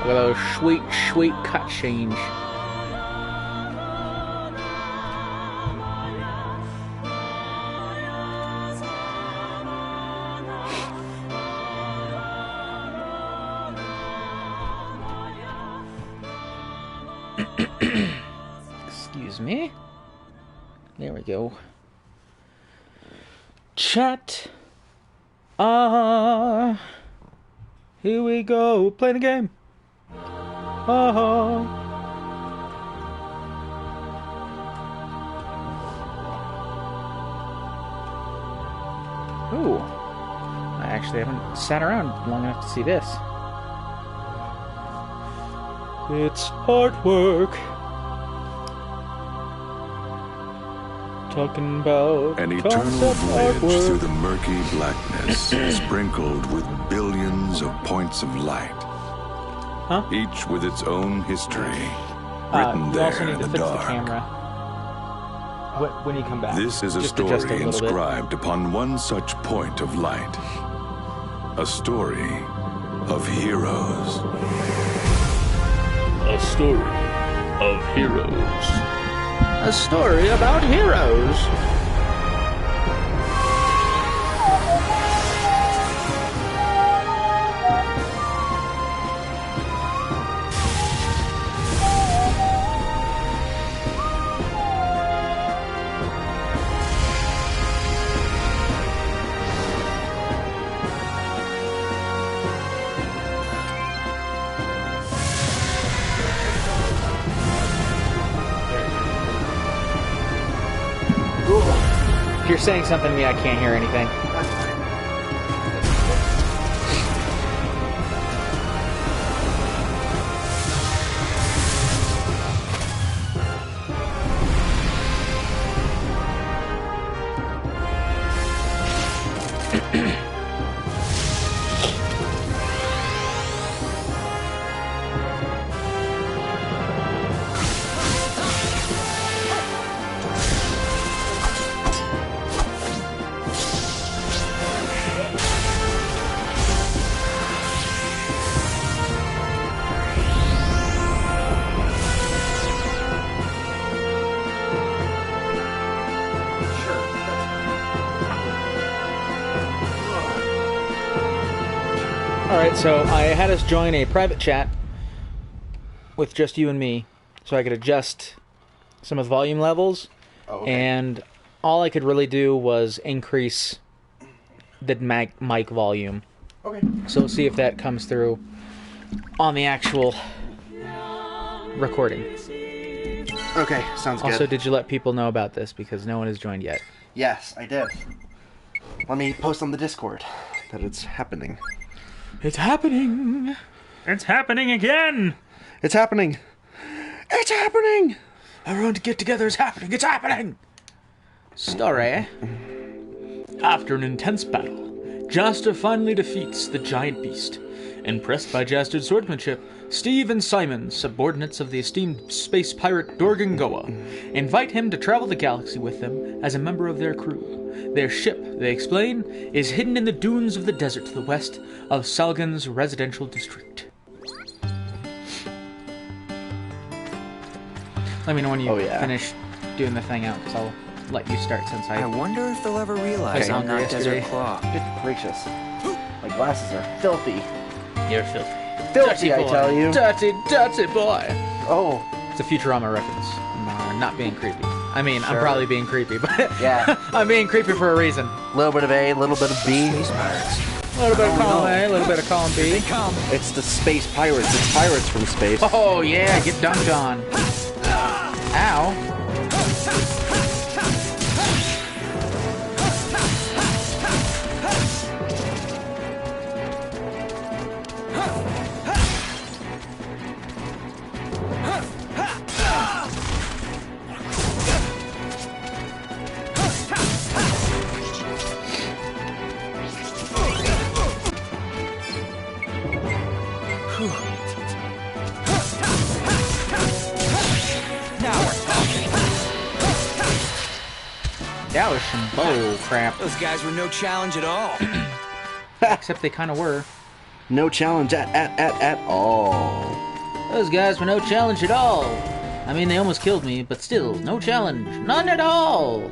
Look at those sweet, sweet cutscenes. Excuse me. There we go. Chat. Here we go. Playing a game. Ooh. I actually haven't sat around long enough to see this. It's artwork. Talking about an eternal voyage through the murky blackness, sprinkled with billions of points of light. Huh? Each with its own history, written there in the dark. The camera. When you come back. This is a story inscribed upon one such point of light. A story of heroes. A story of heroes. A story about heroes. If you're saying something to me, I can't hear anything. Alright, so I had us join a private chat with just you and me, so I could adjust some of the volume levels, and all I could really do was increase the mic volume. Okay. So we'll see if that comes through on the actual recording. Okay, sounds good. Also, did you let people know about this, because no one has joined yet? Yes, I did. Let me post on the Discord that it's happening. It's happening! It's happening again! It's happening! It's happening! Everyone to get together is happening! It's happening! Story. After an intense battle, Jaster finally defeats the giant beast. Impressed by Jaster's swordsmanship, Steve and Simon, subordinates of the esteemed space pirate Dorgangoa, invite him to travel the galaxy with them as a member of their crew. Their ship, they explain, is hidden in the dunes of the desert to the west of Salgan's residential district. Let me know when you finish doing the thing out, because I'll let you start since I wonder if they'll ever realize I'm not Desert Claw. Good gracious. My glasses are filthy. You're filthy. Filthy, I tell you. Dirty, dirty boy. Oh. It's a Futurama reference. I'm not being creepy. I mean, I'm probably being creepy, but yeah, I'm being creepy for a reason. A little bit of A, a little bit of B. Space pirates. A little bit of column A, a little bit of column B. It's the space pirates. It's pirates from space. Oh, yeah, get dunked on. Ow. That was some bull crap. Those guys were no challenge at all. Except they kind of were. No challenge at all. Those guys were no challenge at all. I mean, they almost killed me, but still, no challenge. None at all.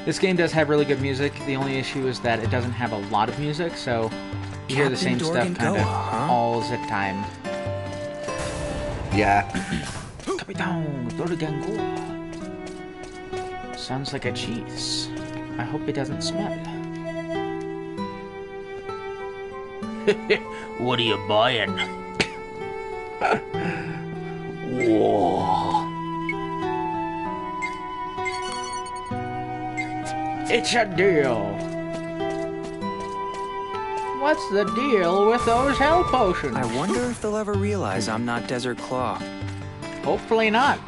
This game does have really good music. The only issue is that it doesn't have a lot of music, so you hear the same stuff kind of all the time. Yeah. Capitão Dorgangoa. Sounds like a cheese. I hope it doesn't smell. What are you buying? Whoa. It's a deal. What's the deal with those hell potions? I wonder if they'll ever realize I'm not Desert Claw. Hopefully not.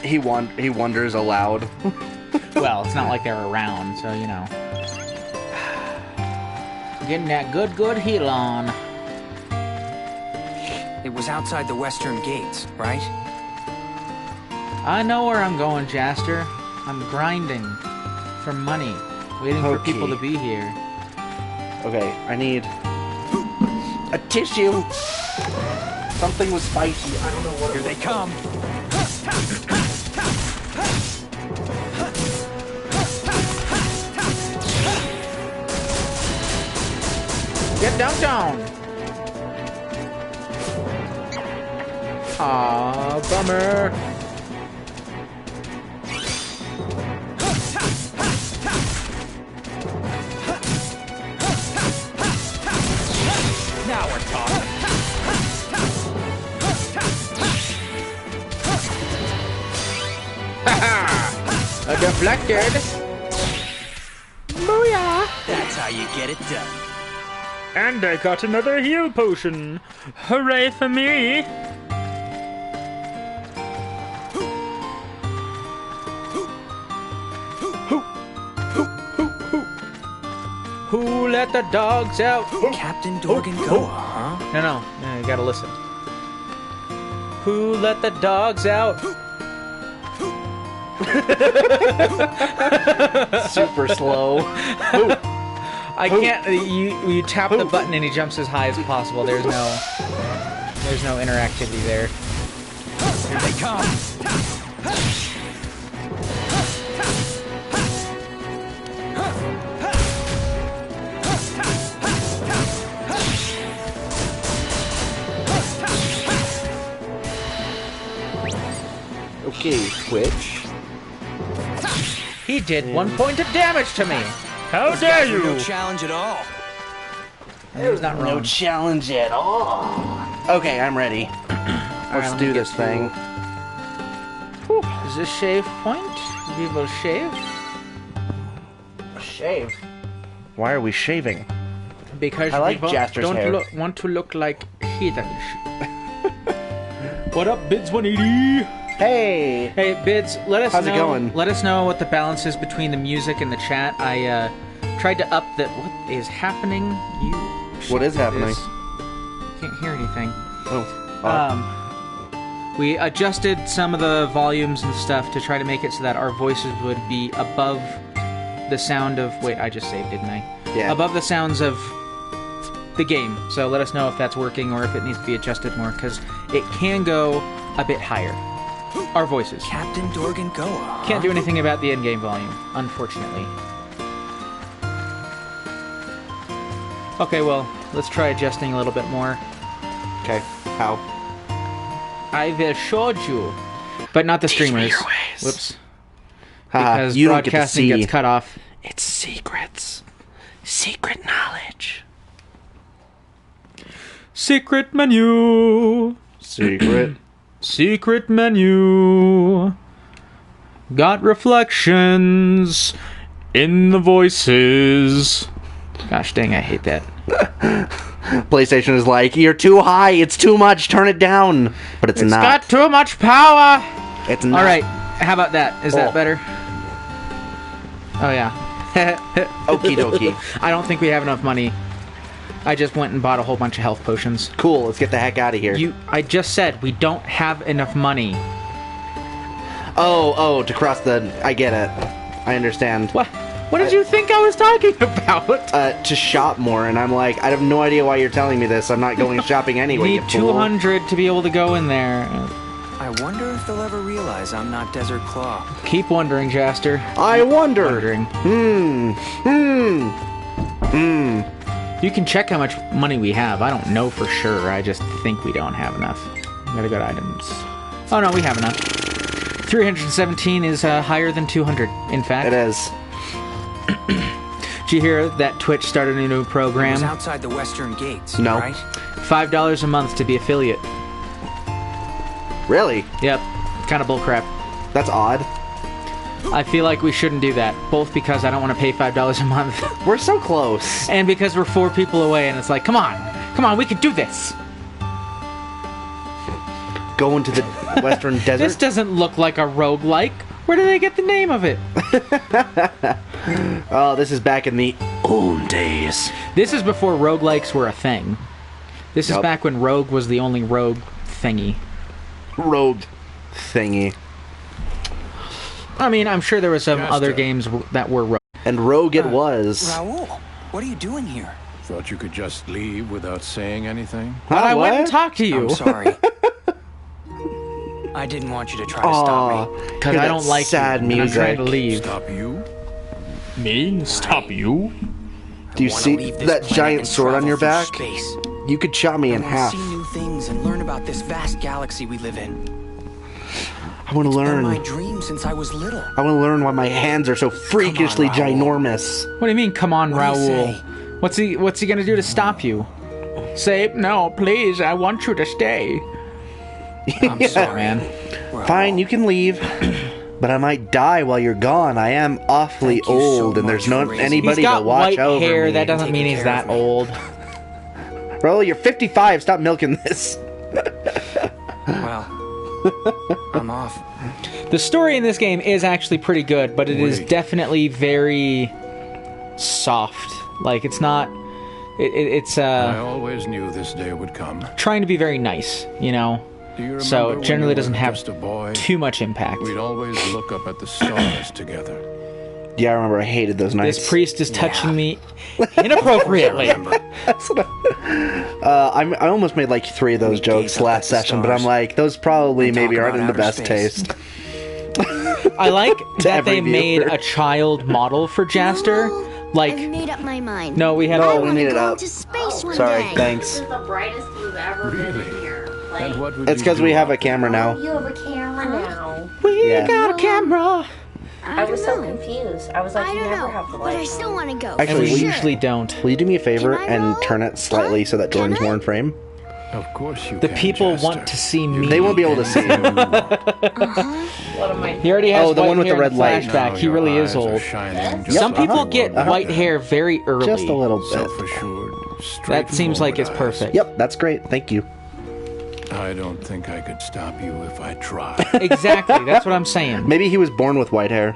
He wonders aloud. Well, it's not like they're around, so you know. Getting that good heal on. It was outside the western gates, right? I know where I'm going, Jaster. I'm grinding for money, waiting for people to be here. Okay, I need a tissue. Something was spicy. I don't know what. Here they come. Get down. Ah, bummer. Now we're talking. Haha! Deflected. Booyah! That's how you get it done. And I got another heal potion. Hooray for me! Who let the dogs out? Captain Dorgangoa, huh? No, you gotta listen. Who let the dogs out? Super slow. I can't. You tap the button and he jumps as high as possible. There's no interactivity there. Here they come. Okay, Twitch. He did 1 point of damage to me. How dare you? No challenge at all. There's not No wrong. challenge at all. Okay, I'm ready. Let's let do me this get thing. Is this shave point? We will shave. Shave. Why are we shaving? Because I like we Jaster's don't hair. want to look like heathens. What up, Bids 180? Hey! Hey, Bids, let us How's know. it going? Let us know what the balance is between the music and the chat. I tried to up the. What is happening? What is happening? This. Can't hear anything. Oh. We adjusted some of the volumes and stuff to try to make it so that our voices would be above the sound of... Wait, I just saved, didn't I? Yeah. Above the sounds of the game. So let us know if that's working or if it needs to be adjusted more, because it can go a bit higher. Our voices. Captain Dorgangoa. Can't do anything about the in-game volume, unfortunately. Okay, well, let's try adjusting a little bit more. Okay, how? I will show you. But not the streamers. Whoops. Haha, Because you don't get to broadcasting see. gets cut off. It's secrets. Secret knowledge. Secret menu. Secret. Secret menu. Got reflections in the voices. Gosh dang, I hate that. PlayStation is like, you're too high, it's too much, turn it down. But it's not. Got too much power. It's not. Alright, how about that? Is that better? Oh yeah. Okie dokie. I don't think we have enough money. I just went and bought a whole bunch of health potions. Cool, let's get the heck out of here. I just said we don't have enough money. Oh, to cross the... I get it. I understand. What did you think I was talking about? To shop more, and I'm like, I have no idea why you're telling me this. I'm not going shopping anyway. You need 200 to be able to go in there. I wonder if they'll ever realize I'm not Desert Claw. Keep wondering, Jaster. I wonder. Wondering. You can check how much money we have. I don't know for sure. I just think we don't have enough. Gotta go to items. Oh no, we have enough. 317 is higher than 200, in fact. It is. Did you hear that Twitch started a new It program? was outside the western gates, No. right? $5 a month to be affiliate. Really? Yep. Kind of bullcrap. That's odd. I feel like we shouldn't do that. Both because I don't want to pay $5 a month. We're so close. And because we're 4 people away and it's like, come on, we can do this. Go into the western desert. This doesn't look like a roguelike. Where did they get the name of it? Oh, this is back in the old days. This is before roguelikes were a thing. This is Yup. back when Rogue was the only rogue thingy. Rogue thingy. I mean, I'm sure there were some other games that were rogue. And Rogue it was. Raul, what are you doing here? Thought you could just leave without saying anything? But I went and what? talked to you. I'm sorry. I didn't want you to try to stop me. Because Hear I that don't like sad you, and I'm trying to music. leave. Stop you? Me? Stop you? Do you I wanna see leave this that planet giant and sword on travel your through back? Space. You could chop me I in wanna half. see new things and learn about this vast galaxy we live in. I want to Been learn. my dream since I was little. I want to learn why my hands are so freakishly Raoul. ginormous. What do you mean, come on, What do you Raul? say? What's he gonna do to stop you? Say, no, please, I want you to stay. I'm sorry, Man. Raoul. Fine, you can leave. But I might die while you're gone. I am awfully Thank you so old, and there's much no for raising me. anybody He's got to watch white over hair. me. That doesn't Taking mean he's care that of me. old. Bro, you're 55. Stop milking this. Well, I'm off. The story in this game is actually pretty good, but it is Wait. definitely very soft. Like, it's not... It's I always knew this day would come. trying to be very nice, you know? Do you remember So it when generally you doesn't were have just a boy? too much impact. We'd always look up at the stars together. Yeah, I remember. I hated those nights. This priest is touching me inappropriately. I almost made like 3 of those jokes gazed up last at the session, but I'm stars like, those probably and maybe talk aren't in the about best outer space. taste. I like that every they made viewer. a child model for Jaster. Like, I've made up my mind. no, we had No, I we want need to it go up. to space one Sorry, day. thanks. This is the brightest you've ever been in here. Like, And what would It's you because do we have a after camera now. you have a camera now. we Yeah. got a camera, I was so know. confused. I was like, I you don't never know, have the but I light still on. want to go. and Actually, we for usually sure. don't. Will you do me a favor Can I and roll? turn it slightly so that Jordan's Can I? more in frame? Of course you The can, people Jester. want to see me. They won't be able to see you. What am I? He already has Oh, the white one with hair the in red light. flashback. Now He your really is eyes are old. shining just Some like people they get were. white hair very early. Just a little bit. Self-assured, That seems like it's straightforward eyes. perfect. Yep, that's great. Thank you. I don't think I could stop you if I tried. Exactly. That's what I'm saying. Maybe he was born with white hair.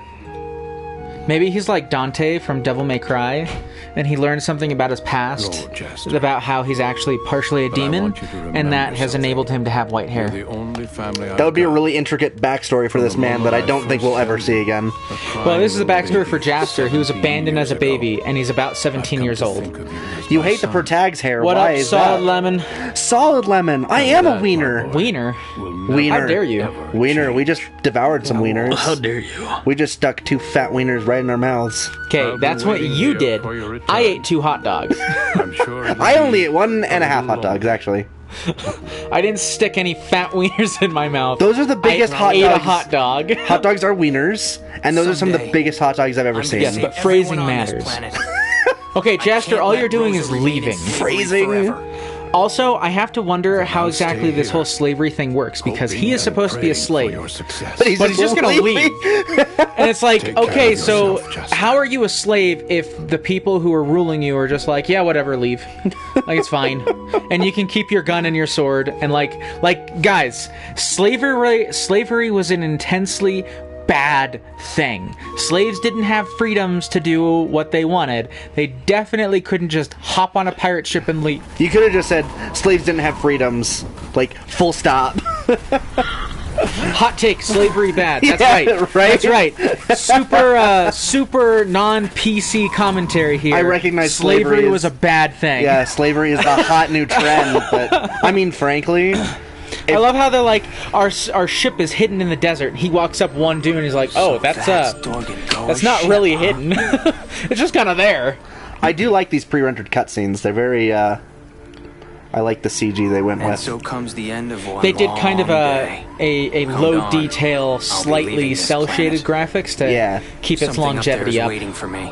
Maybe he's like Dante from Devil May Cry, and he learned something about his past, No, Jester. about how he's actually partially a But I demon, want you to remember and that has something. enabled him to have white You're hair. the only family That would be a really intricate backstory for this man that I don't think we'll ever see again. Well, this is the backstory for Jaster. He was abandoned as a baby, and he's about 17 years old. You hate the protag's hair. What Why up, is Solid that? Lemon? Solid lemon. I am a wiener. Wiener? Wiener. How dare you? Wiener. We just devoured some wieners. How dare you? We just stuck 2 fat wieners right in our mouths. Okay, I've that's been what waiting you here did. for your return. I ate 2 hot dogs. I'm sure it'll I be only ate 1.5 hot a dogs, little actually. I didn't stick any fat wieners in my mouth. Those are the biggest I hot ate dogs. a hot dog. Hot dogs are wieners, and those are some of the Someday, biggest hot dogs I've ever I'm seen. Yes, gonna but save phrasing everyone on this matters. planet. Okay, Jaster, Can't all let you're doing Rosa is remain in leaving. slavery Phrasing. forever. Also, I have to wonder how I'll exactly stay this here, whole slavery thing works, because he hoping is supposed to be a and praying for slave. your success. But he's just gonna leave. And it's like, Take care okay, of so yourself, Jester. how are you a slave if the people who are ruling you are just like, yeah, whatever, leave. Like, it's fine. And you can keep your gun and your sword. And like guys, slavery was an intensely bad thing. Slaves didn't have freedoms to do what they wanted. They definitely couldn't just hop on a pirate ship and leave. You could have just said slaves didn't have freedoms. Like, full stop. Hot take, slavery bad. That's Yeah, right? That's right. Super non-PC commentary here. I recognize slavery slavery was a bad thing. Yeah, slavery is the hot new trend, but, I mean, frankly... I love how they're like, our ship is hidden in the desert. He walks up one dude and he's like, oh, that's not really hidden. It's just kind of there. I do like these pre-rendered cutscenes. They're very, I like the CG they went And with. so comes the end of one They did kind of long day. a Hold low on. detail, I'll be slightly leaving this cel-shaded planet. graphics to Yeah. keep its Something longevity up up. there is waiting for me.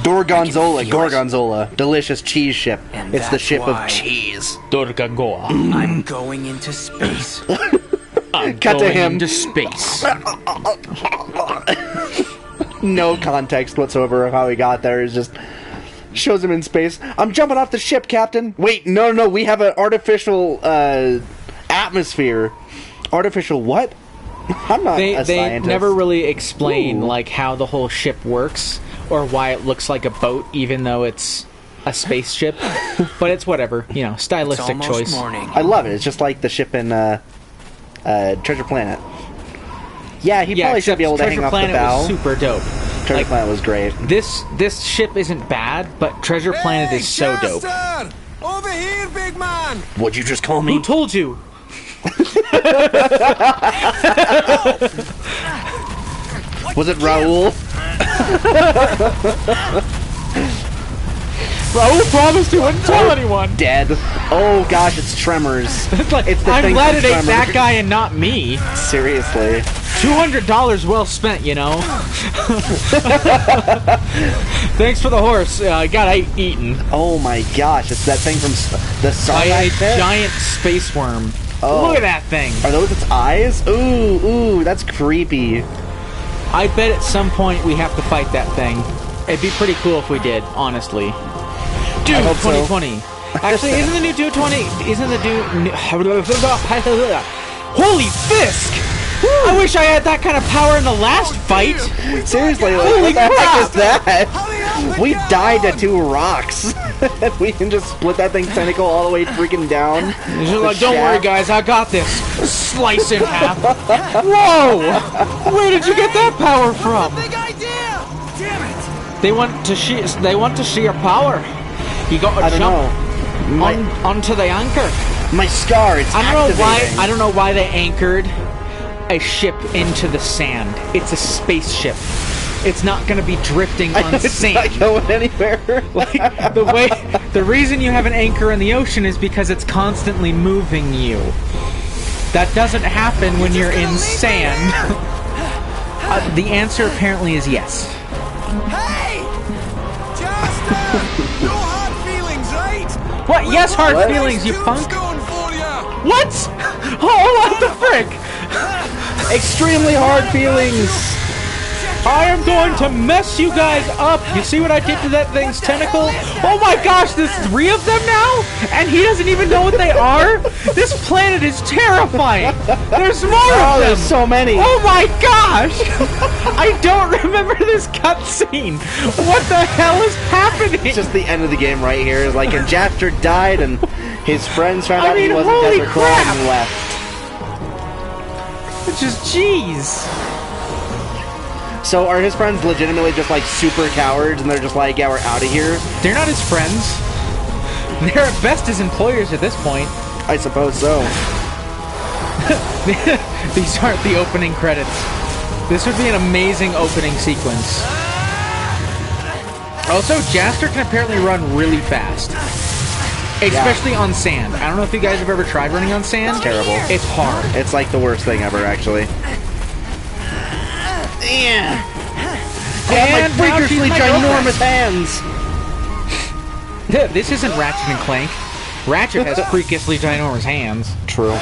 Gorgonzola, I can feel it. Gorgonzola. Delicious cheese ship. And It's the that's ship why- of cheese. Dorgangoa. I'm going into space. I'm Cut to going him. into space. No context whatsoever of how he got there. It's just... shows him in space. I'm jumping off the ship, Captain. Wait, no, we have an artificial, atmosphere. Artificial what? I'm not a They scientist. never really explain Ooh. like how the whole ship works or why it looks like a boat, even though it's a spaceship. But it's whatever, you know, It's stylistic almost choice. morning. I love it. It's just like the ship in, Treasure Planet. Yeah, he probably should except be able to Treasure hang off Planet the bow. was super dope. Treasure like- Planet was great. This ship isn't bad, but Treasure Planet is so dope. Over here, big man! What'd you just call me? Who told you? Was it Raul? Raul promised he wouldn't tell anyone. Dead. Oh gosh, it's Tremors. It's like, It's the I'm thing glad from it ain't Tremors. that guy and not me. Seriously. $200 well spent, you know. Thanks for the horse. I got eaten Oh my gosh, it's that thing from the by a Sarlacc pit? giant space worm. Oh. Look at that thing. Are those its eyes? Ooh, that's creepy. I bet at some point we have to fight that thing. It'd be pretty cool if we did, honestly. Dude, hope so. 2020. Actually, isn't the new Dude 20? Isn't the Dude? Holy Fisk! I wish I had that kind of power in the last fight. Seriously, like, Holy what the heck crap! is that? We died to 2 rocks. We can just split that thing's tentacle all the way freaking down. He's just The like, don't worry, shaft. guys, I got this. Slice in half. Whoa! Where did you get that power from? Big idea! Damn it! They want to see your power. You got I to don't jump know. onto the anchor. My scar, it's I activating. don't know why they anchored a ship into the sand. It's a spaceship. It's not going to be drifting on It's sand. not going anywhere. Like the reason you have an anchor in the ocean is because it's constantly moving you. That doesn't happen when you're in sand. The answer apparently is yes. Hey! Just, no hard feelings, right? What? Yes, hard What? feelings, you Dude's punk. going for ya! What? Oh, what the frick? Extremely hard feelings. I am going to mess you guys up. You see what I did to that thing's tentacle? Oh my gosh, there's 3 of them now? And he doesn't even know what they are? This planet is terrifying. There's more Oh, of them. there's so many. Oh my gosh! I don't remember this cutscene. What the hell is happening? It's just the end of the game right here. Like, and Jasper died, and his friends found I out he mean, wasn't holy Desert Claw crap. and left. It's just, jeez. So are his friends legitimately just like super cowards, and they're just like, yeah, we're out of here? They're not his friends. They're at best his employers at this point. I suppose so. These aren't the opening credits. This would be an amazing opening sequence. Also, Jaster can apparently run really fast. Especially on sand. I don't know if you guys have ever tried running on sand. Terrible. It's hard. It's like the worst thing ever, actually. Yeah. And My now she's freakishly my ginormous hands. girlfriend. This isn't Ratchet and Clank. Ratchet has freakishly ginormous hands. True.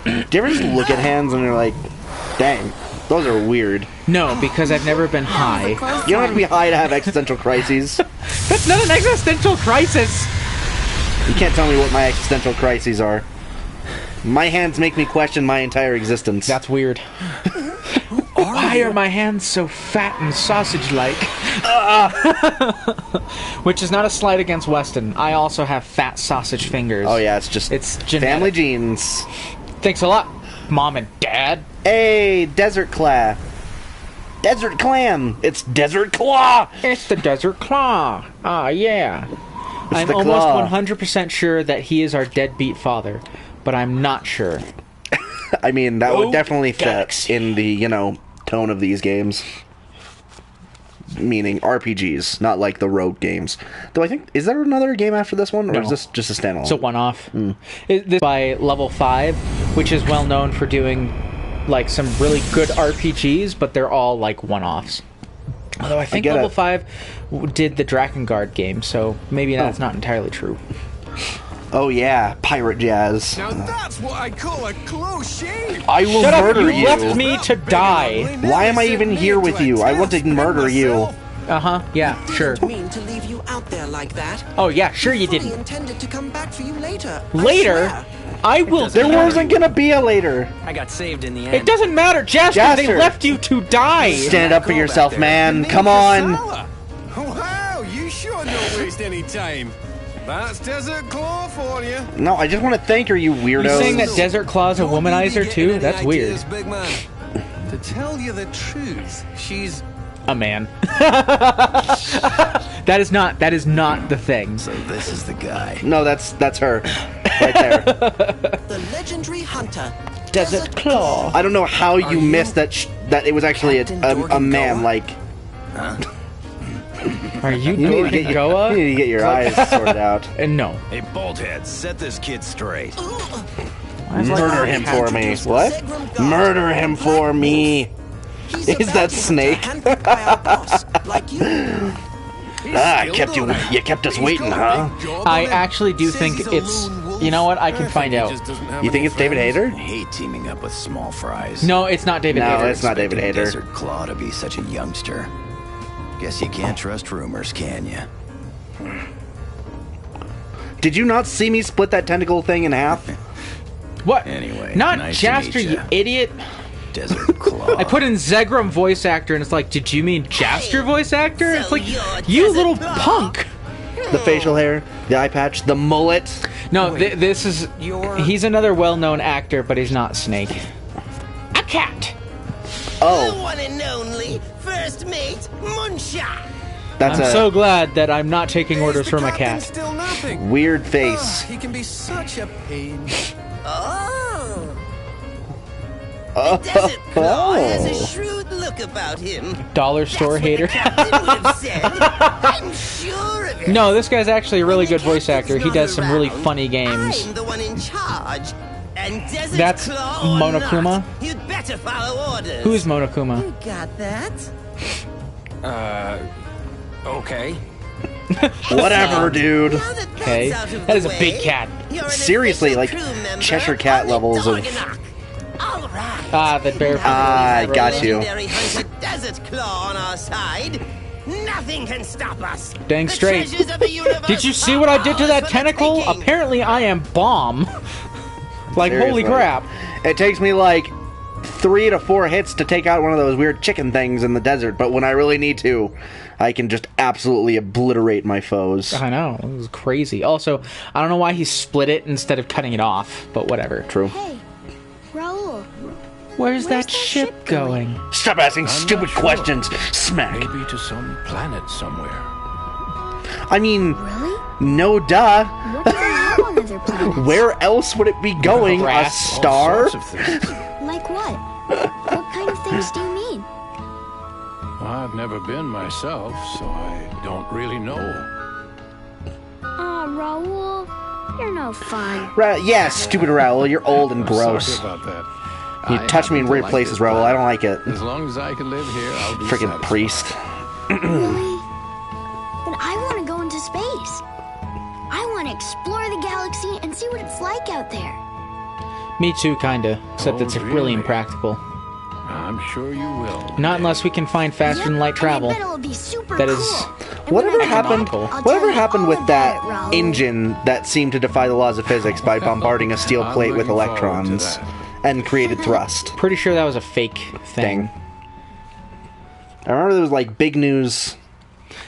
Do you ever just look at hands and you're like, dang, those are weird. No, because I've never been high. You don't have to be high to have existential crises. That's not an existential crisis. You can't tell me what my existential crises are. My hands make me question my entire existence. That's weird. Why are my hands so fat and sausage-like? Which is not a slight against Weston. I also have fat sausage fingers. Oh yeah, it's just genetic. family genes. Thanks a lot, Mom and Dad. Hey, Desert Claw. Desert Clam. It's Desert Claw. It's the Desert Claw. Ah, yeah. I'm the almost claw. 100% sure that he is our deadbeat father, but I'm not sure. I mean, that would Oh, definitely fit galaxy. in the, tone of these games. Meaning RPGs, not like the ROG games. Though I think, is there another game after this one, or No. is this just a standalone? It's a one-off. This by Level 5, which is well known for doing like some really good RPGs, but they're all like one-offs. Although I think get Level it. 5 did the Drakengard game, so maybe that's not entirely true. Oh yeah, pirate jazz. Now that's what I call a close shave. I will Shut up, murder you you. left me to die. Why am I even here with you? I want to murder you. Uh-huh, yeah, sure. Didn't mean to leave you out there like that. Oh yeah, sure you Fully didn't. intended to come back for you later. I Later? swear. I will... There wasn't gonna be a later. I got saved in the end. It doesn't matter, Jasper, they Jasper. left you to die! Stand up for Go yourself, back man. Come on. Wow, you sure don't waste any time. That's Desert Claw for you. No, I just want to thank her, you weirdos. You saying that Desert Claw's a Don't need womanizer to get too? any That's weird. ideas, big man. To tell you the truth, she's A man. That is not the thing. So this is the guy. No, that's her. Right there. The legendary hunter. Desert Claw. I don't know how you missed that that it was actually Captain a man, Dorgangoa? like... Are you You need to get you Dorgangoa? need to get your eyes sorted out. No. Hey, Bolthead, set this kid straight. Murder him for me. What? Murder him for me. He's a Is that bounty Snake? hunter handpicked by our boss, like you. I kept you kept us waiting, huh? I actually do think it's... You know what? I can find out. You think it's David Hayter? I hate teaming up with small fries. No, it's not David No, Hayter. it's not David Hayter. Desert Claw to be such a youngster. Guess you can't trust rumors, can you? Did you not see me split that tentacle thing in half? What? Anyway, Not nice to Jaster, meet you ya. idiot. Desert Claw. I put in Zegram voice actor, and it's like, did you mean Jaster voice actor? It's like, you're you Desert little Claw? punk. The facial hair, the eye patch, the mullet. No, this is... You're- He's another well-known actor, but he's not Snake. A cat. Oh, one and only first mate Muncha. that's I'm a so glad that I'm not taking orders from a cat. Still nothing. weird face. He can be such a pain. Oh, Oh, Desert Claw has a oh. shrewd look about him. Dollar store hater. Captain would have said. I'm sure of it. No, this guy's actually a really When the good voice captain's actor. He not does some really around, funny games. I'm the one in charge. And Desert That's Claw or Monokuma? not, you'd better follow orders. Who is Monokuma? You got that? Okay. Whatever, dude. Now that that's Okay. out of That is the a big way, cat. you're an Seriously, official like, crew member Cheshire Cat on the levels of- Dorganok. All right. Ah, the bear. Ah, I got you. Legendary hunter Desert Claw on our side. Nothing can stop us. Dang The straight. treasures of the universe Did you see are what I did to ours that for the tentacle? taking. Apparently I am bomb. Like, holy Seriously. crap. It takes me like 3 to 4 hits to take out one of those weird chicken things in the desert, but when I really need to, I can just absolutely obliterate my foes. I know. It was crazy. Also, I don't know why he split it instead of cutting it off, but whatever. True. Hey, Raul. Where's that ship going? Stop asking stupid questions, Smack. Maybe to some planet somewhere. I mean, Really? no duh. What does it have on other planets? Where else would it be going? A Grass. All star? sorts of things. Like what? What kind of things do you mean? I've never been myself, so I don't really know. Aw, Raul. You're no fun. Yeah, stupid Raoul, you're old and gross. Sorry about that. You I touch me in happen to weird like places, this Raoul. I planet. don't like it. As long as I can live here, I'll be Freaking satisfied. priest. Really? Then I want to go into space. I want to explore the galaxy and see what it's like out there. Me too, kinda. Except Oh, it's really really? impractical. I'm sure you will. Not unless we can find faster than light travel. And I bet it'll be super That cool. is- And Whatever when I come happened? back, I'll Whatever tell you happened all with that about it, Raul. engine that seemed to defy the laws of physics by bombarding a steel I'm plate with looking forward to electrons that. and created thrust? Pretty sure that was a fake thing. Dang. I remember there was like big news.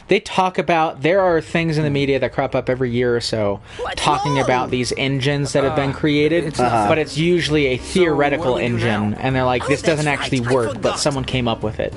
They talk about, there are things in the media that crop up every year or so talking about these engines that have been created, but it's usually a theoretical engine, and they're like, this doesn't actually work, but someone came up with it.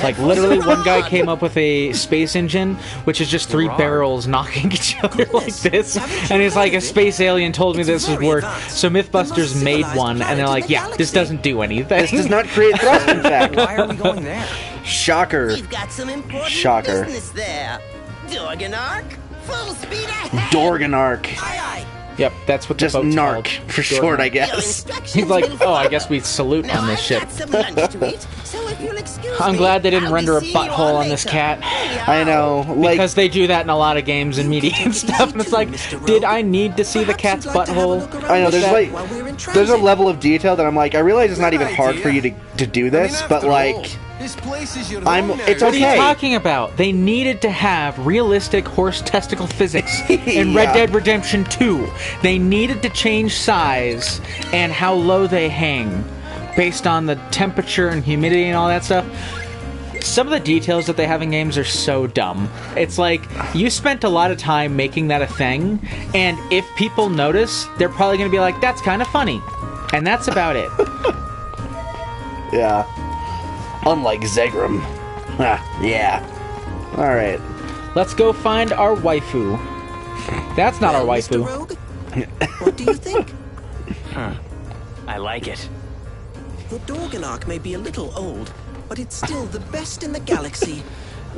Like, literally, one guy came up with a space engine, which is just 3 barrels knocking each other like this, and it's like, a space alien told me this would work, so Mythbusters made one, and they're like, yeah, this doesn't do anything. This does not create thrust, in fact. Why are we going there? Shocker. We've got some important Shocker. business there. Dorganark, full speed ahead. Dorganark. Aye, Yep, that's what Just the boat's narc, called. for short, I aye. Your guess. instructions He's like, will oh, I follow. guess we salute Now on this I've ship. got some lunch to eat, so if you'll excuse I'm me, glad they didn't I'll render a be seeing you butthole all on this later. cat. I know. Like, Because they do that in a lot of games and media and stuff, and it's like, did I need to see the cat's butthole? I know, there's That- like, there's a level of detail that I'm like, I realize it's not even hard for you to do this, but like, This place is your I'm- home now. it's What are okay. you talking about? They needed to have realistic horse testicle physics in Red Yeah. Dead Redemption 2. They needed to change size and how low they hang based on the temperature and humidity and all that stuff. Some of the details that they have in games are so dumb. It's like, you spent a lot of time making that a thing, and if people notice, they're probably going to be like, that's kind of funny. And that's about it. yeah. Unlike Zegram. Yeah. Alright. Let's go find our waifu. That's not our waifu. Mr. Rogue, what do you think? I like it. The Dorganark may be a little old, but it's still the best in the galaxy.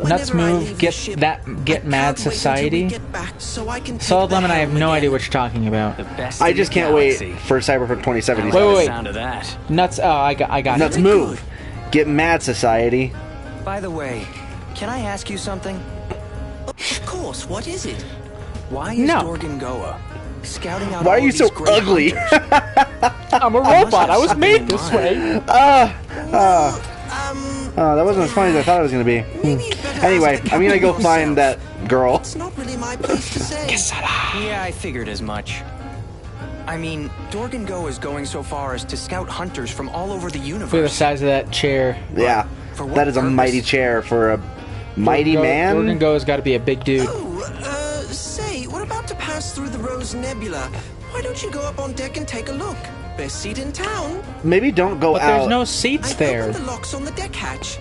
Nuts Whenever I move, leave get the ship, that, get I mad can't wait until we society. get back so I can take Solid the Lemon, I have helm no again. idea what you're talking about. Best I in just the can't wait galaxy. for Cyberpunk 2077. Wait, wait, wait. Sound of that. Nuts, oh, I got Nuts it. move. Get mad, society. By the way, can I ask you something? Of course, what is it? Why is No. Dorgangoa scouting out Why are all you these so great ugly? hunters? I'm a robot, I was made this way. That wasn't as funny as I thought it was going to be. Maybe you'd better Anyway, ask the I'm going to go captain find that himself. girl. It's not really my place to say. Yeah, I figured as much. I mean, Dorgangoa is going so far as to scout hunters from all over the universe. Look at the size of that chair. Yeah. For what That is a purpose? mighty chair for a mighty man. Dorgangoa's got to be a big dude. Say, we're about to pass through the Rose Nebula. Why don't you go up on deck and take a look? Best seat in town. Maybe don't go But out. there's no seats I there. opened the locks on the deck hatch.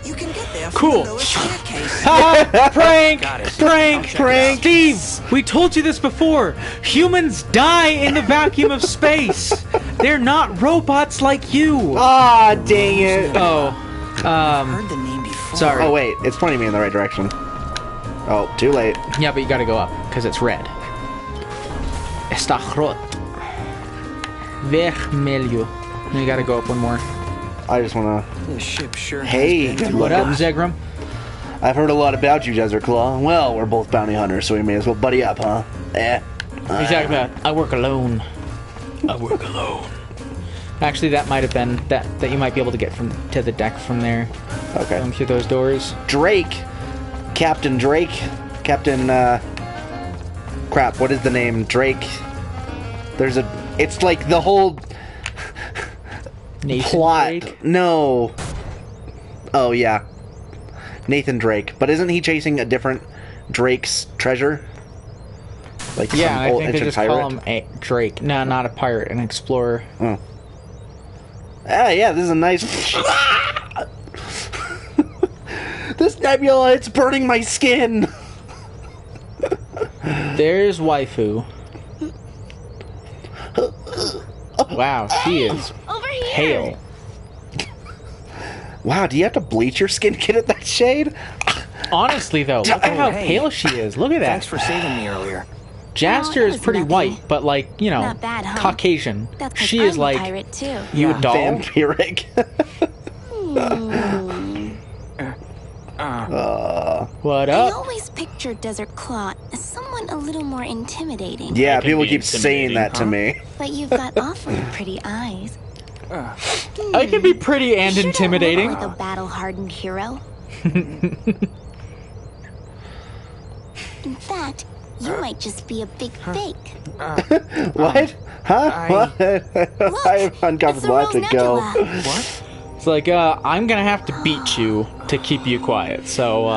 You can get there from Cool. the lower staircase. Ha! Prank! Got it. Prank! I'll check it out. Steve, we told you this before. Humans die in the vacuum of space. They're not robots like you. Ah, dang it. Oh, Heard the name before. sorry. Oh, wait. It's pointing me in the right direction. Oh, too late. Yeah, but you gotta go up, because it's red. Está rot. Vermelho. You gotta go up one more. I just want This ship sure has Hey, been good through What a up, lot. Zegram? to... I've heard a lot about you, Desert Claw. Well, we're both bounty hunters, so we may as well buddy up, huh? Eh. What are you talking about? I work alone. I work alone. Actually, that might have been that you might be able to get from to the deck from there. Okay. Through those doors. Drake. Captain Drake. Captain, crap, what is the name? Drake. It's like the whole Nathan plot. Drake? No. Oh, yeah. Nathan Drake. But isn't he chasing a different Drake's treasure? Like Yeah, some and I old think they ancient just pirate? call him a Drake. No, not a pirate, an explorer. Oh. Ah, yeah, this is a nice... This nebula, it's burning my skin! There's waifu. Wow, she is Over here. pale. Wow, do you have to bleach your skin to get at that shade? Honestly, though, look at how hey. pale she is. Look at that. Thanks for saving me earlier. Jaster Oh, that is was pretty nothing. white, but like, you know, Not bad, huh? Caucasian. That's 'cause She is I'm like, a pirate too. you a doll? Vampiric. What I up? always pictured Desert Claw as someone a little more intimidating. Yeah, That can people be keep saying that to me. But you've got awfully pretty eyes. I can be pretty and Sure don't intimidating. look like a battle-hardened hero. In fact, you might just be a big fake. What? Huh? What? I'm uncomfortable. I have to Rose go. Nebula. What? It's like, I'm gonna have to beat you. to keep you quiet. So,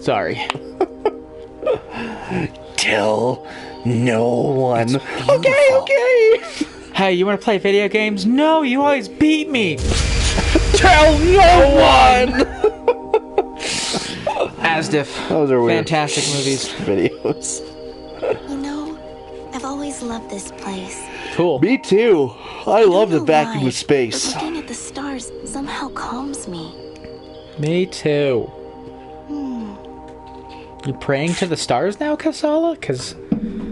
sorry. Tell no one. Okay. Hey, you want to play video games? No, you always beat me. Tell no one. Asdiff. Those are weird. Fantastic movies. Videos. You know, I've always loved this place. Cool. Me too. I love the know vacuum why, of space. but looking at the stars somehow calms me. Me too. You praying to the stars now, Kasala? Because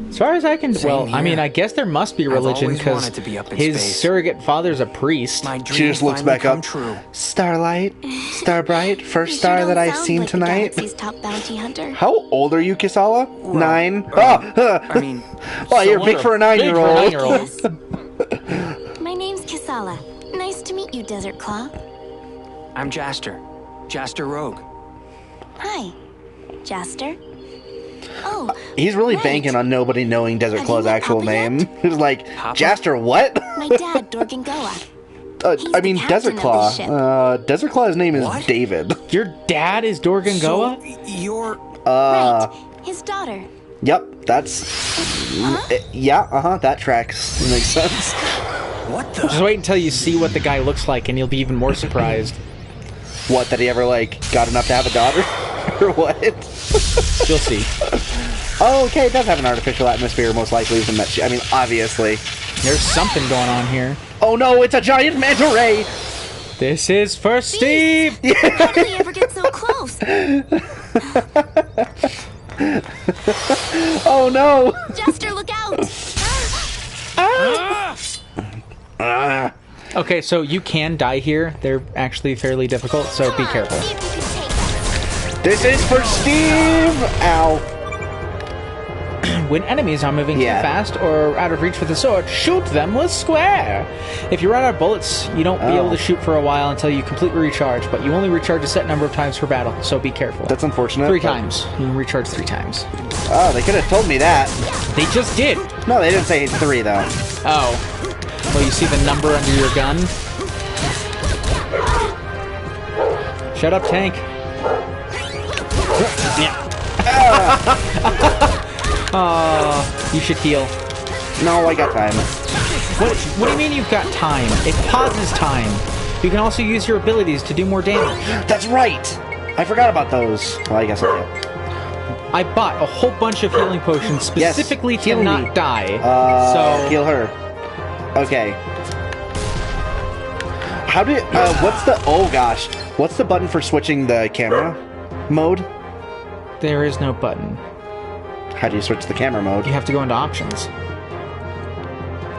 as far as I can... Well, I mean, I guess there must be religion always because wanted to be up in his space. surrogate father's a priest. My She dream just looks finally back come up. True. Starlight, Starbright, You first sure star don't that I've sound seen like the tonight. galaxy's top bounty hunter. How old are you, Kisala? 9? I mean, Well, you're big for a 9-year-old. Yes. My name's Kisala. Nice to meet you, Desert Claw. I'm Jaster. Jaster Rogue. Hi, Jaster. Oh, He's really right. banking on nobody knowing Desert Have Claw's you met actual Papa yet? name. He's like, Papa? Jaster what? My dad, Dorgan Goa. He's I the mean, captain Desert of Claw. this ship. Desert Claw's name is What? David. Your dad is Dorgan Goa? So, you're... Right, his daughter. Yep, that's... Yeah, that tracks. Makes sense. What the... Just wait until you see what the guy looks like and you'll be even more surprised. What, that he ever, got enough to have a daughter? Or what? You'll see. Oh, okay, it does have an artificial atmosphere, most likely, within that I mean, obviously. There's something going on here. Oh no, it's a giant manta ray! This is for Steve! How did he ever get so close? Oh no! Jaster, look out! Okay, so you can die here. They're actually fairly difficult, so be careful. See if you can take us. This is for Steve! Ow. When enemies are moving Yeah. too fast or out of reach with a sword, shoot them with square. If you run out of bullets, you don't be able to shoot for a while until you completely recharge, but you only recharge a set number of times per battle, so be careful. That's unfortunate. 3 but- times. You can recharge 3 times. Oh, they could have told me that. They just did! No, they didn't say 3, though. Oh. Well, you see the number under your gun? Shut up, tank. You should heal. No, I got time. What do you mean you've got time? It pauses time. You can also use your abilities to do more damage. That's right! I forgot about those. Well, I guess I did. I bought a whole bunch of healing potions specifically to heal not me. die. So Heal her. Okay. How did, what's the, oh gosh. What's the button for switching the camera mode? there is no button. How do you switch the camera mode? You have to go into options.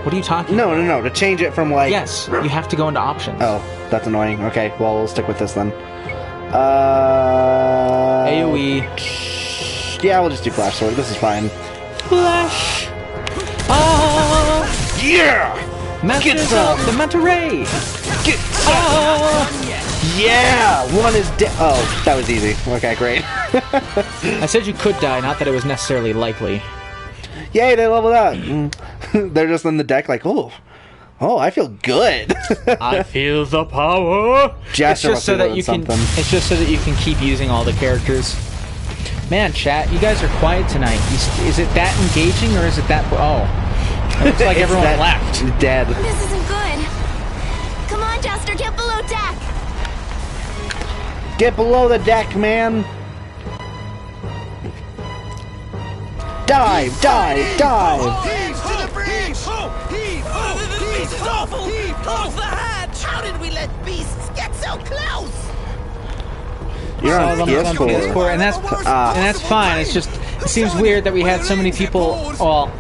What are you talking No, no, no. To change it from like... Yes, you have to go into options. Oh, that's annoying. Okay, well, we'll stick with this then. AoE. Yeah, we'll just do Flash Sword. This is fine. Flash. Ah. Yeah! Masters of the Manta Ray. Get Yeah! One is dead. Oh, that was easy. Okay, great. I said you could die, not that it was necessarily likely. Yay, they leveled up. They're just on the deck like, oh, I feel good. I feel the power. Jaster It's just so that you can. something. It's just so that you can keep using all the characters. Man, chat, you guys are quiet tonight. Is it that engaging or is it that? Oh, it looks like It's everyone that left. Dead. This isn't good. Come on, Jaster, get below deck. Get below the deck, man. Dive, dive, dive. Heave to the bridge! Heave! This is awful! Close the hatch! How did we let beasts get so close? You're on So I'm on PS4. PS4, and that's fine. It's just it seems weird that we had so many people. Well,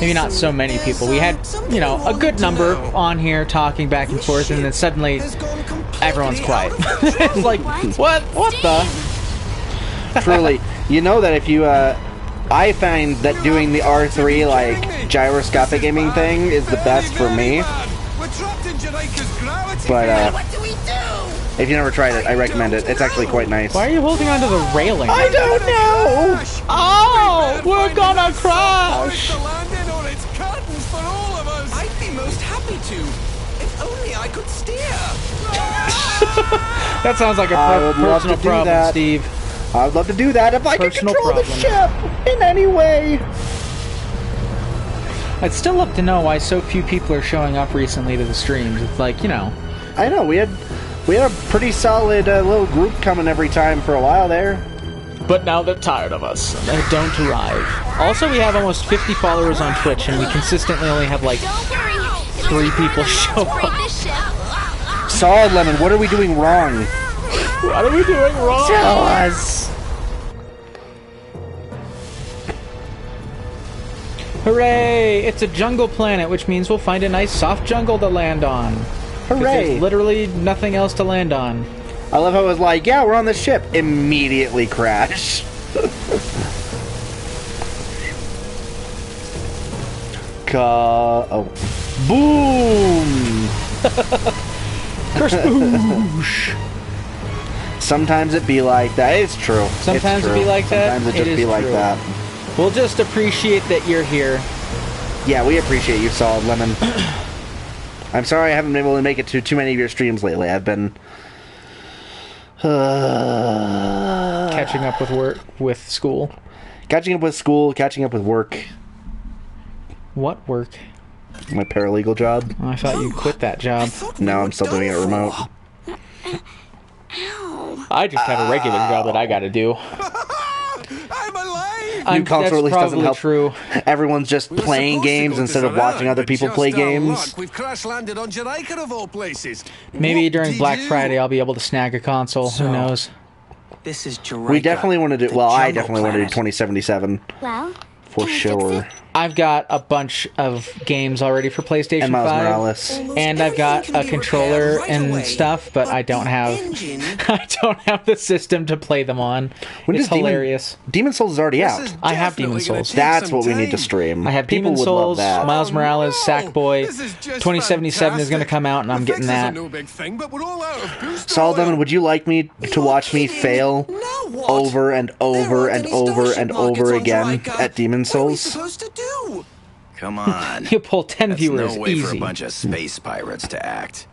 maybe not so many people. We had, you know, a good number on here talking back and forth, and then suddenly everyone's quiet. It's like, what the? Truly, you know that if you, I find that doing the R3, like, gyroscopic aiming thing is the best for me. We're trapped in Jamaica's gravity. But, What do we do? if you never tried it, I recommend it. It's actually quite nice. Why are you holding onto the railing? I don't know! Oh, we're gonna crash! The landing or it's curtains for all of us. I'd be most happy to. If only I could steer. That sounds like a I would love personal to do problem, that. Steve. I would love to do that if I could Personal control the problem. ship in any way. I'd still love to know why so few people are showing up recently to the streams. It's like, you know. I know, we had a pretty solid little group coming every time for a while there. But now they're tired of us. They don't arrive. Also, we have almost 50 followers on Twitch, and we consistently only have like 3 people show up. Solid Lemon, what are we doing wrong? What are we doing wrong? Tell us. Hooray! It's a jungle planet, which means we'll find a nice soft jungle to land on. 'Cause Hooray! There's literally nothing else to land on. I love how it was like, yeah, we're on the ship. Immediately crash. Oh. Boom! Kerspoosh! Sometimes it be like that. It's true. Sometimes it be like that? Sometimes it just It be is like true. that. We'll just appreciate that you're here. Yeah, we appreciate you, Solid Lemon. I'm sorry I haven't been able to make it to too many of your streams lately. I've been Catching up with work, with school. Catching up with school, catching up with work. What work? My paralegal job. Oh, I thought you quit that job. No, I'm still doing it remote. I just have a regular job that I gotta do. I'm alive! New console release doesn't help. True. Everyone's just We were playing supposed to games go to instead of Savannah, watching other but people just play our games. luck, we've crash landed on Jamaica of all places. Maybe What during did Black you- Friday I'll be able to snag a console. So- Who knows? This is Jamaica. We definitely want to do. the Well, I jungle definitely want to do planet. 2077 Well, for sure. I've got a bunch of games already for PlayStation And Miles 5. Morales. And I've got a controller and stuff, but I don't have I don't have the system to play them on. When It's does hilarious. Demon Souls is already This out. is I have definitely Demon gonna Souls. take That's some what we need to time. stream. I have People Demon would Souls, love that. Miles Morales, no. Sackboy. This is just 2077 is going to fantastic. come out, and I'm The getting fix is that. a no big thing, but we're all out of booster Solid oil. Lemon, would you like me to watch me fail Now what? over and over and over and over again at Demon What are we Souls? supposed to do? Come on. You pull 10 That's viewers, no way for a easy. bunch of space pirates to act.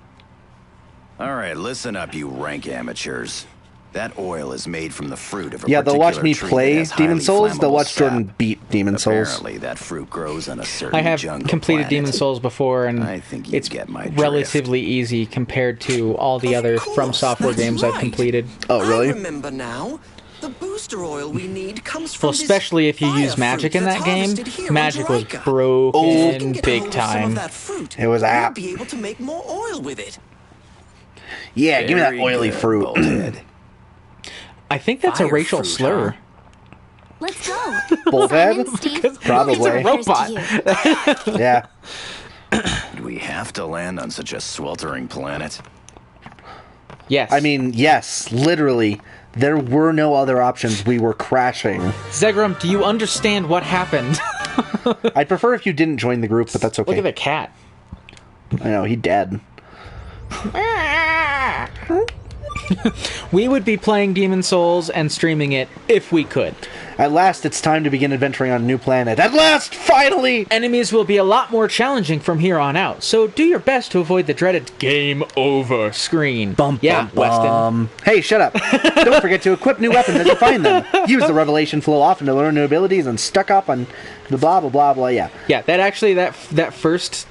All right, listen up, you rank amateurs. That oil is made from the fruit of a Yeah, they'll watch particular me tree play that has Demon highly Souls. They'll flammable watch Jordan sap. beat Demon Souls. Apparently, that fruit grows on a certain I have jungle completed planet. Demon Souls before, and I think you it's get my drift. relatively easy compared to all the other From Software that's games I've right. completed. Oh, I really? remember now. The booster oil we need comes from Well, especially if you use fire magic fruit in that's that game, harvested here on magic was Jamaica. broken If we can get a big hold of some of time. that fruit, It was we'll app. be able to make more oil with it. Yeah, give me that Very oily good, fruit. Bolthead. I think that's a Fire racial fruit, slur. let's go. Bullhead? Simon, Steve, Probably. we'll get He's a first to you. Yeah. Do we have to land on such a sweltering planet? Yes. I mean, yes, literally. There were no other options. We were crashing. Zegrum, do you understand what happened? I'd prefer if you didn't join the group, but that's okay. Look at the cat. I know, he dead. We would be playing Demon Souls and streaming it if we could. At last, it's time to begin adventuring on a new planet. At last, finally! Enemies will be a lot more challenging from here on out, so do your best to avoid the dreaded game over screen. Yeah, Weston. Hey, shut up. Don't forget to equip new weapons as you find them. Use the revelation flow often to learn new abilities and stuck up on the blah, blah, blah, blah, yeah. Yeah, that first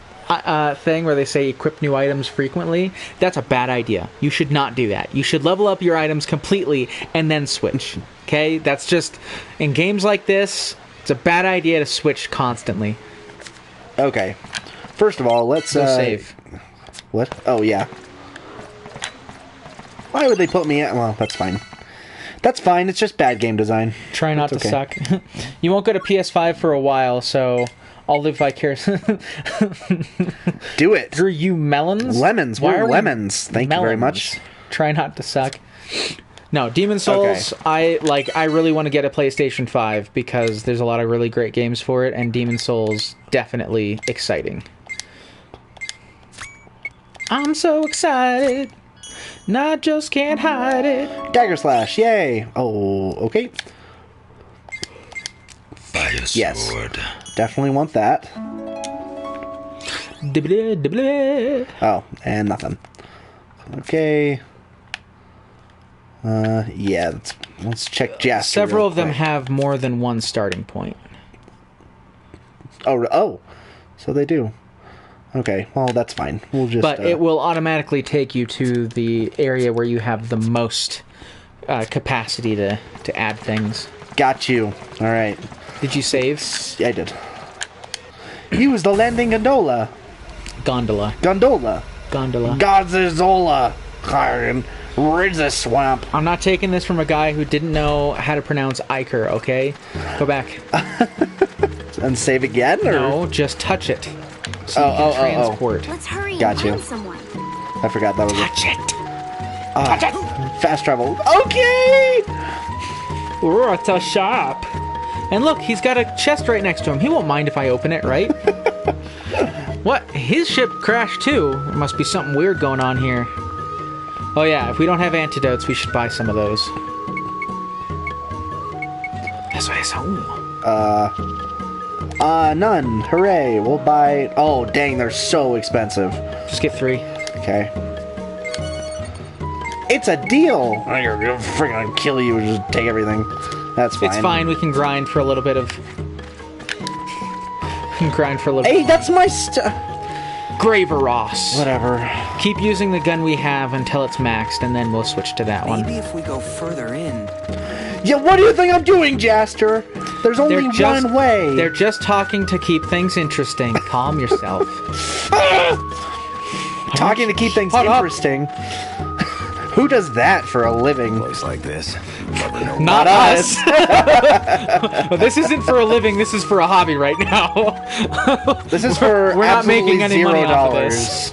thing where they say equip new items frequently, that's a bad idea. You should not do that. You should level up your items completely and then switch. Okay? That's just, in games like this, it's a bad idea to switch constantly. Okay. First of all, let's Go save. What? Oh, yeah. Why would they put me at... Well, that's fine. That's fine. It's just bad game design. Try not It's to suck. You won't go to PS5 for a while, so I'll live vicariously. Do it. Drew, you melons? Lemons. Why We're are we lemons. Thank you very melons? much. Try not to suck. No, Demon Souls, I really want to get a PlayStation 5 because there's a lot of really great games for it, and Demon Souls, definitely exciting. I'm so excited. And I just can't hide it. Dagger Slash. Yay. Oh, okay. Fire Yes. sword. Definitely want that. Dibble-dibble. Oh, and nothing. Okay. Yeah, let's check Jasper. Several real of them quick. have more than one starting point. Oh, so they do. Okay, well, that's fine. We'll just... But it will automatically take you to the area where you have the most capacity to add things. Got you. All right. Did you save? Yeah, I did. Use the landing gondola. Gondola. Gondola. Godzilla. Rid the swamp. I'm not taking this from a guy who didn't know how to pronounce Iker, okay? Go back. And save again? Or? No, just touch it. So you can transport. Let's hurry and Got you. find someone. I forgot that was Touch it. Touch it. Fast travel. Okay! Ooh, it's a shop. And look, he's got a chest right next to him. He won't mind if I open it, right? What? His ship crashed too. There must be something weird going on here. Oh yeah, if we don't have antidotes, we should buy some of those. None. Hooray. We'll buy... Oh, dang, they're so expensive. Just get 3. Okay. It's a deal! I'm gonna freaking kill you and just take everything. That's fine. It's fine, we can grind for a little bit of... Hey, that's my Graveros. Whatever. Keep using the gun we have until it's maxed, and then we'll switch to that one. Maybe if we go further in. Yeah, what do you think I'm doing, Jaster? There's only one way. They're just talking to keep things interesting. Calm yourself. Talking to keep things interesting. Who does that for a living? Place like this. Not us. Well, this isn't for a living. This is for a hobby right now. This is for we're not making any money off of $0. this.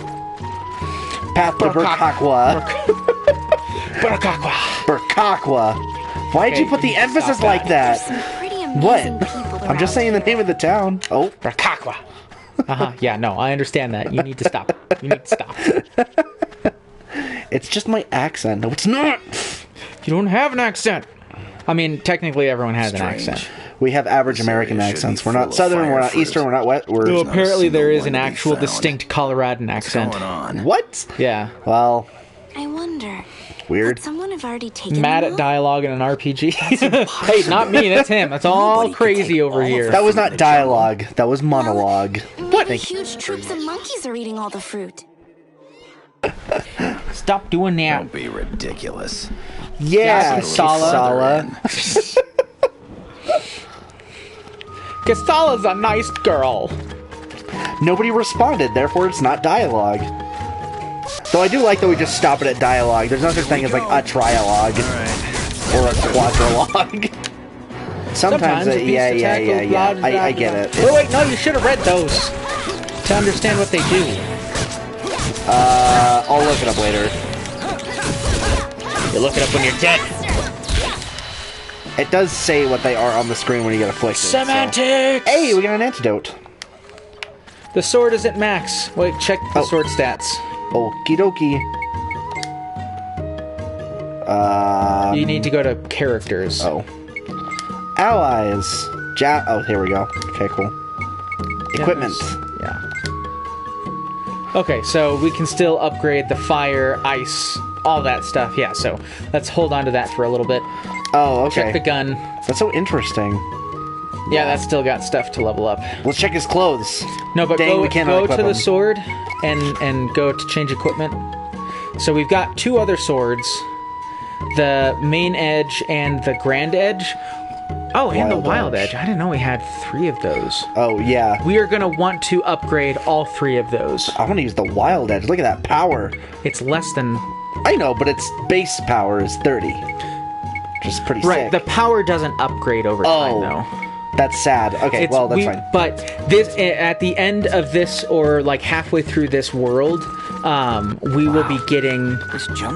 Path to Burkakwa. Burkakwa. Why'd you put the emphasis like that? What? I'm just saying the name of the town. Oh, Burkakwa. Yeah, no, I understand that. You need to stop. You need to stop. It's just my accent. No, it's not. You don't have an accent. I mean, technically everyone has an accent. We have average American accents. We're not Southern, we're not Eastern, we're not West. Well, apparently there is an actual distinct Coloradan accent. What? Yeah. Well, I wonder. Weird. Would someone have already taken Mad them at dialogue in an RPG. Hey, not me. That's him. That's all crazy over here. That was not dialogue. That was monologue. What? Huge troops of monkeys are eating all the fruit. Stop doing that. Don't be ridiculous. Yeah, Sala. Kasala's a nice girl. Nobody responded, therefore it's not dialogue. Though I do like that we just stop it at dialogue. There's no such thing as like a trialogue or a quadrilogue. Sometimes yeah. I get it. Oh wait, no, you should have read those to understand what they do. I'll look it up later. You look it up when you're dead. It does say what they are on the screen when you get afflicted. Semantics! So. Hey, we got an antidote. The sword is at max. Wait, check the sword stats. Okie dokie. You need to go to characters. Oh. Allies. Oh, here we go. Okay, cool. Equipment. Yeah. Okay, so we can still upgrade the fire, ice, all that stuff. Yeah, so let's hold on to that for a little bit. Oh, okay. Check the gun. That's so interesting. Yeah, that's still got stuff to level up. Let's check his clothes. No, but Dang, we cannot go to equip the him. sword and go to change equipment. So we've got 2 other swords. The main edge and the grand edge. Oh, and the wild edge. I didn't know we had 3 of those. Oh, yeah. We are going to want to upgrade all 3 of those. I want to use the wild edge. Look at that power. It's less than... I know, but its base power is 30. Which is pretty Right, sick. the power doesn't upgrade over time, though. That's sad. Okay, well, that's fine. But this, at the end of this, or like halfway through this world, we will be getting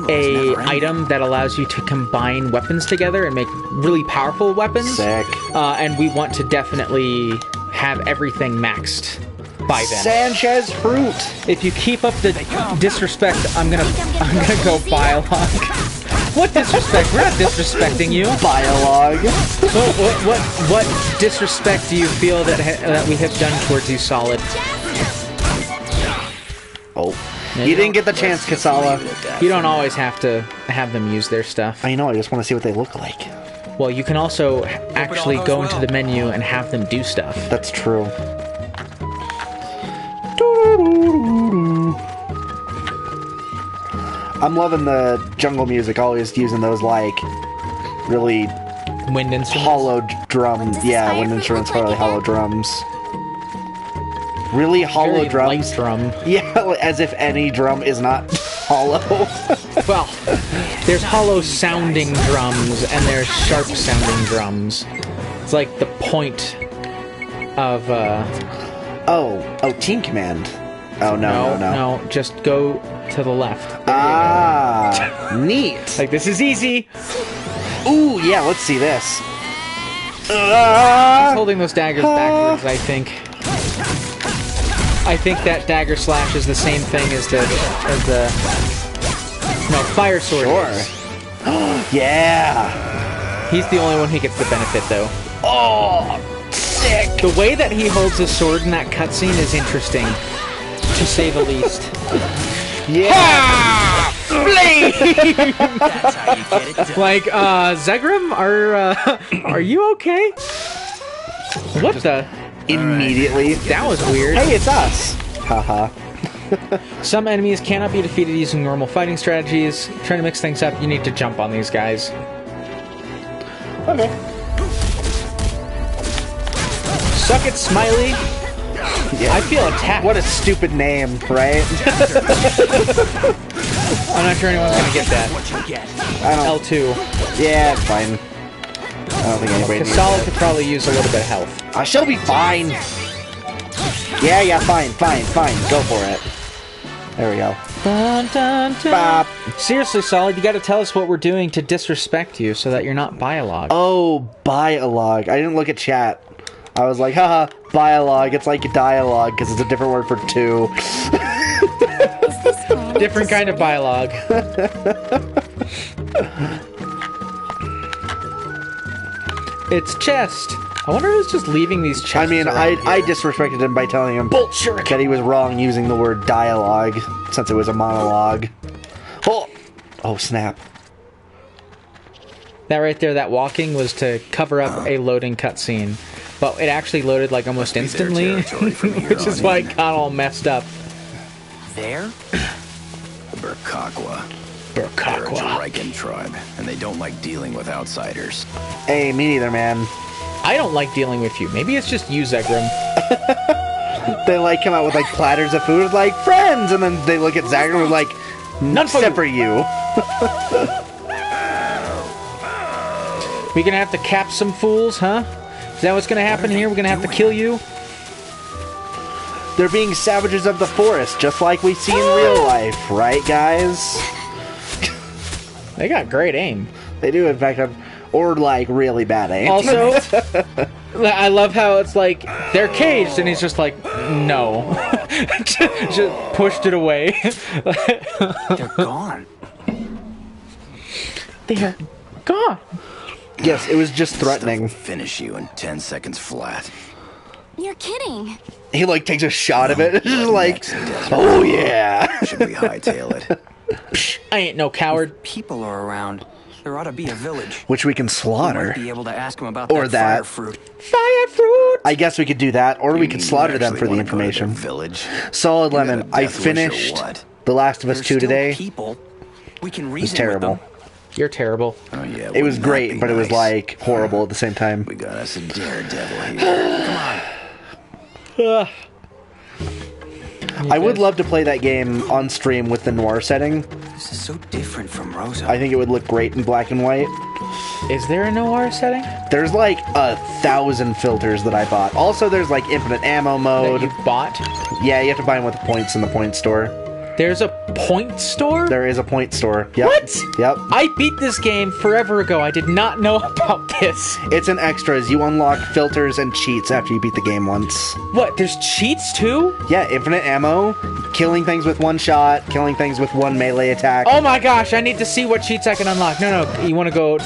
a item that allows you to combine weapons together and make really powerful weapons. Sick. And we want to definitely have everything maxed by then. Sanchez fruit. If you keep up the disrespect, I'm gonna go Biolog. What disrespect? We're not disrespecting you. Biolog. What disrespect do you feel that we have done towards you, Solid? Oh. You didn't get the chance, Kasala. You don't always have to have them use their stuff. I know, I just want to see what they look like. Well, you can also actually go into the menu and have them do stuff. That's true. I'm loving the jungle music, always using those, like, really wind instruments. Hollow drums. Yeah, wind instruments, probably hollow drums. Really hollow Very drums. light drum. Yeah, as if any drum is not hollow. Well, there's hollow sounding drums and there's sharp sounding drums. It's like the point of Oh, Team Command. Oh no. Just go to the left. Neat. Like, this is easy. Ooh, yeah, let's see this. He's holding those daggers backwards, I think. I think that dagger slash is the same thing as the fire sword. Sure. Yeah. He's the only one who gets the benefit, though. Oh, sick. The way that he holds his sword in that cutscene is interesting, to say the least. Yeah. That's how you get it done. Like, Zegrim, are you okay? What the? Immediately. That was weird. Hey, it's us. Haha. Some enemies cannot be defeated using normal fighting strategies. Trying to mix things up, you need to jump on these guys. Okay. Suck it, Smiley. Yeah. I feel attacked. What a stupid name, right? I'm not sure anyone's gonna get that. I don't. L2. Yeah, it's fine. I don't think anybody needs Kasala it. could probably use a little bit of health. I shall be fine. Yeah, fine. Go for it. There we go. Dun, dun, dun. Bop. Seriously, Solid, you gotta tell us what we're doing to disrespect you so that you're not Biolog. Oh, dialogue. I didn't look at chat. I was like, haha, dialogue. It's like dialogue because it's a different word for two. Different kind of Biolog. It's chest. I wonder who's just leaving these chests. I mean, around I here. disrespected him by telling him that he was wrong using the word dialogue since it was a monologue. Oh, snap. That right there, that walking was to cover up a loading cutscene. But it actually loaded like almost instantly, which is why it got all messed up. There? The Burkakwa. They're a Jarican tribe, and they don't like dealing with outsiders. Hey, me neither, man. I don't like dealing with you. Maybe it's just you, Zegrim. They like come out with like platters of food, like friends, and then they look at Zegrim and like, none except for you. We gonna have to cap some fools, huh? Is that what's gonna happen here? We're gonna have to kill you? They're being savages of the forest, just like we see in real life, right, guys? They got great aim. They do, in fact, have, or like really bad aim. Also, I love how it's like they're caged, and he's just like, no, just pushed it away. They're gone. They're gone. Yes, it was just threatening. Finish you in 10 seconds flat. You're kidding. He like takes a shot of it. It's just like, oh yeah. Should we hightail it? I ain't no coward. People are around. There ought to be a village. Which we can We slaughter. might be able to ask them about Or that fire that. fruit. Fire fruit. I guess we could do that, or we could You slaughter them actually for the wanna go to their information. Village. Solid You got a Lemon, I death wish or finished what? The Last of Us They're 2 still today. people. We can It reason was terrible. with them. You're terrible. Oh yeah. It was wouldn't that great, be but it was nice? like horrible at the same time. We got us a daredevil here. Come on. I would love to play that game on stream with the noir setting. This is so different from Rosa. I think it would look great in black and white. Is there a noir setting There's like 1,000 filters that I bought. Also, there's like infinite ammo that mode. you bought? Yeah, you have to buy them with the points in the point store. There's a point store? There is a point store. Yep. What? Yep. I beat this game forever ago. I did not know about this. It's an extras. You unlock filters and cheats after you beat the game once. What? There's cheats too? Yeah, infinite ammo, killing things with one shot, killing things with one melee attack. Oh my gosh, I need to see what cheats I can unlock. No, you want to go...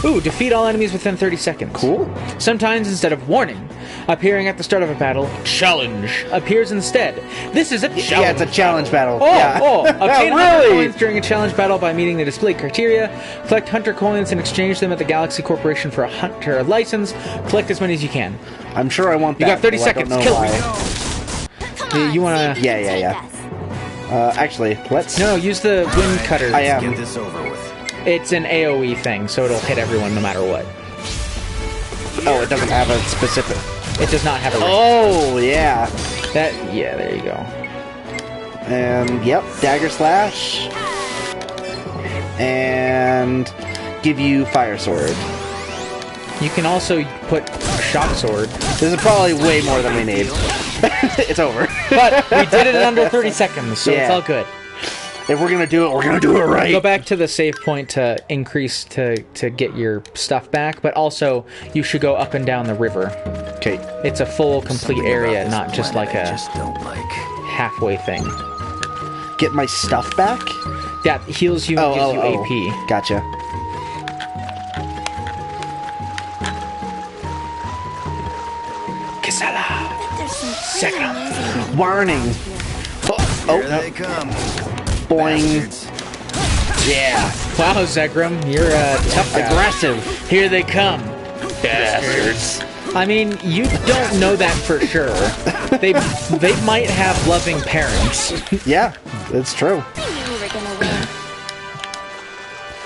Ooh, defeat all enemies within 30 seconds. Cool. Sometimes, instead of warning, appearing at the start of a battle, challenge appears instead. This is a challenge. Yeah, it's a challenge battle. Oh, yeah. Obtain Really? 100 coins during a challenge battle by meeting the displayed criteria. Collect hunter coins and exchange them at the Galaxy Corporation for a hunter license. Collect as many as you can. I'm sure I want that. You got 30 though I don't seconds. know Kill why. me. You wanna... Yeah. Actually, let's... No, use the wind cutter. I am. Get this over with. It's an AoE thing, so it'll hit everyone no matter what. Oh, it doesn't have a specific... It does not have a range. Oh, yeah. Yeah, there you go. And, yep, Dagger Slash. And give you Fire Sword. You can also put Shock Sword. This is probably way more than we need. It's over. But we did it in under 30 seconds, so it's all good. If we're gonna do it, we're gonna do it right. Go back to the save point to increase to get your stuff back, but also you should go up and down the river. Okay. It's a full, complete area, not just like a just don't like. halfway thing. Get my stuff back? Yeah, heals you, gives you AP. Gotcha. Kasala! Second. Warning. Oh, Here they come. Boing. Yeah. Wow, Zegrum, you're a tough guy. Aggressive. Here they come. Bastards. I mean, you don't know that for sure. They might have loving parents. Yeah, it's true.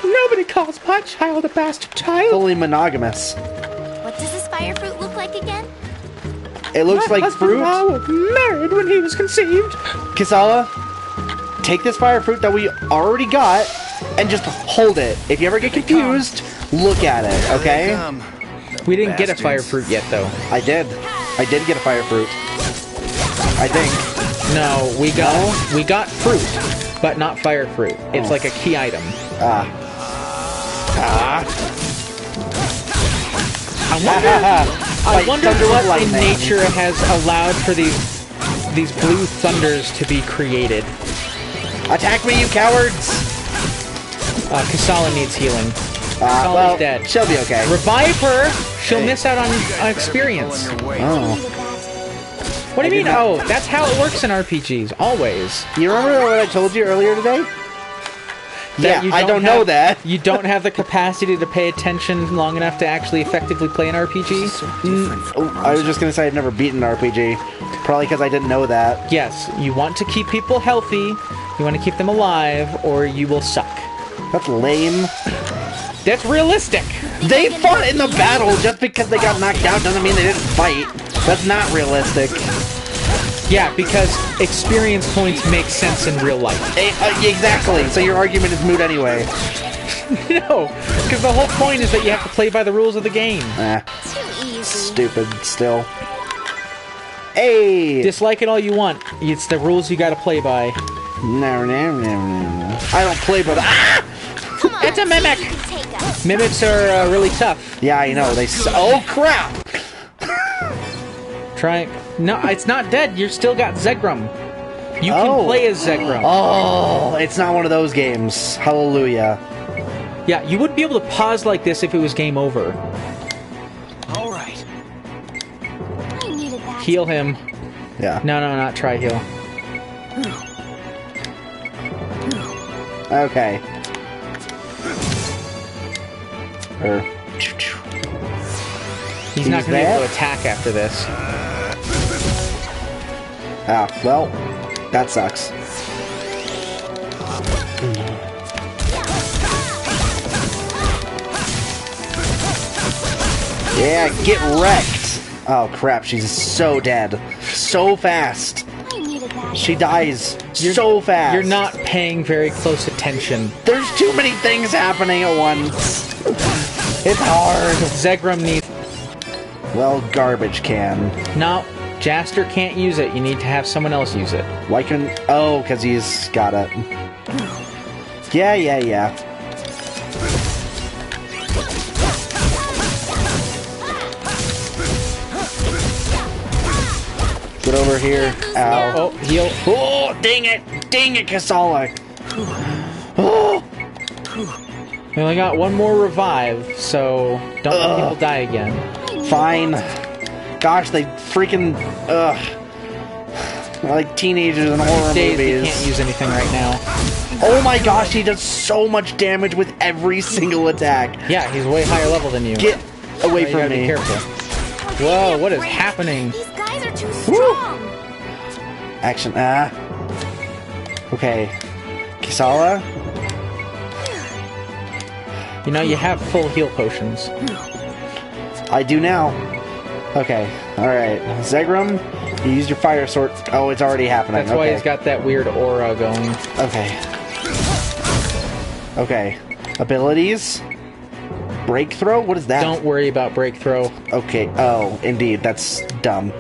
Nobody calls my child a bastard child. Fully monogamous. What does this fire fruit look like again? It looks My like husband fruit. and I were married when he was conceived. Kasala, take this fire fruit that we already got and just hold it. If you ever get confused, look at it, okay? We didn't get a fire fruit yet, though. I did. I did get a fire fruit. I think. No, we got fruit, but not fire fruit. It's like a key item. Ah. I wonder thunder with what in lightning. nature has allowed for these blue thunders to be created. Attack me, you cowards! Kasala needs healing. Kasala's Well, dead. she'll be okay. Revive her. She'll miss out on experience. Oh. What do you mean? Oh, that's how it works in RPGs. Always. You remember what I told you earlier today? That Yeah, I don't know that. You don't have the capacity to pay attention long enough to actually effectively play an RPG? I was just gonna say I've never beaten an RPG. Probably because I didn't know that. Yes, you want to keep people healthy, you want to keep them alive, or you will suck. That's lame. That's realistic! They fought in the battle. Just because they got knocked out doesn't mean they didn't fight. That's not realistic. Yeah, because experience points make sense in real life. Exactly. So your argument is moot anyway. No, because the whole point is that you have to play by the rules of the game. Stupid still. Hey! Dislike it all you want. It's the rules you gotta play by. No. I don't play by the... Ah! It's a mimic! Mimics are really tough. Yeah, I know. Oh, crap! Try... No, it's not dead. You still got Zegrum. You can play as Zegrum. Oh, it's not one of those games. Hallelujah. Yeah, you would be able to pause like this if it was game over. All right. I needed that. Heal him. Yeah. No, not try heal. Okay. He's not going to be able to attack after this. Ah, well, that sucks. Yeah, get wrecked! Oh crap, she's so dead. So fast. I needed that. She dies so fast. You're not paying very close attention. There's too many things happening at once. It's hard. Zegrum needs... Well, garbage can. No, Jaster can't use it. You need to have someone else use it. Why couldn't... Oh, because he's got it. Yeah. Get over here. Ow. Oh, heal. Oh, dang it, Kasala. Oh. We only got one more revive, so don't let people die again. Fine. Gosh, they freaking... like teenagers in horror Days, movies. He can't use anything right now. Oh my gosh, he does so much damage with every single attack. Yeah, he's way higher level than you. Get away You from gotta me. be careful. Whoa, what is happening? These guys are too strong. Action. Okay. Kisala? You know, you have full heal potions. I do now. Okay. Alright. Zegrum, you used your fire sword. Oh, it's already happening. That's why he's got that weird aura going. Okay. Okay. Abilities? Breakthrow? What is that? Don't worry about breakthrow. Okay. Oh, indeed. That's dumb.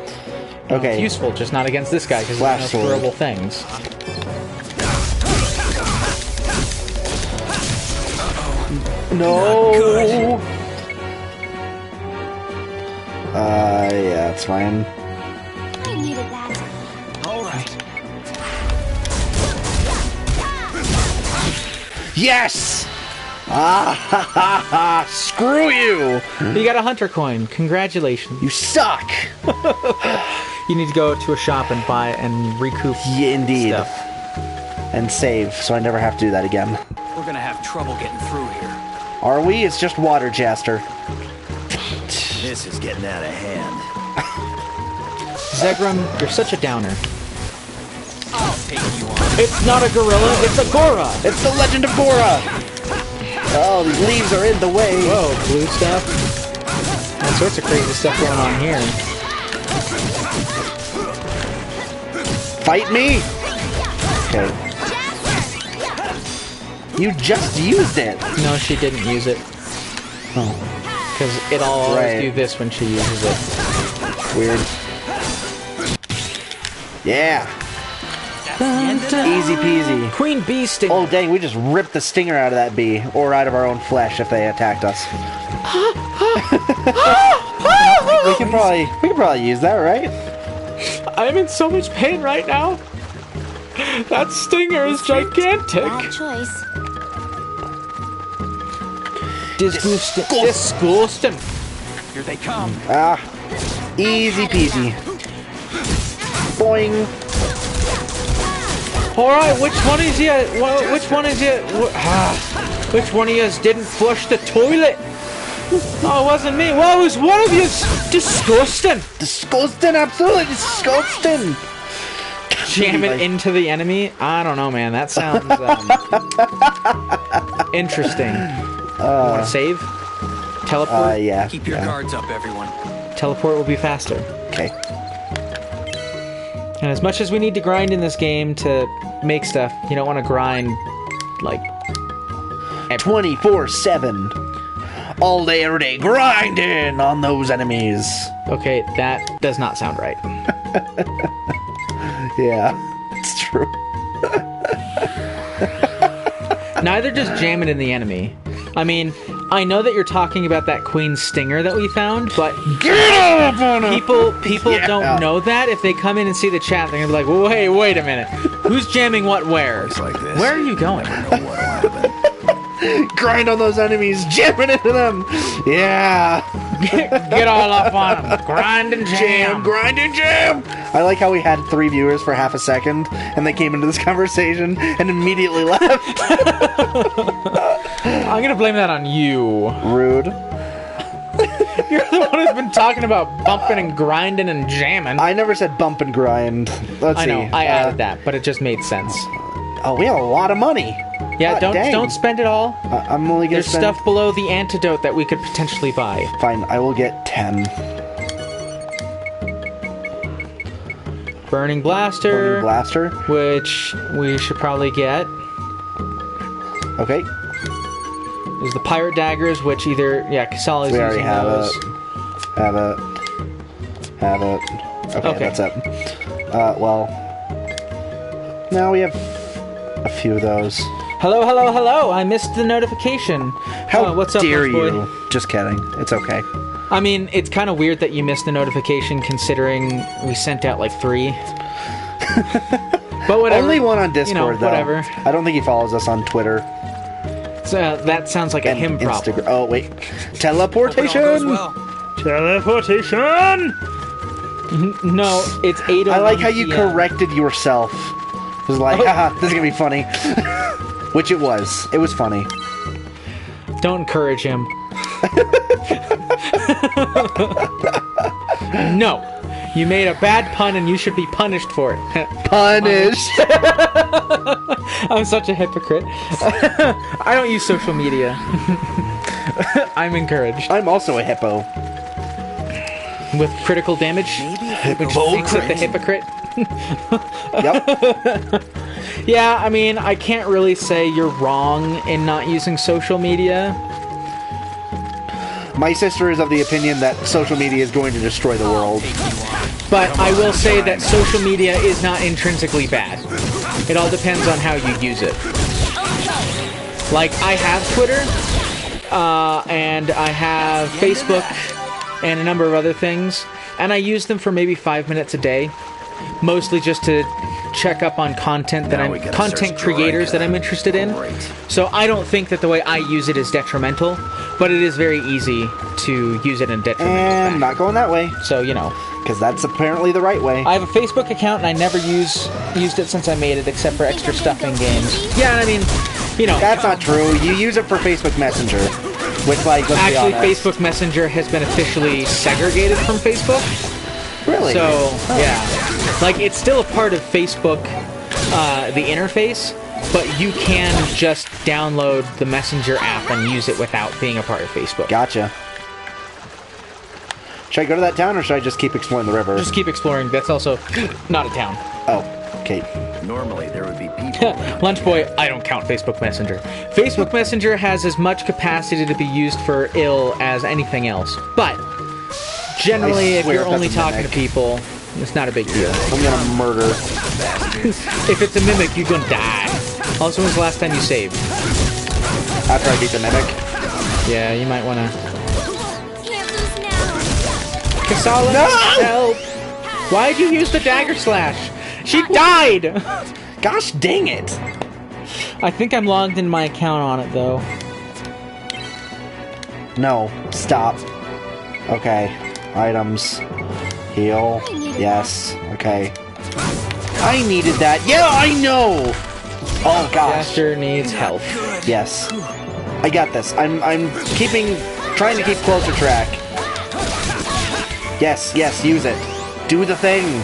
Okay. It's useful, just not against this guy, because he Flash has sword. durable things. No! Yeah, it's fine. I needed that. All right. Yes! Ah ha ha ha! Screw you! You got a hunter coin. Congratulations. You suck! You need to go to a shop and buy and recoup Yeah, indeed. stuff. And save, so I never have to do that again. We're gonna have trouble getting through here. Are we? It's just water, Jaster. This is getting out of hand. Zegrum, you're such a downer. I'll take you on. It's not a gorilla, it's a Gora! It's the Legend of Gora! Oh, these leaves are in the way. Whoa, blue stuff. All sorts of crazy stuff going on here. Fight me? Okay. You just used it. No, she didn't use it. Oh, Because it'll always Right. do this when she uses it. weird. Yeah. Easy peasy. Queen Bee Stinger. Oh dang, we just ripped the stinger out of that bee, or out of our own flesh if they attacked us. we can probably use that, right? I'm in so much pain right now. That stinger is gigantic. Bad choice. Disgusting. Here they come. Ah, easy peasy. Boing. All right, which one is you? Which one is you? Which one of you didn't flush the toilet? Oh, it wasn't me. Well, it was one of you. Disgusting. Disgusting, absolutely disgusting. Jam it into the enemy. I don't know, man. That sounds interesting. Want to save? Teleport. Yeah. Keep your guards up, everyone. Teleport will be faster. Okay. And as much as we need to grind in this game to make stuff, you don't want to grind like 24/7. All day, every day, grinding on those enemies. Okay, that does not sound right. Yeah, it's true. Neither does jam it in the enemy. I mean, I know that you're talking about that queen stinger that we found, but Get up on him! people Yeah. don't know that. If they come in and see the chat, they're gonna be like, wait a minute. Who's jamming what where? Looks like this. Where are you going? Know what'll happen. Grind on those enemies, jamming into them. Yeah. Get all up on them. Grind and jam. Grind and jam. I like how we had 3 viewers for half a second, and they came into this conversation and immediately left. I'm gonna blame that on you. Rude. You're the one who's been talking about bumping and grinding and jamming. I never said bump and grind. Let's I see. know, I added that, but it just made sense. Oh, we have a lot of money. Yeah, God dang. don't spend it all. I'm only gonna There's spend... stuff below the antidote that we could potentially buy. Fine, I will get 10. Burning Blaster, Burning Blaster. which we should probably get. Okay. There's the Pirate Daggers, which either... Yeah, Kasali's We already using have those. it. Have it. Have it. Okay, that's it. Well... Now we have a few of those. Hello, hello, hello! I missed the notification. How what's up, dare boy? you? Just kidding. It's okay. I mean, it's kind of weird that you missed the notification considering we sent out like 3. But whatever. Only one on Discord, you know, though. whatever. I don't think he follows us on Twitter. That sounds like a him problem. Oh, wait. Teleportation! Teleportation! No, it's 8:01 I like how you PM. corrected yourself. It was like, haha, this is gonna be funny. Which it was. It was funny. Don't encourage him. No. You made a bad pun and you should be punished for it. Punished! I'm such a hypocrite. I don't use social media. I'm encouraged. I'm also a hippo. With critical damage? Which makes it the hypocrite? Yep. Yeah, I mean, I can't really say you're wrong in not using social media. My sister is of the opinion that social media is going to destroy the world. But I will say that social media is not intrinsically bad. It all depends on how you use it. Like, I have Twitter, and I have Facebook, and a number of other things, and I use them for maybe 5 minutes a day. Mostly just to check up on content that content creators that I'm interested in. So I don't think that the way I use it is detrimental, but it is very easy to use it in detrimental. And not going that way. So, you know. Because that's apparently the right way. I have a Facebook account and I never used it since I made it, except for extra stuff in games. Yeah, I mean, you know. That's not true. You use it for Facebook Messenger. Which, like, let's be actually, honest. Facebook Messenger has been officially segregated from Facebook. Really? So, yeah. Like, it's still a part of Facebook, the interface, but you can just download the Messenger app and use it without being a part of Facebook. Gotcha. Should I go to that town, or should I just keep exploring the river? Just keep exploring. That's also not a town. Oh, okay. Normally, there would be people. Lunch Boy, I don't count Facebook Messenger. Facebook Messenger has as much capacity to be used for ill as anything else. But, generally, if you're only talking to people, it's not a big deal. I'm gonna murder. If it's a mimic, you're gonna die. Also, when's the last time you saved? After I beat the mimic? Yeah, you might wanna... Kasala, no! Help! Why'd you use the dagger slash? She died! Gosh dang it! I think I'm logged in my account on it, though. No. Stop. Okay. Items. Heal. Yes. Okay. I needed that. Yeah, I know! Oh, gosh. Jaster needs help. Yes. I got this. I'm trying to keep closer track. Yes, yes, use it. Do the thing.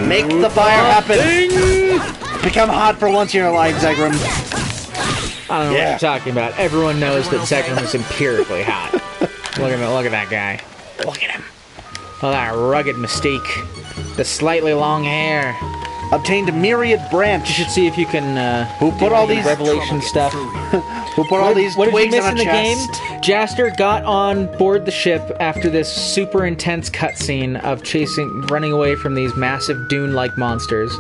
Make the fire happen. Become hot for once in your life, Zegrum. I don't know what you're talking about. Everyone knows that Zegrum is empirically hot. Look at that guy. Look at him. Oh, that rugged mystique. The slightly long hair. Obtained a myriad branch. You should see if you can. Who put all these Revelation stuff? Who put all these what did you twigs miss on in a the chest? game? Jaster got on board the ship after this super intense cutscene of running away from these massive dune-like monsters.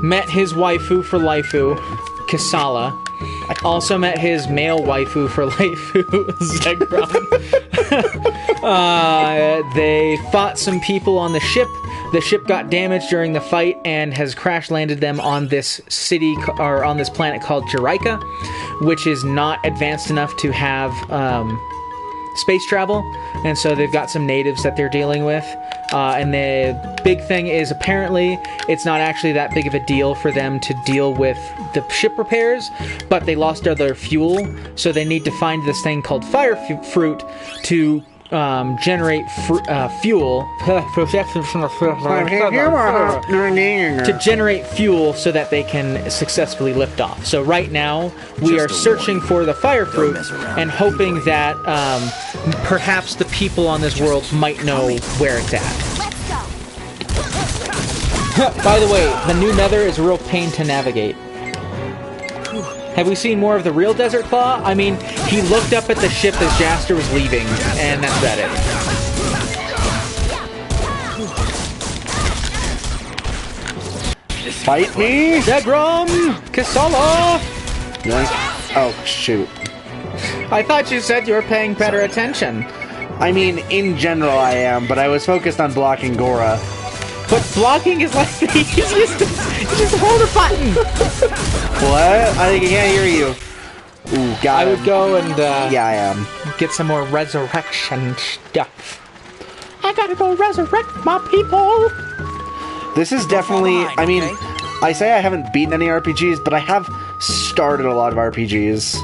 Met his waifu for laifu, Kasala. Also met his male waifu for laifu, Zegron. They fought some people on the ship. The ship got damaged during the fight and has crash-landed them on this city, or on this planet called Jerica, which is not advanced enough to have space travel, and so they've got some natives that they're dealing with. And the big thing is, apparently, it's not actually that big of a deal for them to deal with the ship repairs, but they lost all their fuel, so they need to find this thing called fire fruit to generate fuel to generate fuel so that they can successfully lift off. So right now we are searching for the fire fruit and hoping that perhaps the people on this world might know where it's at. By the way, the new Nether is a real pain to navigate. Have we seen more of the real Desert Claw? I mean, he looked up at the ship as Jaster was leaving, and that's about it. Fight me! Zegrum! Kasala! Oh, shoot. I thought you said you were paying better attention. I mean, in general I am, but I was focused on blocking Gora. But blocking is like the easiest. You just hold a button. What? I can't hear you. Ooh, got I him. would go and Yeah, I am. get some more resurrection stuff. I gotta go resurrect my people. This is definitely. behind, I mean, okay? I say I haven't beaten any RPGs, but I have started a lot of RPGs.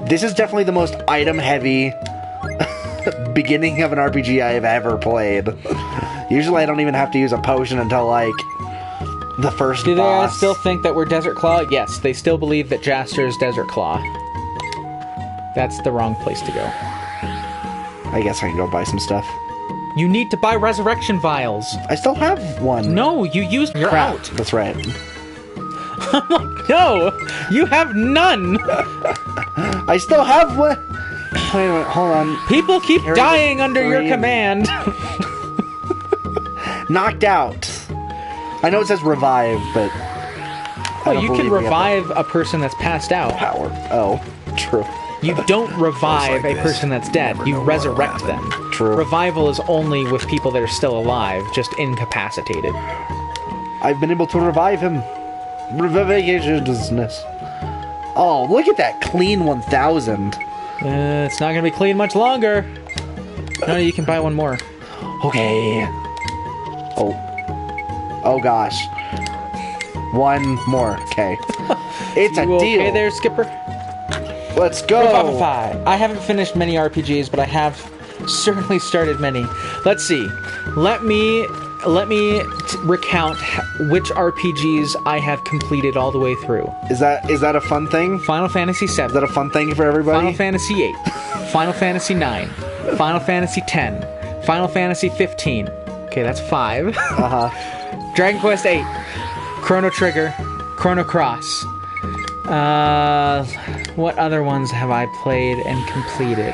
This is definitely the most item-heavy beginning of an RPG I have ever played. Usually, I don't even have to use a potion until like the first Do they boss. still think that we're Desert Claw? Yes, they still believe that Jaster is Desert Claw. That's the wrong place to go. I guess I can go buy some stuff. You need to buy resurrection vials. I still have one. No, you used. You're Crap. out. That's right. I'm like, no, you have none. I still have one. Wait a minute, hold on. People keep Carry dying the under your three. command. Knocked out. I know it says revive, but I Well, don't you can believe we have revive a person that's passed out. power. Oh, true. You don't revive like a this. person that's dead. Never You know what'll resurrect happen. them. True. Revival is only with people that are still alive, just incapacitated. I've been able to revive him. Revivationlessness. Oh, look at that clean 1000. It's not gonna be clean much longer. No, you can buy one more. Okay. Oh. Oh gosh. One more. Okay. It's a You deal. okay there, Skipper? Let's go. Revivify. I haven't finished many RPGs, but I have certainly started many. Let's see. Let me recount which RPGs I have completed all the way through. Is that a fun thing? Final Fantasy VII. Is that a fun thing for everybody? Final Fantasy VIII, Final Fantasy IX, Final Fantasy X, Final Fantasy 15. Okay, that's 5. Uh-huh. Dragon Quest 8, Chrono Trigger, Chrono Cross. What other ones have I played and completed?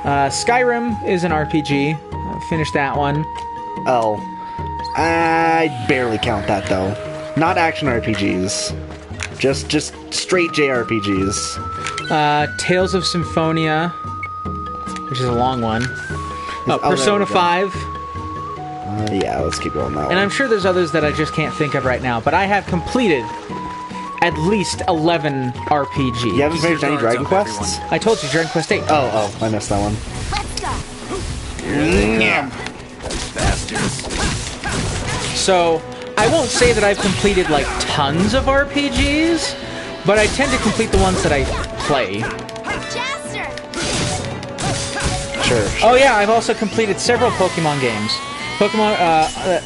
Skyrim is an RPG. I finished that one. Oh. I barely count that though. Not action RPGs. Just straight JRPGs. Tales of Symphonia, which is a long one. there Persona we go. 5. Yeah, let's keep going that And way. I'm sure there's others that I just can't think of right now, but I have completed at least 11 RPGs. You haven't finished any guards Dragon up, Quests? I told you, Dragon Quest 8. Oh, I missed that one. Bastards. So, I won't say that I've completed, like, tons of RPGs, but I tend to complete the ones that I play. Jaster! Sure. Oh yeah, I've also completed several Pokemon games. Pokemon,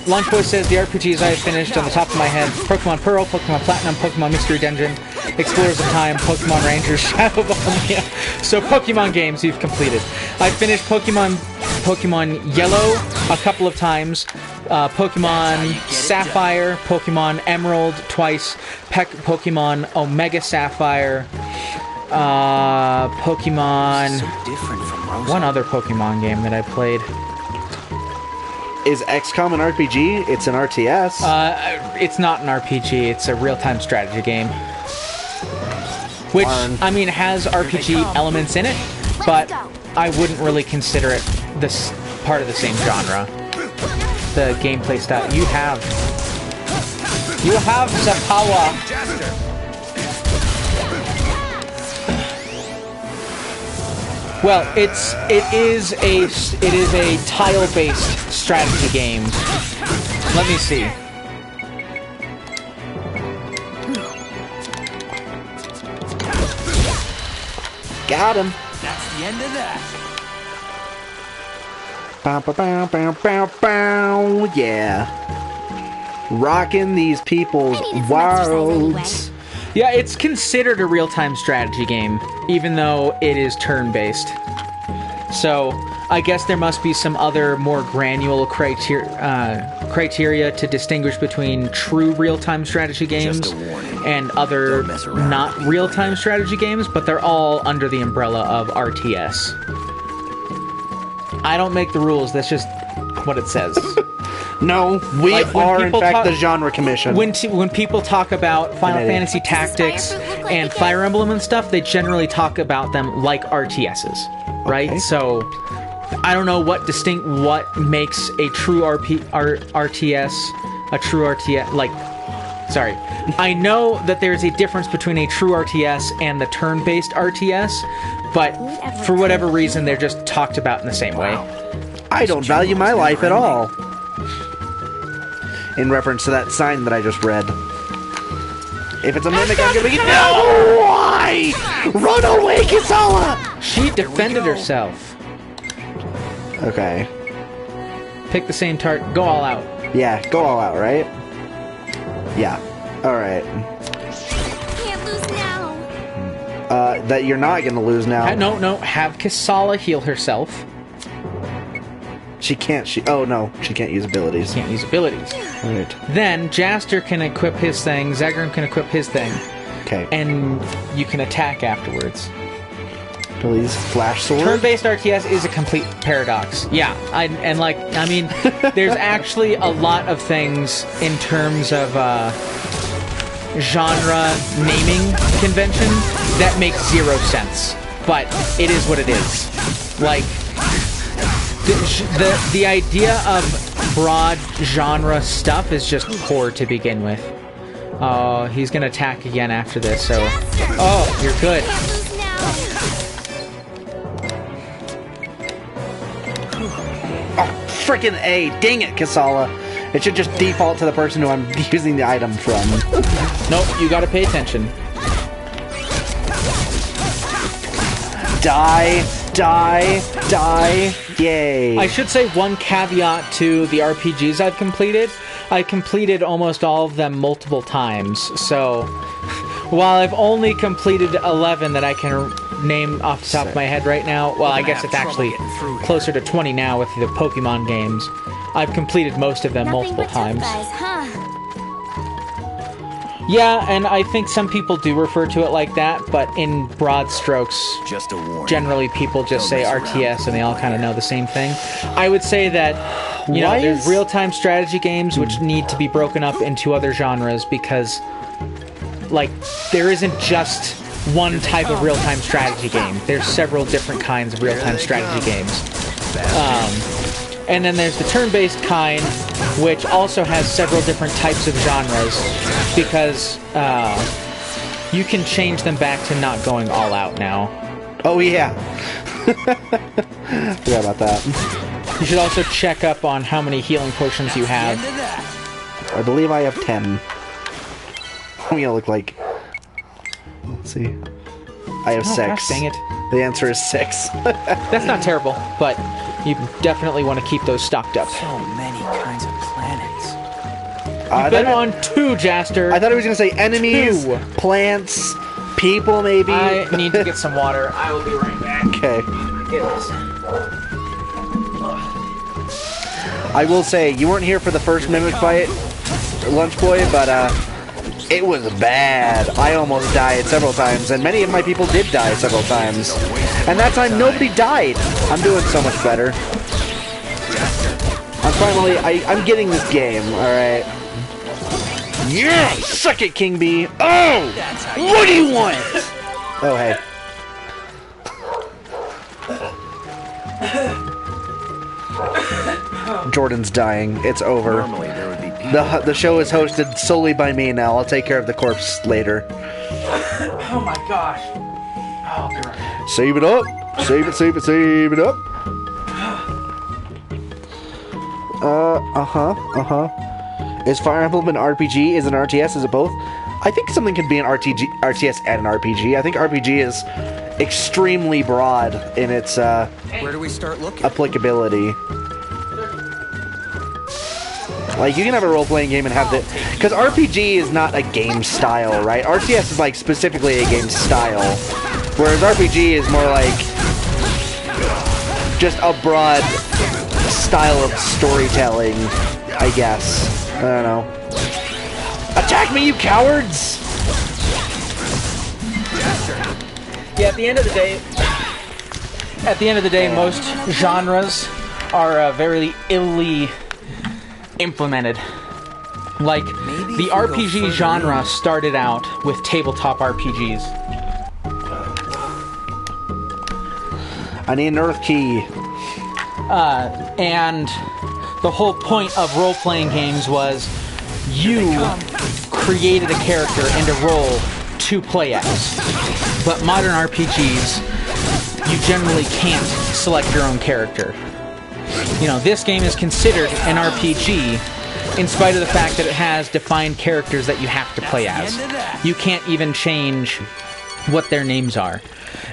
Lunchboy says the RPGs I have finished on the top of my head: Pokemon Pearl, Pokemon Platinum, Pokemon Mystery Dungeon, Explorers of Time, Pokemon Rangers, Shadow Ball. Yeah. So Pokemon games you've completed. I finished Pokemon Yellow a couple of times, Pokemon Sapphire, Pokemon Emerald twice, Pokemon Omega Sapphire, Pokemon... So different from Rosa. One other Pokemon game that I played. Is XCOM an RPG? It's an RTS. It's not an RPG, it's a real-time strategy game. Which, Darn. I mean, has RPG elements in it, but I wouldn't really consider it this part of the same genre. The gameplay style. You have the power. Well, it is a tile-based strategy game. Let me see. Got him. That's the end of that. Bow, bow, bow, bow, bow, bow. Yeah. Rocking these people's I needed some exercise worlds. Yeah, it's considered a real-time strategy game, even though it is turn-based. So, I guess there must be some other more granular criteria to distinguish between true real-time strategy games Just a warning. and other Don't mess around. not real-time strategy games, but they're all under the umbrella of RTS. I don't make the rules, that's just what it says. No, we Like, when are in people fact talk- the genre commission. When people talk about Final Committee. Fantasy Tactics Does the Fire Fruit look like and it can- Fire Emblem and stuff, they generally talk about them like RTSs, right? Okay. So I don't know what makes a true RTS a true RTS, like Sorry. I know that there's a difference between a true RTS and the turn-based RTS, but for whatever reason, they're just talked about in the same way. I don't value my life at all. In reference to that sign that I just read. If it's a mimic, I'm gonna be... No! Why? Run away, Kisala! She defended herself. Okay. Pick the same target. Go all out. Yeah, go all out, right? Yeah. Alright. Can't lose now. That you're not gonna lose now. No. Have Kisala heal herself. She can't. Oh no, she can't use abilities. Can't use abilities. Right. Then Jaster can equip his thing. Zegrin can equip his thing. Okay. And you can attack afterwards. Please, flash sword. Turn-based RTS is a complete paradox. Yeah, there's actually a lot of things in terms of genre naming convention that make zero sense, but it is what it is. Like the idea of broad genre stuff is just poor to begin with. Oh, he's gonna attack again after this. So, oh, you're good. Frickin' A. Dang it, Kisala. It should just default to the person who I'm using the item from. Nope, you gotta pay attention. Die. Yay. I should say one caveat to the RPGs I've completed. I completed almost all of them multiple times, so while I've only completed 11 that I can name off the top of my head right now, well, I guess it's actually closer to 20 now with the Pokemon games. I've completed most of them multiple times. Guys, huh? Yeah, and I think some people do refer to it like that, but in broad strokes, just a warning. Generally people just say RTS and they all kind of know the same thing. I would say that, you know, there's real-time strategy games which need to be broken up into other genres because, like, there isn't just one type of real-time strategy game. There's several different kinds of real-time strategy games. And then there's the turn-based kind, which also has several different types of genres, because you can change them back to not going all out now. Oh, yeah. Forgot about that. You should also check up on how many healing potions you have. I believe I have 10. I'm gonna look like... Let's see. I have 6. Gosh, dang it. The answer is 6. That's not terrible, but you definitely want to keep those stocked up. So many kinds of planets. You've been on 2, Jaster. I thought he was going to say enemies, 2. plants, people maybe. I need to get some water. I will be right back. Okay. Get this. I will say, you weren't here for the first Mimic fight, Lunch Boy, but it was bad. I almost died several times, and many of my people did die several times. And that time, nobody died. I'm doing so much better. I'm getting this game, alright? Yeah! Suck it, King Bee! Oh! What do you want? Oh, hey. Jordan's dying. It's over. Normally there would be people. The show is hosted solely by me now. I'll take care of the corpse later. Oh my gosh. I'll be right back. Save it up. Save it up. Is Fire Emblem an RPG? Is an RTS? Is it both? I think something can be an RTS and an RPG. I think RPG is extremely broad in its Where do we start looking? applicability. Like, you can have a role-playing game and have the... Because RPG is not a game style, right? RTS is, like, specifically a game style. Whereas RPG is more like... just a broad style of storytelling, I guess. I don't know. Attack me, you cowards! Yeah, at the end of the day, most genres are very illy implemented. Like, the RPG genre started out with tabletop RPGs. I need an Earth Key. And the whole point of role-playing games was you created a character and a role to play as. But modern RPGs, you generally can't select your own character. You know, this game is considered an RPG in spite of the fact that it has defined characters that you have to play as. You can't even change what their names are.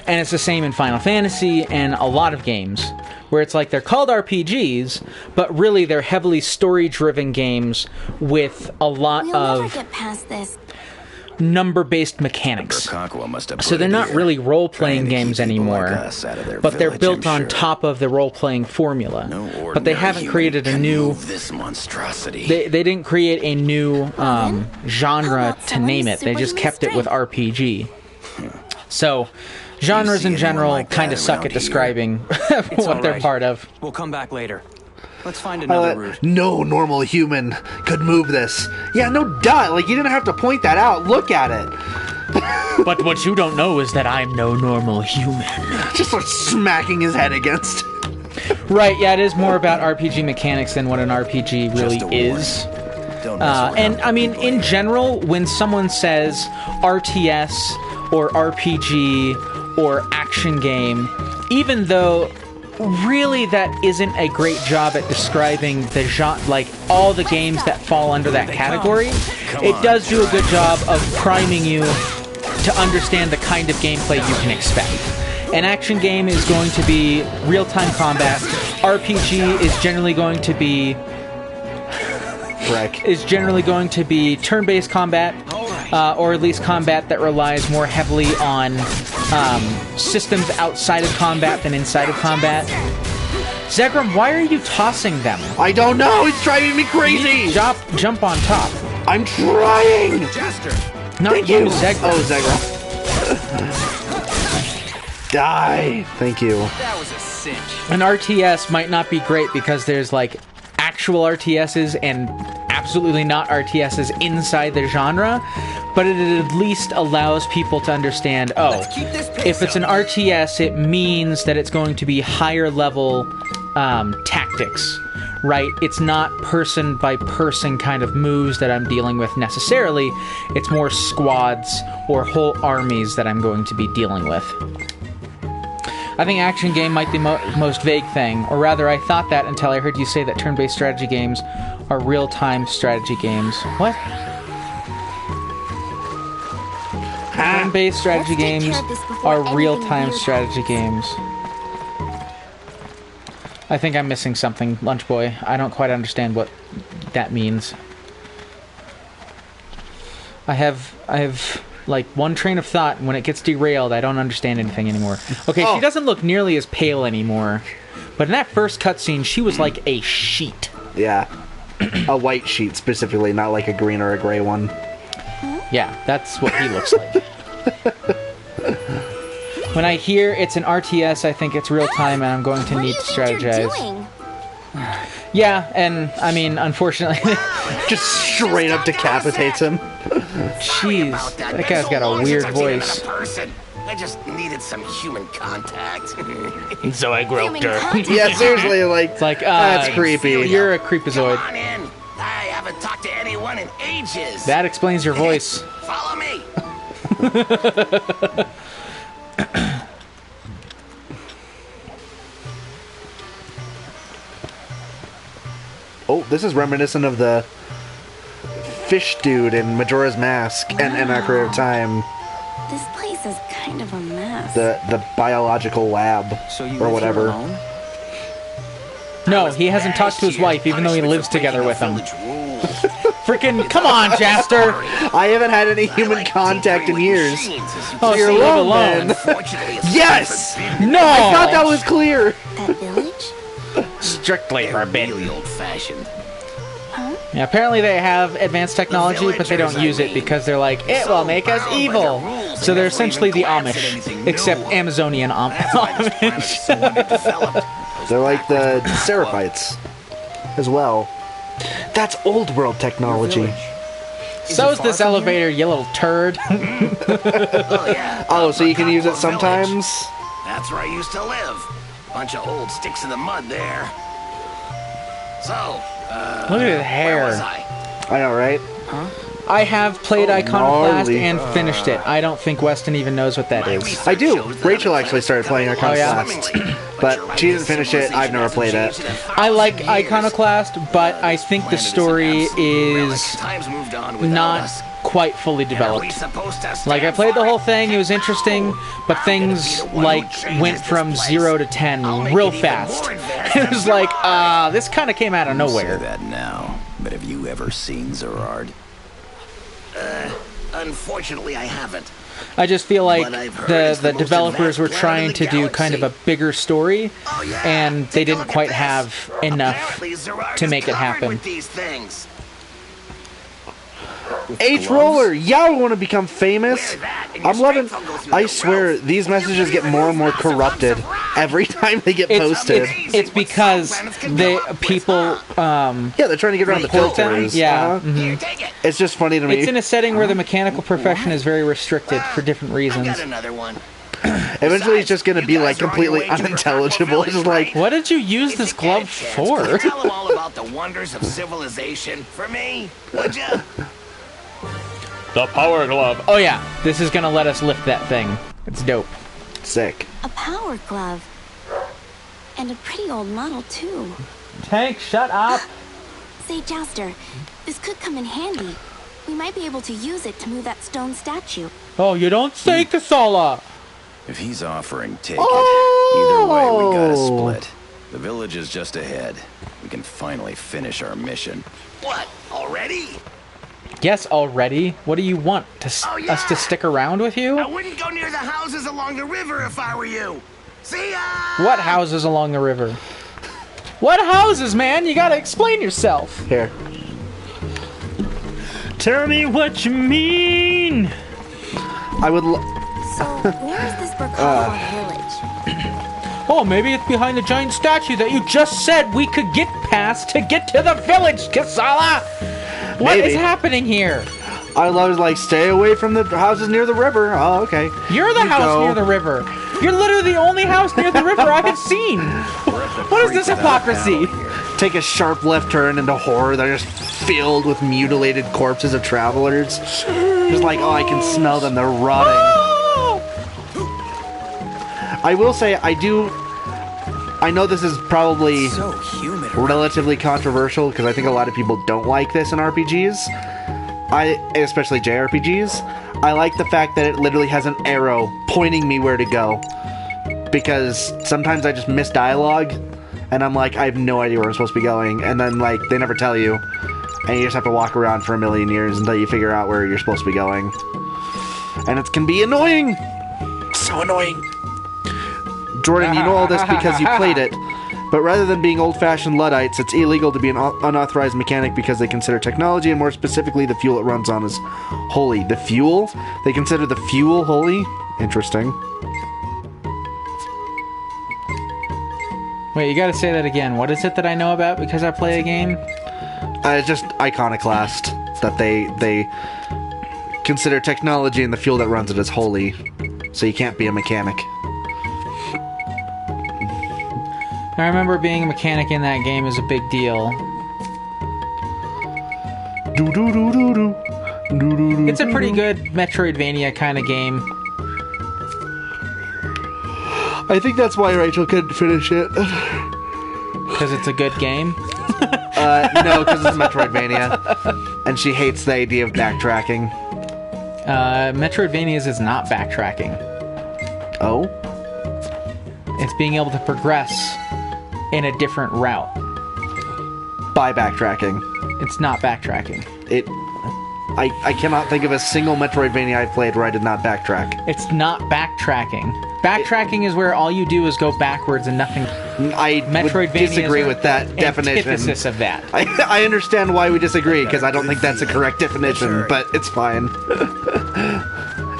And it's the same in Final Fantasy and a lot of games, where it's like they're called RPGs, but really they're heavily story-driven games with a lot We'll never of get past this. number-based mechanics. Must have So put they're it not here, really role-playing trying to keep games people anymore, like us out of their but they're village, built I'm on sure. top of the role-playing formula. But they Ordinary haven't human created a can new... move this monstrosity. They didn't create a new genre to name it. They just kept it with RPG. So, genres in general kind of suck at describing what they're part of. We'll come back later. Let's find another route. No normal human could move this. Yeah, no duh. Like, you didn't have to point that out. Look at it. But what you don't know is that I'm no normal human. Just starts smacking his head against. Right, yeah, it is more about RPG mechanics than what an RPG really is. And, I mean, in general, when someone says RTS or RPG or action game, even though really that isn't a great job at describing the genre, like all the games that fall under that category, it does do a good job of priming you to understand the kind of gameplay you can expect. An action game is going to be real-time combat. RPG is generally going to be turn-based combat, or at least combat that relies more heavily on systems outside of combat than inside of combat. Zegrum, why are you tossing them? I don't know. It's driving me crazy. Jump on top. I'm trying. Not Thank you, you. Zegrum. Oh, Zegrum. Die. Thank you. That was a cinch. An RTS might not be great because there's like actual RTSs and absolutely not RTSs inside the genre, but it at least allows people to understand, oh, if it's an RTS, it means that it's going to be higher level tactics, right? It's not person by person kind of moves that I'm dealing with necessarily. It's more squads or whole armies that I'm going to be dealing with. I think action game might be the most vague thing, or rather I thought that until I heard you say that turn-based strategy games are real-time strategy games. What? Turn-based strategy games are real-time strategy games. I think I'm missing something, Lunch Boy. I don't quite understand what that means. I have like one train of thought, and when it gets derailed, I don't understand anything anymore. Okay, she doesn't look nearly as pale anymore, but in that first cutscene, she was like a sheet. Yeah. A white sheet, specifically, not like a green or a gray one. Yeah, that's what he looks like. When I hear it's an RTS, I think it's real time, and I'm going to need to strategize. Yeah, and I mean, unfortunately, just straight up decapitates him. Jeez, that guy's got a weird voice. I just needed some human contact. So I groped her. Yeah, seriously, like, it's like that's creepy. You're a creepazoid. Come on in. I haven't talked to anyone in ages. That explains your voice. Follow me. Oh, this is reminiscent of the fish dude in Majora's Mask and Ocarina of Time. This place is kind of a mess. The biological lab or whatever. No, he hasn't talked to his wife, even though he lives together with him. Freaking, come on, Jaster! I haven't had any human contact in years. Oh, you're so you live alone. Yes! No! I thought that was clear. That village? Strictly forbidden. Really old-fashioned. Yeah, apparently they have advanced technology, but they don't use it because they're like, it will make us evil. So they're essentially the Amish, except Amazonian Amish. They're like the Seraphites as well. That's old world technology. So is this elevator, you little turd. Oh, so you can use it sometimes? That's where I used to live. Bunch of old sticks in the mud there. So, look at his hair. where was I? I know, right? Huh? I have played Iconoclast gnarly. and finished it. I don't think Weston even knows what that is. I do. Rachel actually started playing Iconoclast, but she didn't finish it. I've never played it. I like Iconoclast, but I think the story is not quite fully developed. Like, I played the whole thing, it was interesting, but things, like, went from 0 to 10 real fast. It was like, this kind of came out of nowhere. Say that now, but have you ever seen Zerard? Unfortunately, I haven't. I just feel like But I've heard it's the the most developers were advanced planet trying in to the do kind of a galaxy. bigger story, and they didn't Look at quite this. have enough Apparently, Zerard to is make it covered happen. with these things. H Roller, yeah, I want to become famous. I'm loving. I swear, these messages get more and more corrupted every time they get posted. It's because the people. Yeah, they're trying to get around the report them. filters. Yeah. Uh-huh. mhm. It's just funny to me. It's in a setting where the mechanical profession is very restricted for different reasons. Got another one. Eventually, it's just going to be like completely unintelligible. It's just like, what did you use this glove for? Tell them all about the wonders of civilization for me, would ya? The power glove. Oh yeah, this is gonna let us lift that thing. It's dope. Sick. A power glove. And a pretty old model, too. Tank, shut up. Say, Jouster, this could come in handy. We might be able to use it to move that stone statue. Oh, you don't say, Kasala. If he's offering, take it. Either way, we gotta Oh. split. The village is just ahead. We can finally finish our mission. What? Already? Yes, already. What do you want? Us to stick around with you? I wouldn't go near the houses along the river if I were you. See ya! What houses along the river? What houses, man? You gotta explain yourself. Here. Tell me what you mean. I would. So, where is this Burkala village? Oh, maybe it's behind the giant statue that you just said we could get past to get to the village, Kasala. What is Maybe. happening here? I love like stay away from the houses near the river. Oh, okay. You're the You house go. near the river. You're literally the only house near the river I've seen. What is this hypocrisy? Take a sharp left turn into horror. They're just filled with mutilated corpses of travelers. Just like, oh, I can smell them. They're rotting. I will say, I know this is probably So humid. relatively controversial because I think a lot of people don't like this in RPGs. Especially JRPGs. I like the fact that it literally has an arrow pointing me where to go. Because sometimes I just miss dialogue, and I'm like, I have no idea where I'm supposed to be going, and then like they never tell you, and you just have to walk around for a million years until you figure out where you're supposed to be going. And it can be annoying. So annoying. Jordan, you know all this because you played it. But rather than being old-fashioned Luddites, it's illegal to be an unauthorized mechanic because they consider technology, and more specifically the fuel it runs on, is holy. The fuel? They consider the fuel holy? Interesting. Wait, you gotta say that again. What is it that I know about because I play a game? It's just Iconoclast. That they consider technology and the fuel that runs it as holy. So you can't be a mechanic. I remember being a mechanic in that game is a big deal. It's a pretty good Metroidvania kind of game. I think that's why Rachel couldn't finish it. Because it's a good game? No, because it's Metroidvania. And she hates the idea of backtracking. Metroidvanias is not backtracking. Oh? It's being able to progress in a different route. By backtracking. It's not backtracking. I cannot think of a single Metroidvania I played where I did not backtrack. It's not backtracking. Backtracking is where all you do is go backwards and nothing. I would disagree with that definition. Antithesis of that. I understand why we disagree, because I don't think that's a correct definition, but it's fine.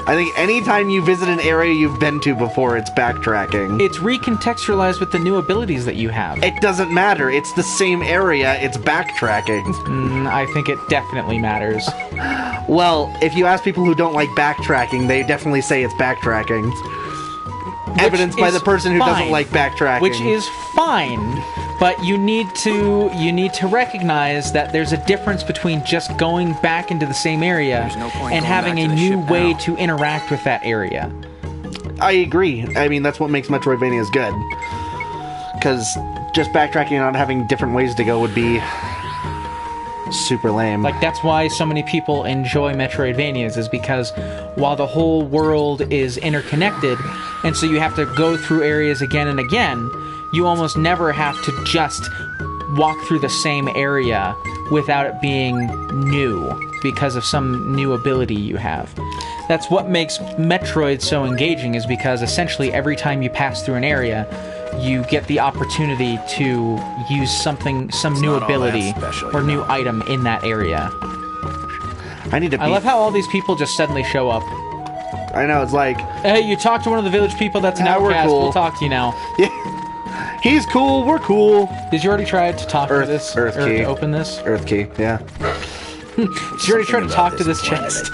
I think anytime you visit an area you've been to before, it's backtracking. It's recontextualized with the new abilities that you have. It doesn't matter. It's the same area. It's backtracking. I think it definitely matters. Well, if you ask people who don't like backtracking, they definitely say it's backtracking. Evidenced by the person who doesn't like backtracking. Which is fine. But you need to recognize that there's a difference between just going back into the same area and having a new way to interact with that area. I agree. I mean, that's what makes Metroidvanias good. Because just backtracking and not having different ways to go would be super lame. Like, that's why so many people enjoy Metroidvanias, is because while the whole world is interconnected, and so you have to go through areas again and again, you almost never have to just walk through the same area without it being new because of some new ability you have. That's what makes Metroid so engaging, is because essentially every time you pass through an area, you get the opportunity to use some new ability or new item in that area. I love how all these people just suddenly show up. I know, it's like, hey, you talk to one of the village people, that's an outcast, cool. We'll talk to you now. Yeah. He's cool, we're cool. Did you already try to talk to this? Earth key. To open this? Earth key, yeah. Did you already try to talk to this chest?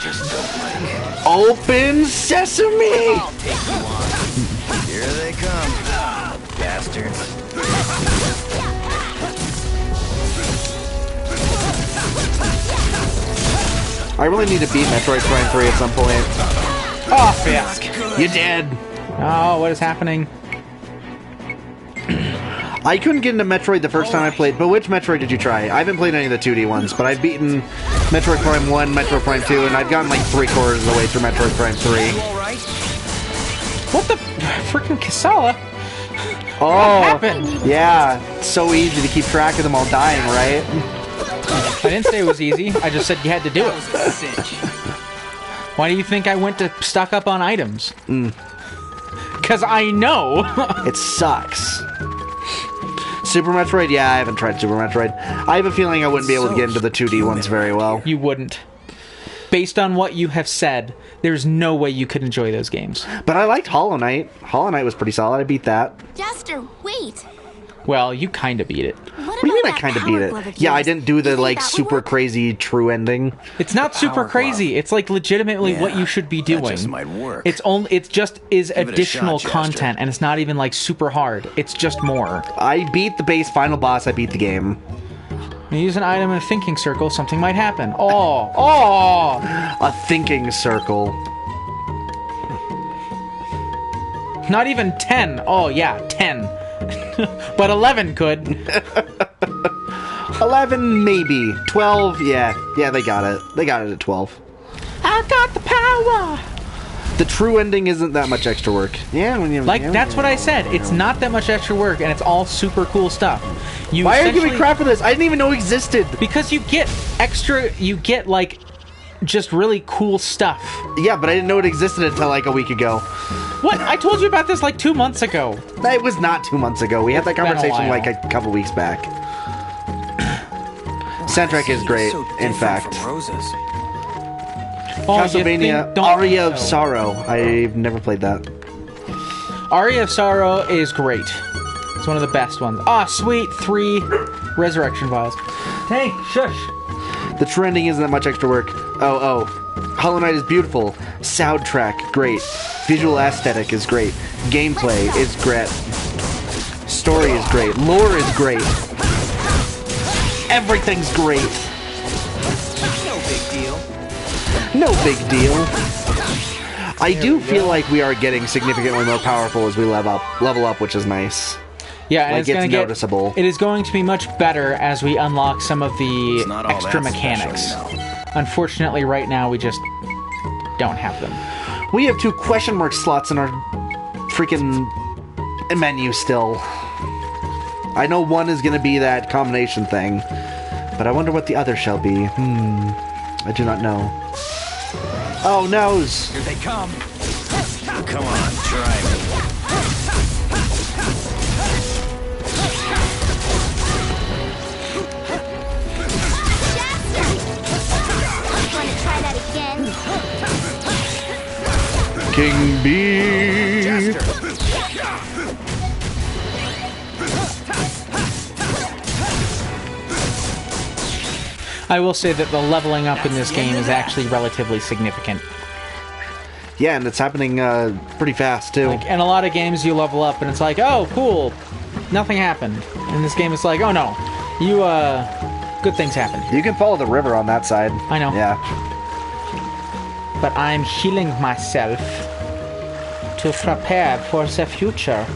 Open sesame! Here they come, bastards. I really need to beat Metroid Prime 3 at some point. Oh, Fisk! You did! Oh, what is happening? I couldn't get into Metroid the first time I played, but which Metroid did you try? I haven't played any of the 2D ones, but I've beaten Metroid Prime 1, Metroid Prime 2, and I've gotten like 3/4 of the way through Metroid Prime 3. What the freaking Kasala? Oh, what happened? Yeah, it's so easy to keep track of them all dying, right? I didn't say it was easy, I just said you had to do it. Why do you think I went to stock up on items? Because I know! It sucks. Super Metroid? Yeah, I haven't tried Super Metroid. I have a feeling I wouldn't be able to get into the 2D ones very well. You wouldn't. Based on what you have said, there's no way you could enjoy those games. But I liked Hollow Knight. Hollow Knight was pretty solid. I beat that. Jester, wait. Well, you kind of beat it. What do you mean I kind of beat it? Yeah, I didn't do the, like, super crazy true ending. It's not super crazy. It's, like, legitimately what you should be doing. That just might work. It just is Give it a additional shot, content, and it's not even, like, super hard. It's just more. I beat the base final boss. I beat the game. You use an item in a thinking circle, something might happen. Oh! A thinking circle. Not even 10. Oh, yeah, 10. But 11 could. 11, maybe. 12, yeah. Yeah, they got it. They got it at 12. I got the power! The true ending isn't that much extra work. Yeah, when you... Like, that's what I said. It's not that much extra work, and it's all super cool stuff. Why are you giving crap for this? I didn't even know it existed. Because you get extra... You get, like, just really cool stuff. Yeah, but I didn't know it existed until, like, a week ago. What? I told you about this, like, 2 months ago. It was not 2 months ago. We had that conversation, like, a couple weeks back. Soundtrack is great, in fact. Castlevania Aria of Sorrow. I've never played that. Aria of Sorrow is great. It's one of the best ones. Ah, sweet. 3 resurrection vials. Hey, shush. The true ending isn't that much extra work. Oh. Hollow Knight is beautiful. Soundtrack, great. Visual aesthetic is great. Gameplay is great. Story is great. Lore is great. Everything's great. No big deal. No big deal. I do feel like we are getting significantly more powerful as we level up, which is nice. Yeah, and like it's noticeable. It is going to be much better as we unlock some of the extra that mechanics. special, you know. Unfortunately, right now we just don't have them. We have 2 question mark slots in our freaking menu still. I know one is going to be that combination thing, but I wonder what the other shall be. I do not know. Oh, noes! Here they come. Come on, try me. Want to try that again? King B! I will say that the leveling up in this game is actually relatively significant. Yeah, and it's happening pretty fast, too. Like, in a lot of games, you level up, and it's like, oh, cool. nothing happened. In this game, it's like, oh no, you, good things happened. You can follow the river on that side. I know. Yeah. But I'm healing myself to prepare for the future.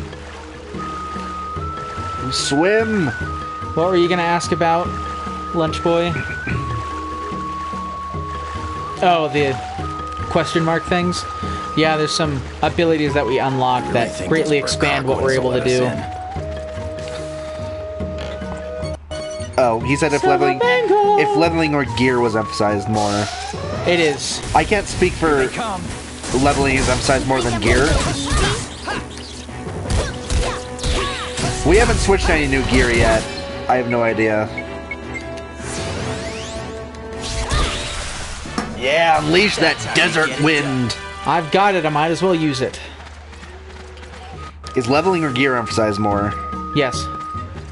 Swim! What were you gonna ask about, Lunch Boy? Oh, the question mark things? Yeah, there's some abilities that we unlock that greatly expand what we're able to do. Oh, he said if leveling or gear was emphasized more. It is. I can't speak for leveling is emphasized more than gear. We haven't switched any new gear yet. I have no idea. Yeah, unleash that desert wind. I've got it, I might as well use it. Is leveling or gear emphasized more? Yes.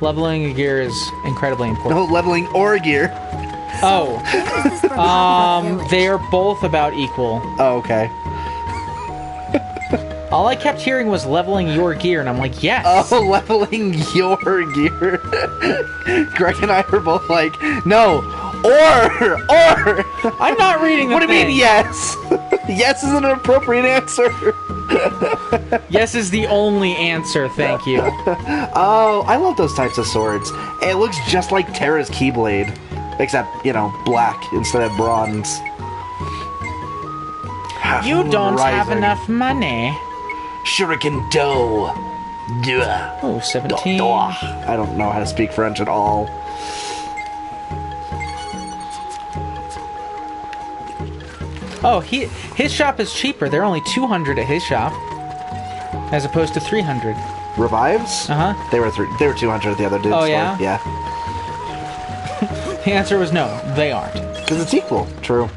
Leveling a gear is incredibly important. No, leveling or gear. Oh. They are both about equal. Oh, okay. All I kept hearing was leveling your gear, and I'm like, yes. Oh, leveling your gear. Greg and I were both like, no, or. I'm not reading the What do you mean, thing. yes? Yes is an appropriate answer. Yes is the only answer, thank you. Oh, I love those types of swords. It looks just like Terra's Keyblade, except, you know, black instead of bronze. You don't have Rising. enough money. Shuriken Do. Duh. Oh, 17. I don't know how to speak French at all. Oh, his shop is cheaper. They're only 200 at his shop, as opposed to 300. Revives? Uh-huh. They were 200 at the other dude's Oh, store. yeah? Yeah. The answer was no, they aren't. Because it's equal. True.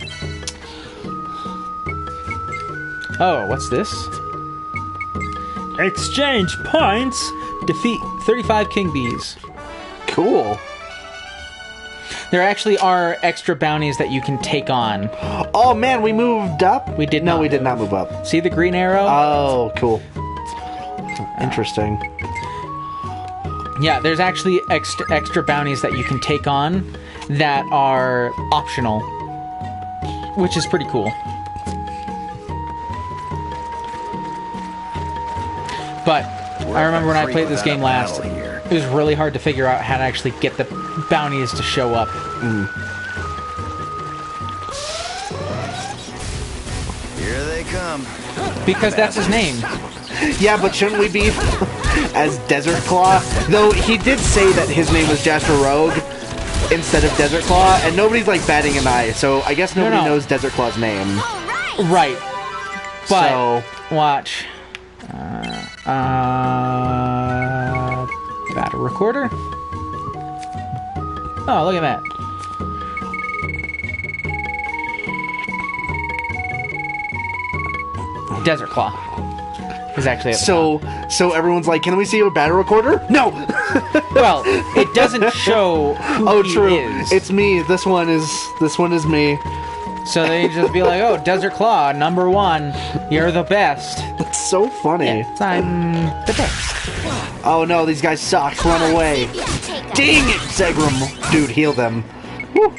Oh, what's this? Exchange points. Defeat 35 king bees. Cool. There actually are extra bounties that you can take on. Oh man, we moved up? We did No, not. we did not move up. See the green arrow? Oh, cool. Interesting. Yeah, there's actually extra bounties that you can take on that are optional, which is pretty cool. But I remember when I played this game last, it was really hard to figure out how to actually get the bounties to show up. Here they come. Because that's his name. Yeah, but shouldn't we be as Desert Claw? Though he did say that his name was Jasper Rogue instead of Desert Claw, and nobody's like batting an eye, so I guess nobody knows Desert Claw's name. Right. But, So, watch. Battle recorder? Oh, look at that. Desert Claw is actually at the top. so everyone's like, can we see a battle recorder? No! Well, it doesn't show who Oh, he true. is. It's me. This one is me. So they just be like, oh, Desert Claw, #1. You're the best. That's so funny. Yes, I'm the best. Oh no, these guys suck. Run away. Dang it, Segram. Dude, heal them. Woo.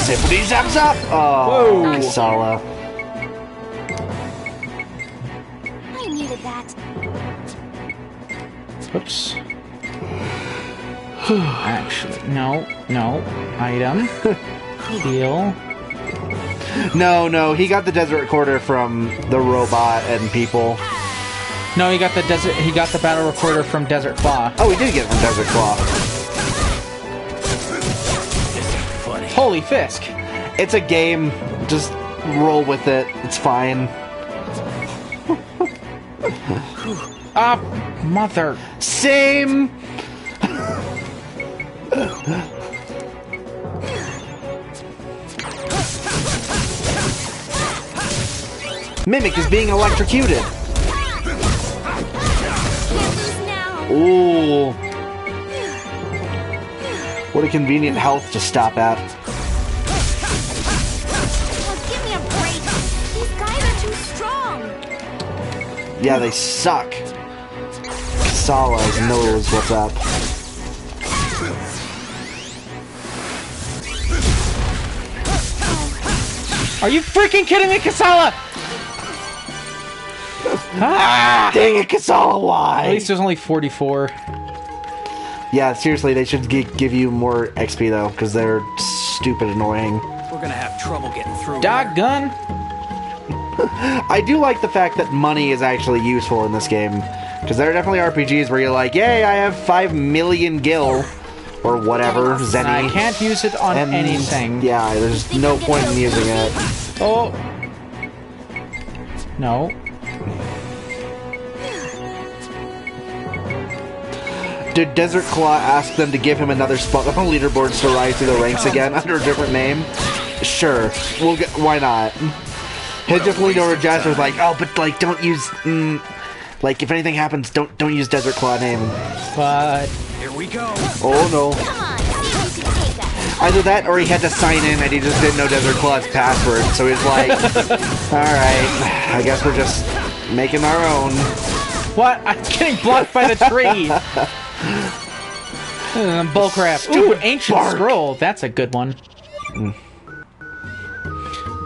Zippity zap zap. Oh, Whoa. Kasala. I needed that. Oops. Actually, no. Item. Heal. No, he got the desert recorder from the robot and people. No, he got the battle recorder from Desert Claw. Oh, he did get it from Desert Claw. Holy Fisk. It's a game. Just roll with it. It's fine. Ah, mother. Same. Mimic is being electrocuted. Ooh. What a convenient health to stop at. Yeah, they suck. Kasala knows what's up. Are you freaking kidding me, Kasala? Ah! Dang it, Kasala, why? At least there's only 44. Yeah, seriously, they should give you more XP though, because they're stupid annoying. We're gonna have trouble getting through. Doggun. I do like the fact that money is actually useful in this game, because there are definitely RPGs where you're like, yay, I have 5 million gil, or whatever, Zenny. I can't use it on And, anything. Yeah, there's no point in using it. Oh. No. Did Desert Claw ask them to give him another spot on the leaderboards to rise through the ranks again under a different name? Sure. We'll get, why not? He just leaned over to Jasper was like, oh, but like, don't use, like, if anything happens, don't use Desert Claw name. But here we go. Oh no. Either that or he had to sign in and he just didn't know Desert Claw's password, so he's like, alright, I guess we're just making our own. What? I'm getting blocked by the tree. Bullcrap. Stupid ancient scroll. That's a good one.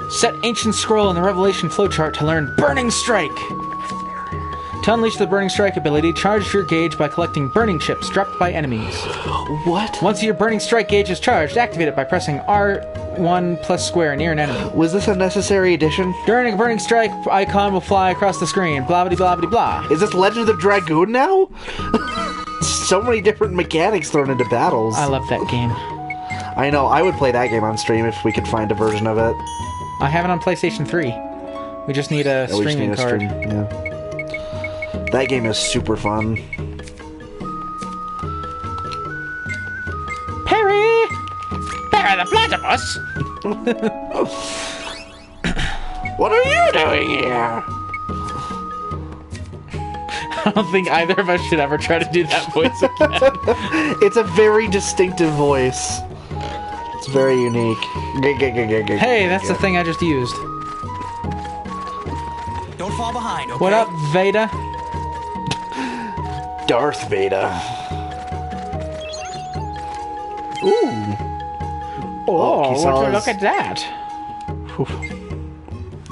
Set ancient scroll in the Revelation flowchart to learn Burning Strike. To unleash the Burning Strike ability, charge your gauge by collecting burning chips dropped by enemies. What? Once your Burning Strike gauge is charged, activate it by pressing R1 plus square near an enemy. Was this a necessary addition? During a Burning Strike icon will fly across the screen. Blah blah blah blah blah. Is this Legend of the Dragoon now? So many different mechanics thrown into battles. I love that game. I know, I would play that game on stream if we could find a version of it. I have it on PlayStation 3. We just need a streaming card. Yeah. That game is super fun. Perry! Perry the Platypus! What are you doing here? I don't think either of us should ever try to do that voice again. It's a very distinctive voice. It's very unique. Hey, that's the thing I just used. Don't fall behind, okay? What up, Veda? Darth Vader. Ooh. Oh, would you Kisala's- look at that?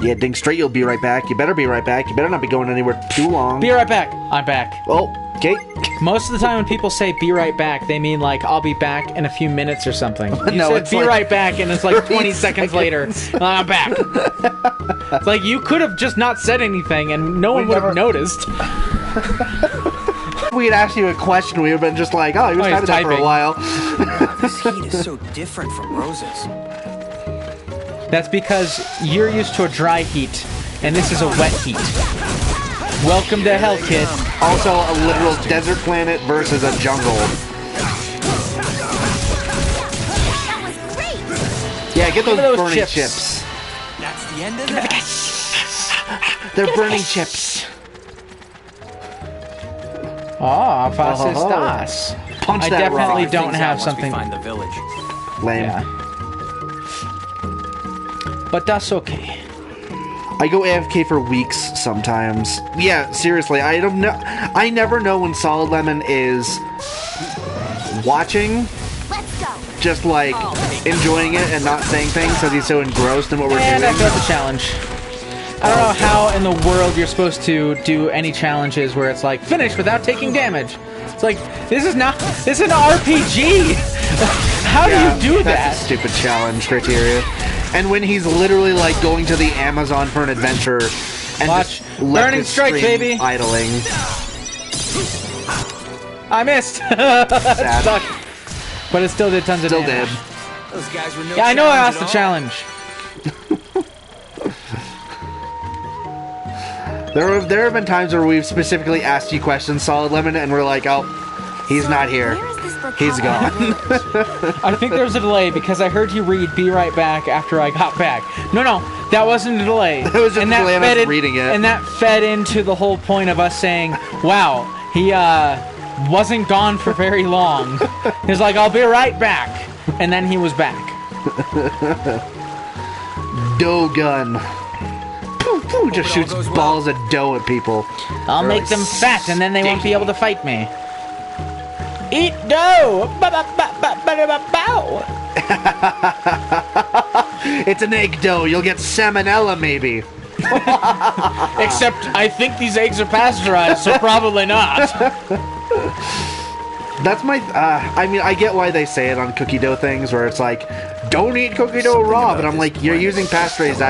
Yeah, ding straight, you'll be right back. You better be right back. You better not be going anywhere too long. Be right back. I'm back. Oh, okay. Most of the time when people say be right back, they mean like I'll be back in a few minutes or something. You No, said it's be like right back and it's like 20 30 seconds later. I'm back. It's like you could have just not said anything and no one would have noticed. We'd asked you a question, we would have been just like, oh, he was typing that for a while. This heat is so different from Rose's. That's because you're used to a dry heat and this is a wet heat. Welcome to hell, kid. Also, a literal desert planet versus a jungle. That was great. Yeah, get those, those burning chips. chips. That's the end of that. They're burning chips. Ah, was ist das? Punch I that definitely rock. don't have Once we something. find the village. Lame. Yeah. But that's okay. I go AFK for weeks sometimes. Yeah, seriously, I don't know. I never know when Solid Lemon is watching, Let's go. just like enjoying it and not saying things because he's so engrossed in what we're And I doing. failed the challenge. I don't know how in the world you're supposed to do any challenges where it's like finish without taking damage. It's like this is an RPG. How do you do that? That's a stupid challenge criteria. And when he's literally like going to the Amazon for an adventure and Watch. just left Burning his strike, stream baby. idling. I missed. That Sad. sucked. But it still did tons of Still damage. did. Those guys were no Yeah, I know I challenge lost the at all. challenge. There have been times where we've specifically asked you questions, Solid Lemon, and we're like, oh, he's not here. Where is this He's gone. I think there was a delay because I heard you read "Be right back" after I got back. No, that wasn't a delay. That was just a delay of us reading it. And that fed into the whole point of us saying, "Wow, he wasn't gone for very long." He's like, "I'll be right back," and then he was back. Dogun. Who just shoots balls of dough at people? I'll make them fat, and then they won't be able to fight me. Eat dough! Ba-ba-ba-ba-ba-ba-bow! It's an egg dough. You'll get salmonella, maybe. Except I think these eggs are pasteurized, so probably not. That's my. I mean, I get why they say it on cookie dough things, where it's like, don't eat cookie dough raw. But I'm like, you're using pasteurized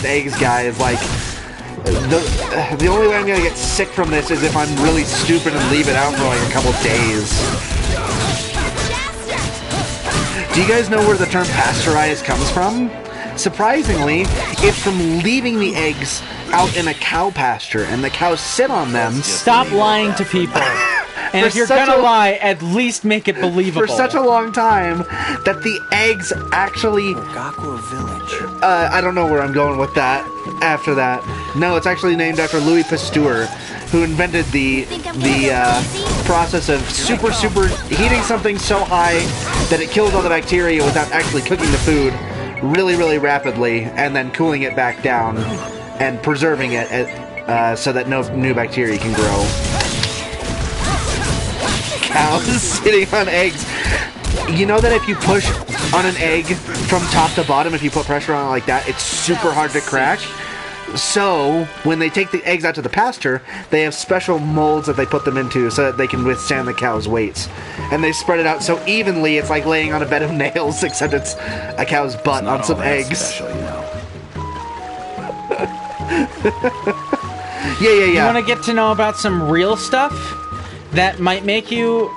eggs, guys. Like, the only way I'm gonna get sick from this is if I'm really stupid and leave it out for like a couple days. Do you guys know where the term pasteurized comes from? Surprisingly, it's from leaving the eggs out in a cow pasture, and the cows sit on them. Stop lying to people. And if you're gonna lie, at least make it believable. For such a long time that the eggs actually... I don't know where I'm going with that after that. No, it's actually named after Louis Pasteur, who invented the process of super heating something so high that it kills all the bacteria without actually cooking the food really rapidly, and then cooling it back down and preserving it so that no new bacteria can grow. Cows sitting on eggs. You know that if you push on an egg from top to bottom, if you put pressure on it like that, it's super hard to crack. So, when they take the eggs out to the pasture, they have special molds that they put them into so that they can withstand the cow's weights. And they spread it out so evenly, it's like laying on a bed of nails, except it's a cow's butt on some eggs. Special, you know. Yeah. You want to get to know about some real stuff that might make you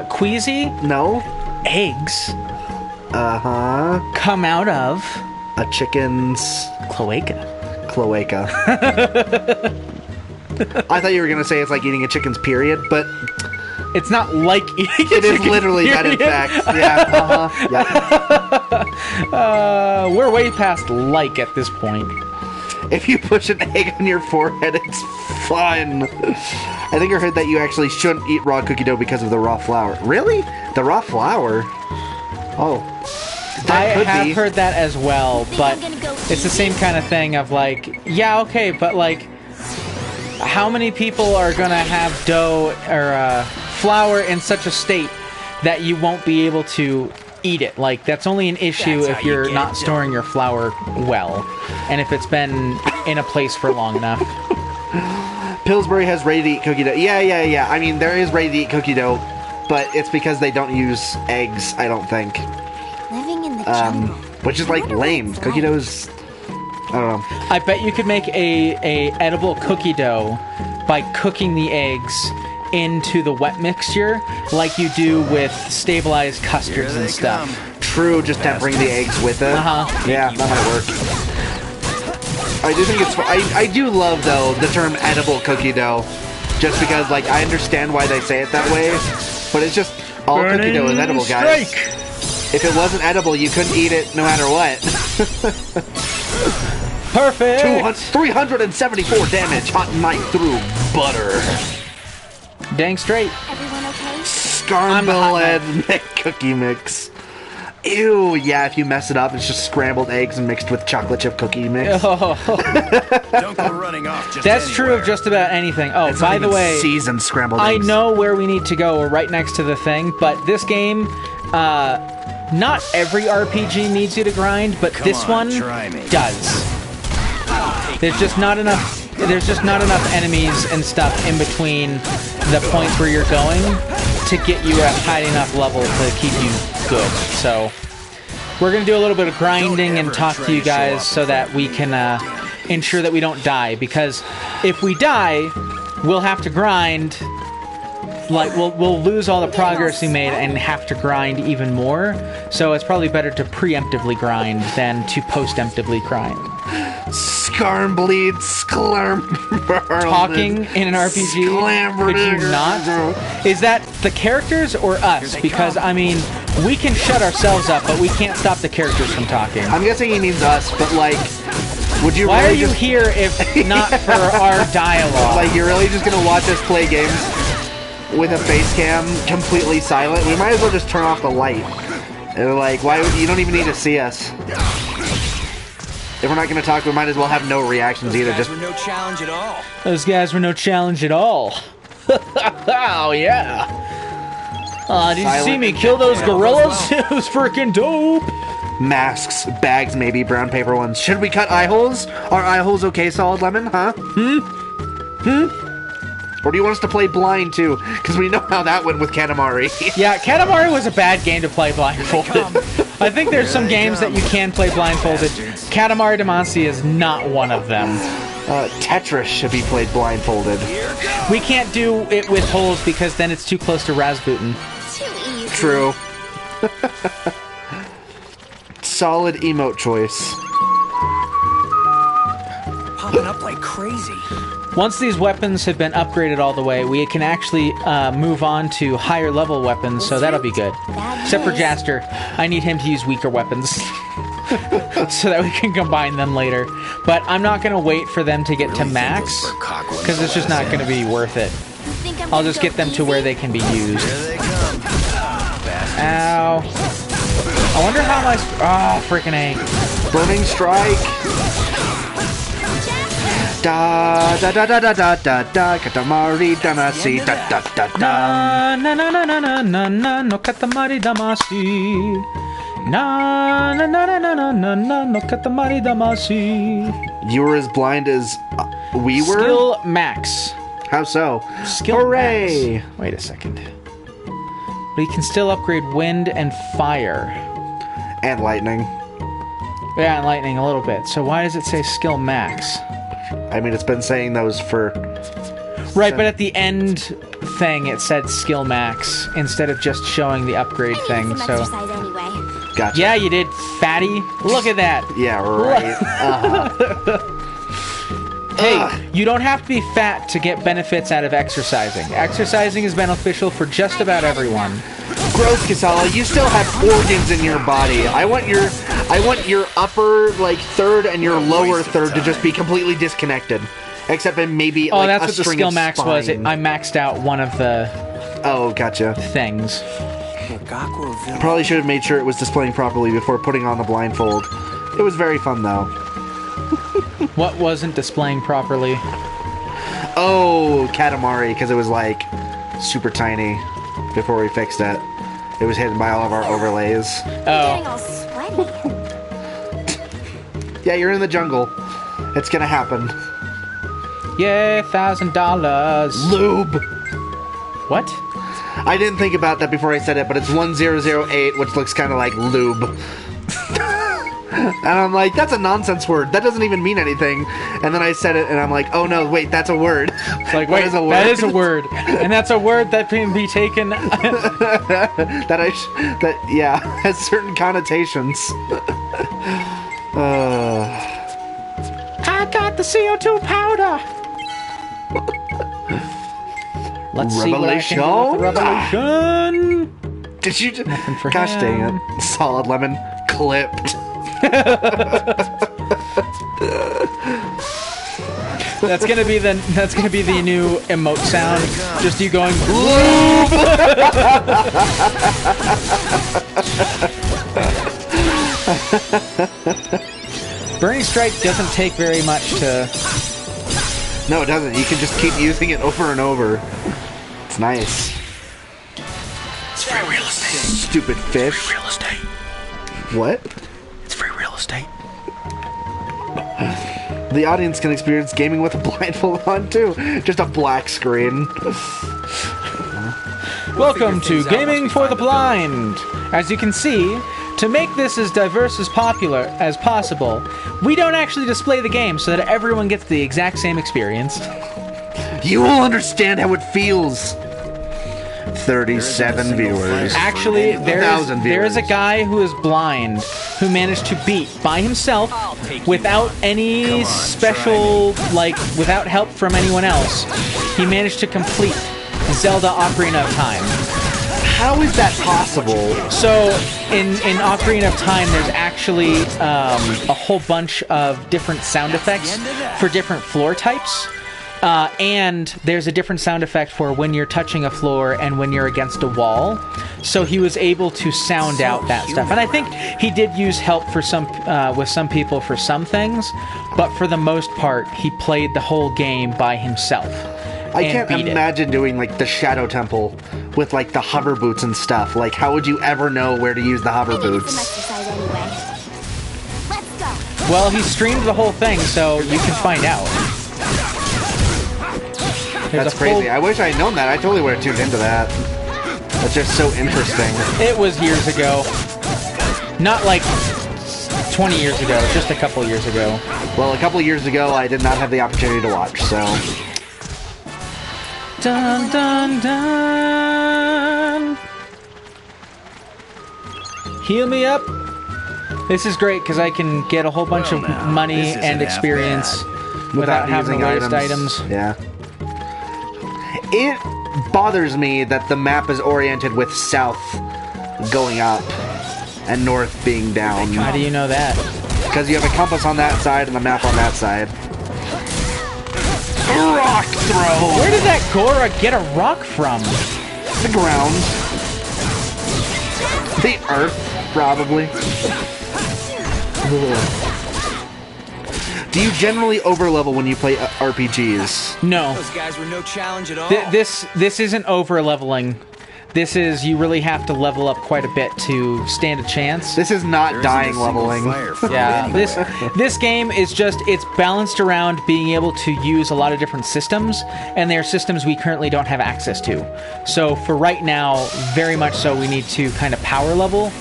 queasy? No. Eggs. Uh-huh. Come out of a chicken's cloaca. I thought you were gonna say it's like eating a chicken's period, but it's not like eating a it is literally period. that, in fact. Yeah. Yeah. We're way past like at this point. If you push an egg on your forehead, it's fun. I think I heard that you actually shouldn't eat raw cookie dough because of the raw flour. Really? The raw flour? Oh. I have heard that as well, but it's the same kind of thing of like, yeah, okay, but like, how many people are gonna have dough or flour in such a state that you won't be able to eat it? Like, that's only an issue if you're not storing your flour well, and if it's been in a place for long enough. Pillsbury has ready-to-eat cookie dough. Yeah. I mean, there is ready-to-eat cookie dough, but it's because they don't use eggs, I don't think. Living in the jungle. Which is like lame. Cookie dough's... I don't know. I bet you could make a edible cookie dough by cooking the eggs into the wet mixture like you do with stabilized custards and stuff. True, just tempering the eggs with it. Yeah, that might work. I do think it's... I do love, though, the term edible cookie dough. Just because, like, I understand why they say it that way, but it's just... All cookie dough is edible, guys. If it wasn't edible, you couldn't eat it no matter what. Perfect! 374 damage, hot knife through butter. Dang straight. Everyone okay? Scramble egg cookie mix. Ew, yeah, if you mess it up, it's just scrambled eggs mixed with chocolate chip cookie mix. Don't go running off just That's anywhere. true of just about anything. Oh, It's by not the even way, seasoned scrambled I eggs. know where we need to go. We're right next to the thing, but this game, not every RPG needs you to grind, but this one does. There's just not enough. There's just not enough enemies and stuff in between the points where you're going to get you at high enough level to keep you good. So we're gonna do a little bit of grinding and talk to you guys so that we can ensure that we don't die. Because if we die, we'll have to grind. Like we'll lose all the progress we made and have to grind even more. So it's probably better to preemptively grind than to postemptively grind. Scarmbleed, Talking in an RPG? Could you not? Is that the characters or us? Because, I mean, we can shut ourselves up, but we can't stop the characters from talking. I'm guessing he means us, but like, would you Why really are you just... here if not for our dialogue? Like, you're really just gonna watch us play games with a face cam completely silent? We might as well just turn off the light. They're like, why? You don't even need to see us. If we're not going to talk, we might as well have no reactions either. Just no challenge at all. Those guys were no challenge at all. Oh, yeah. Did you see me kill those gorillas? It was freaking dope. masks, bags, maybe brown paper ones. Should we cut eye holes? Are eye holes okay, Solid Lemon? Huh? Or do you want us to play blind too? Because we know how that went with Katamari. Yeah, Katamari was a bad game to play blindfolded. I think there's some games that you can play blindfolded. Katamari Damacy is not one of them. Tetris should be played blindfolded. We can't do it with holes because then it's too close to Rasputin. True. Solid emote choice. Popping up like crazy. Once these weapons have been upgraded all the way, we can actually move on to higher level weapons, so that'll be good. Except for Jaster. I need him to use weaker weapons. So that we can combine them later. But I'm not going to wait for them to get to max, because it's just not going to be worth it. I'll just get them to where they can be used. Ow. I wonder how my... Oh, freaking A. Burning Strike. Da da da da da da da da Katamari Damacy da da da da na na na na na na na no Katamari Damacy. Na na na na na na na na no Katamari Damacy. You were as blind as we were? Skill max. How so? Skill Hooray! Max. Wait a second. But you can still upgrade wind and fire. And lightning. Yeah, and lightning a little bit. So why does it say skill max? I mean, it's been saying those for... Right, but at the end thing, it said skill max instead of just showing the upgrade thing, so... Anyway. Gotcha. Yeah, you did, fatty. Look at that. Yeah, right. Hey, you don't have to be fat to get benefits out of exercising. Exercising is beneficial for just about everyone. Gross, Kasala, you still have organs in your body. I want your upper, like, third and your lower third to just be completely disconnected. Except in maybe, like, that's a what the string skill of max spine. was. I maxed out one of the... Oh, gotcha. Things. Probably should have made sure it was displaying properly before putting on the blindfold. It was very fun, though. What wasn't displaying properly? Oh, Katamari, because it was, like, super tiny before we fixed it. It was hidden by all of our overlays. Oh. Yeah, you're in the jungle. It's gonna happen. Yay, $1,000. Lube! What? I didn't think about that before I said it, but it's 1008, which looks kind of like lube. And I'm like, that's a nonsense word. That doesn't even mean anything. And then I said it, and I'm like, oh no, wait, that's a word. It's like, wait, that is a word. And that's a word that can be taken... that has certain connotations. I got the CO2 powder! Let's see what I can do with the revelation. Did you just... Gosh dang it. Solid Lemon clipped. That's gonna be the new emote sound. Just you going Burning Strike doesn't take very much to... No, it doesn't. You can just keep using it over and over. It's nice. It's free real estate. Stupid fish. Free real estate. What? It's free real estate. The audience can experience gaming with a blindfold on too. Just a black screen. Welcome to Gaming for the Blind. As you can see, to make this as diverse as possible, we don't actually display the game so that everyone gets the exact same experience. You will understand how it feels. 37 viewers. Actually, there is a guy who is blind who managed to beat by himself without any special, without help from anyone else. He managed to complete Zelda Ocarina of Time. How is that possible? So, in Ocarina of Time, there's actually a whole bunch of different sound effects for different floor types. And there's a different sound effect for when you're touching a floor and when you're against a wall. So he was able to sound out that stuff. And I think he did use help for some with some people for some things, but for the most part, he played the whole game by himself. I can't imagine doing like the Shadow Temple with like the hover boots and stuff. Like, how would you ever know where to use the hover boots? Well, he streamed the whole thing, so you can find out. That's crazy. I wish I had known that. I totally would have tuned into that. That's just so interesting. It was years ago. Not like 20 years ago, just a couple years ago. Well, a couple years ago, I did not have the opportunity to watch, so... Dun, dun, dun. Heal me up. This is great because I can get a whole bunch of money and experience without having to waste items. Yeah. It bothers me that the map is oriented with south going up and north being down. How do you know that? Because you have a compass on that side and a map on that side. Rock throw! Where did that Gora get a rock from? The ground. The earth, probably. Do you generally overlevel when you play RPGs? No. Those guys were no challenge at all. This isn't overleveling. This is you really have to level up quite a bit to stand a chance. This is not dying leveling. Yeah, this game is just, it's balanced around being able to use a lot of different systems, and they are systems we currently don't have access to. So for right now, very much so, we need to kind of power level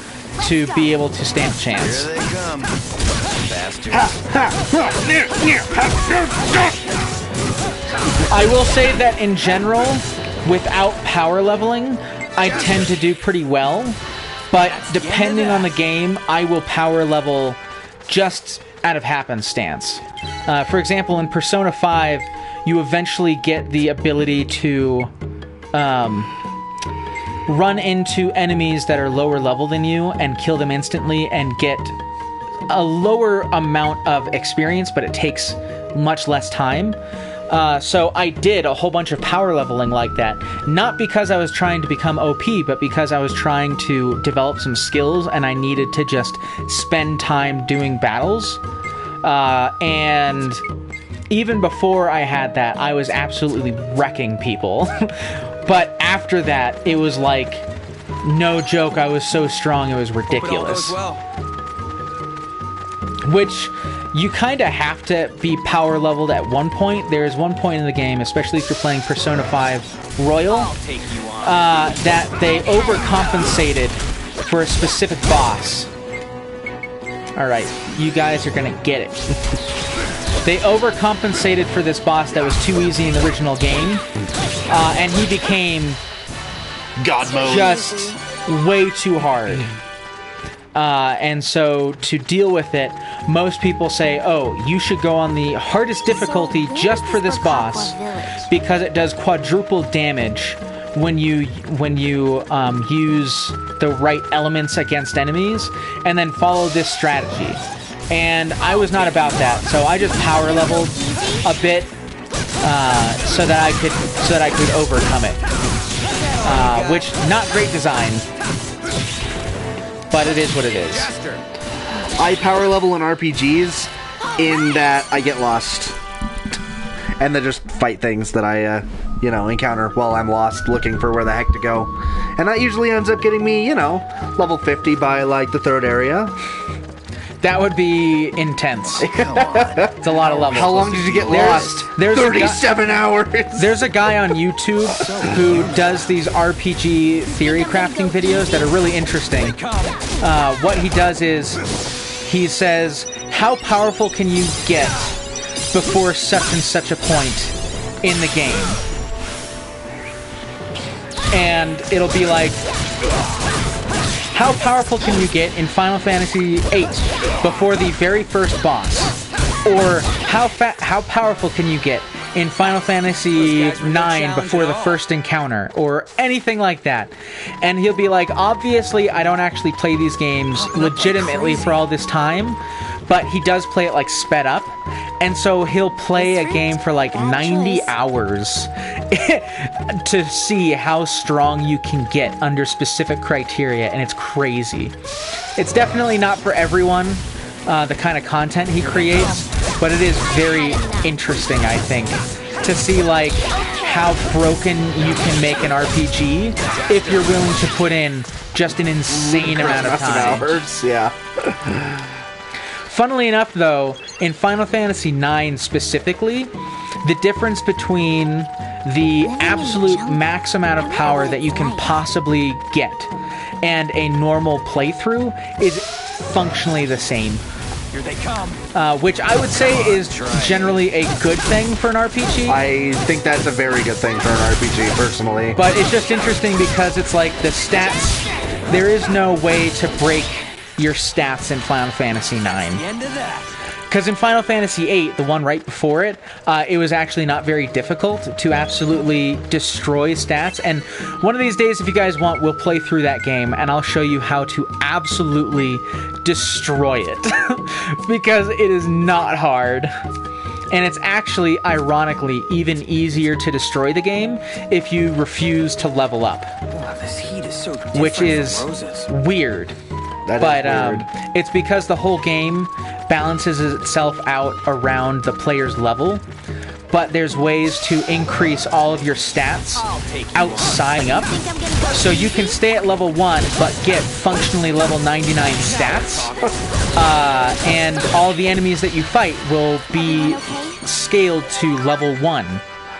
to be able to stand a chance. Here they come. Bastards. I will say that in general, without power leveling, I tend to do pretty well, but depending on the game, I will power level just out of happenstance. For example, in Persona 5, you eventually get the ability to run into enemies that are lower level than you and kill them instantly and get a lower amount of experience, but it takes much less time. So I did a whole bunch of power leveling like that, not because I was trying to become OP, but because I was trying to develop some skills and I needed to just spend time doing battles. And even before I had that, I was absolutely wrecking people. But after that, it was like, no joke, I was so strong, it was ridiculous. Which... you kind of have to be power leveled at one point. There's one point in the game, especially if you're playing Persona 5 Royal, that they overcompensated for a specific boss. Alright, you guys are gonna get it. They overcompensated for this boss that was too easy in the original game, and he became God mode. Just way too hard. And so to deal with it, most people say, oh, you should go on the hardest difficulty just for this boss because it does quadruple damage when you use the right elements against enemies, and then follow this strategy. And I was not about that, so I just power leveled a bit so that I could overcome it. Which, not great design. But it is what it is. I power level in RPGs in that I get lost. And then just fight things that I, encounter while I'm lost looking for where the heck to go. And that usually ends up getting me, level 50 by, like, the third area. That would be intense. It's a lot of levels. How long did you get lost? There's 37 hours. There's a guy on YouTube who does these RPG theory crafting videos that are really interesting. What he does is he says, how powerful can you get before such and such a point in the game? And it'll be like, how powerful can you get in Final Fantasy VIII before the very first boss? Or how powerful can you get in Final Fantasy IX before the first encounter? Or anything like that. And he'll be like, obviously I don't actually play these games legitimately for all this time, but he does play it like sped up. And so he'll play a game for like 90 hours to see how strong you can get under specific criteria, and it's crazy. It's definitely not for everyone, the kind of content he creates, but it is very interesting, I think, to see like how broken you can make an RPG if you're willing to put in just an insane amount of time. Hours, yeah. Funnily enough, though, in Final Fantasy IX specifically, the difference between the absolute max amount of power that you can possibly get and a normal playthrough is functionally the same. Here they come. Which I would say is generally a good thing for an RPG. I think that's a very good thing for an RPG, personally. But it's just interesting because it's like the stats, there is no way to break your stats in Final Fantasy IX. Because in Final Fantasy VIII, the one right before it, it was actually not very difficult to absolutely destroy stats. And one of these days, if you guys want, we'll play through that game, and I'll show you how to absolutely destroy it. Because it is not hard. And it's actually, ironically, even easier to destroy the game if you refuse to level up. Wow, this heat is so different which is from Rose's. weird. But it's because the whole game balances itself out around the player's level, but there's ways to increase all of your stats outside up, so you can stay at level 1 but get functionally level 99 stats, and all the enemies that you fight will be scaled to level 1.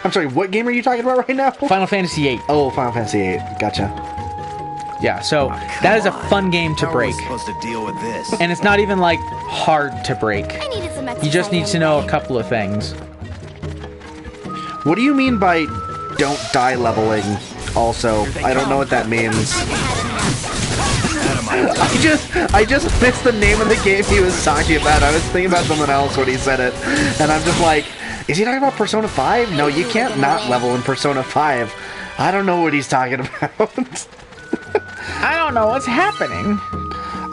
I'm sorry, what game are you talking about right now? Final Fantasy VIII. Oh, Final Fantasy VIII. Gotcha. Yeah, so that is a fun game to break. Supposed to deal with this? And it's not even like hard to break. You just need to know a couple of things. What do you mean by don't die leveling? Also, I don't know what that means. I just missed the name of the game he was talking about. I was thinking about something else when he said it, and I'm just like, is he talking about Persona 5? No, you can't not level in Persona 5. I don't know what he's talking about. I don't know what's happening.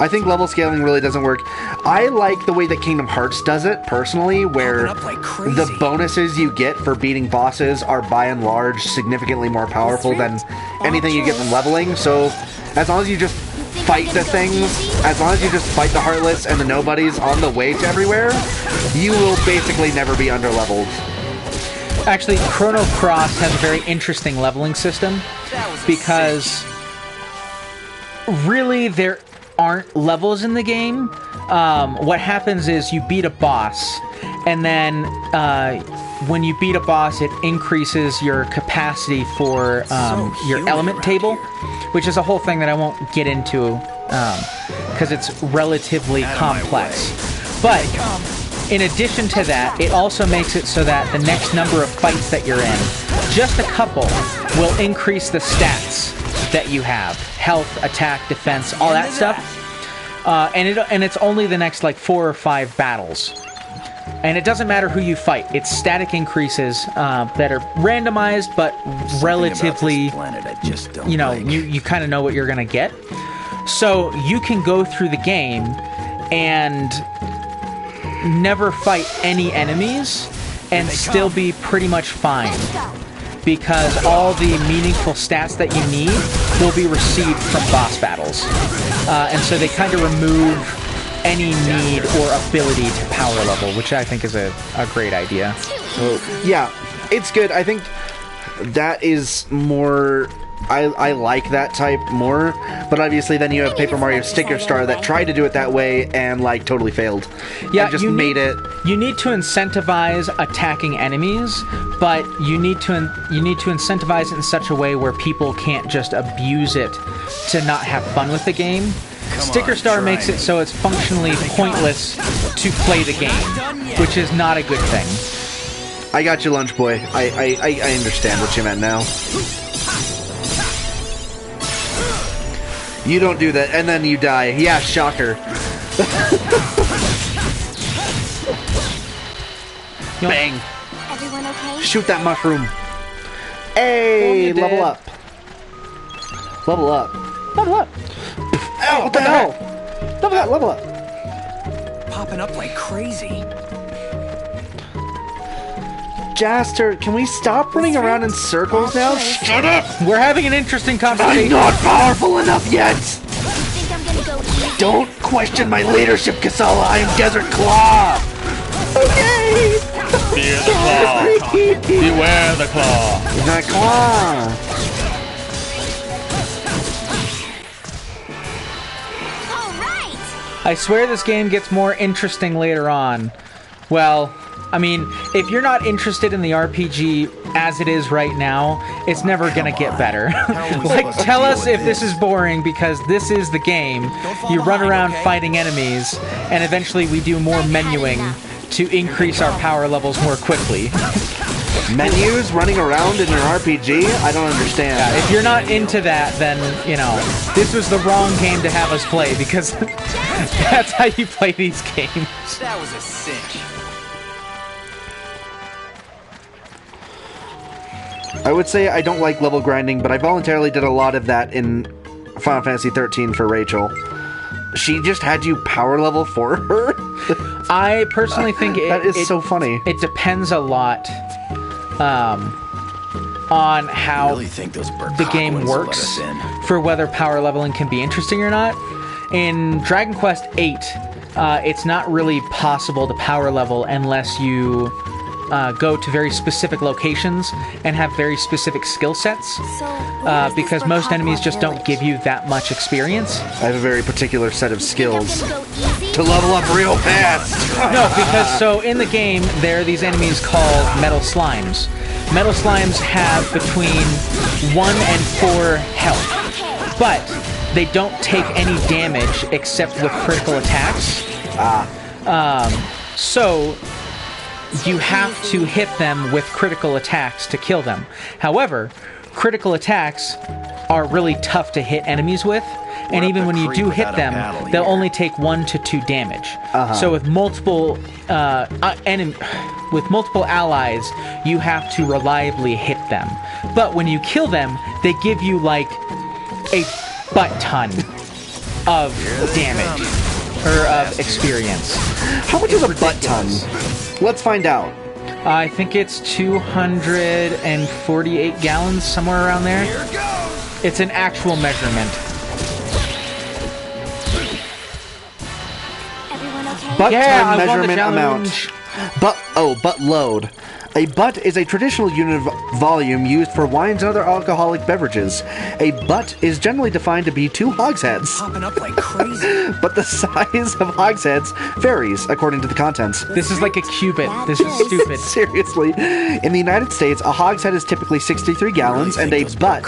I think level scaling really doesn't work. I like the way that Kingdom Hearts does it, personally, where the bonuses you get for beating bosses are, by and large, significantly more powerful than anything you get from leveling. So, as long as you just fight the things, as long as you just fight the Heartless and the Nobodies on the way to everywhere, you will basically never be underleveled. Actually, Chrono Cross has a very interesting leveling system, because really there aren't levels in the game. What happens is you beat a boss, and then when you beat a boss, it increases your capacity for your element table, which is a whole thing that I won't get into because it's relatively complex. But in addition to that, it also makes it so that the next number of fights that you're in, just a couple, will increase the stats that you have. Health, attack, defense, all that stuff. And it's only the next like 4 or 5 battles. And it doesn't matter who you fight. It's static increases that are randomized, but relatively, you know, you kind of know what you're going to get. So you can go through the game and never fight any enemies and still be pretty much fine, because all the meaningful stats that you need will be received from boss battles. And so they kind of remove any need or ability to power level, which I think is a great idea. Yeah, it's good. I think that is more... I like that type more, but obviously then you have Paper Mario Sticker Star that tried to do it that way and like totally failed. Yeah, and just made it. You need to incentivize attacking enemies, but you need to incentivize it in such a way where people can't just abuse it to not have fun with the game. Sticker Star makes it so it's functionally pointless to play the game, which is not a good thing. I got you, Lunch Boy. I understand what you meant now. You don't do that, and then you die. Yeah, shocker. Bang. Everyone okay? Shoot that mushroom. Hey, level up. Level up. Level up. Ow, what the hell? Level up. Level up. popping up like crazy. Jaster, can we stop running around in circles now? Shut up! We're having an interesting I'm conversation. not powerful enough yet! You think I'm gonna go easy? Don't question my leadership, Casala. I am Desert Claw! Okay! Fear the claw. Beware the claw. The claw! I swear this game gets more interesting later on. Well, I mean, if you're not interested in the RPG as it is right now, it's never gonna get better. Like, tell us if this is boring, because this is the game. You run around fighting enemies, and eventually we do more menuing to increase our power levels more quickly. Menus running around in your RPG? I don't understand. Yeah, if you're not into that, then, you know, this was the wrong game to have us play, because that's how you play these games. That was a cinch. I would say I don't like level grinding, but I voluntarily did a lot of that in Final Fantasy XIII for Rachel. She just had you power level for her? I personally think that is so funny. It depends a lot on how the game works for whether power leveling can be interesting or not. In Dragon Quest VIII, it's not really possible to power level unless you go to very specific locations and have very specific skill sets, because most enemies just don't give you that much experience. I have a very particular set of skills to level up real fast. No, because so in the game there are these enemies called metal slimes. Metal slimes have between 1 and 4 health, but they don't take any damage except with critical attacks. So you have to hit them with critical attacks to kill them. However, critical attacks are really tough to hit enemies with, and even when you do hit them, they'll only take 1 to 2 damage. So with multiple multiple allies, you have to reliably hit them. But when you kill them, they give you like a butt ton of damage or of experience. How much is a butt ton? Let's find out. I think it's 248 gallons, somewhere around there. It's an actual measurement. Butt ton measurement amount. Butt load. A butt is a traditional unit of volume used for wines and other alcoholic beverages. A butt is generally defined to be 2 hogsheads. Popping up like crazy. But the size of hogsheads varies according to the contents. This is like a cubit. This is stupid. Seriously. In the United States, a hogshead is typically 63 gallons, and a butt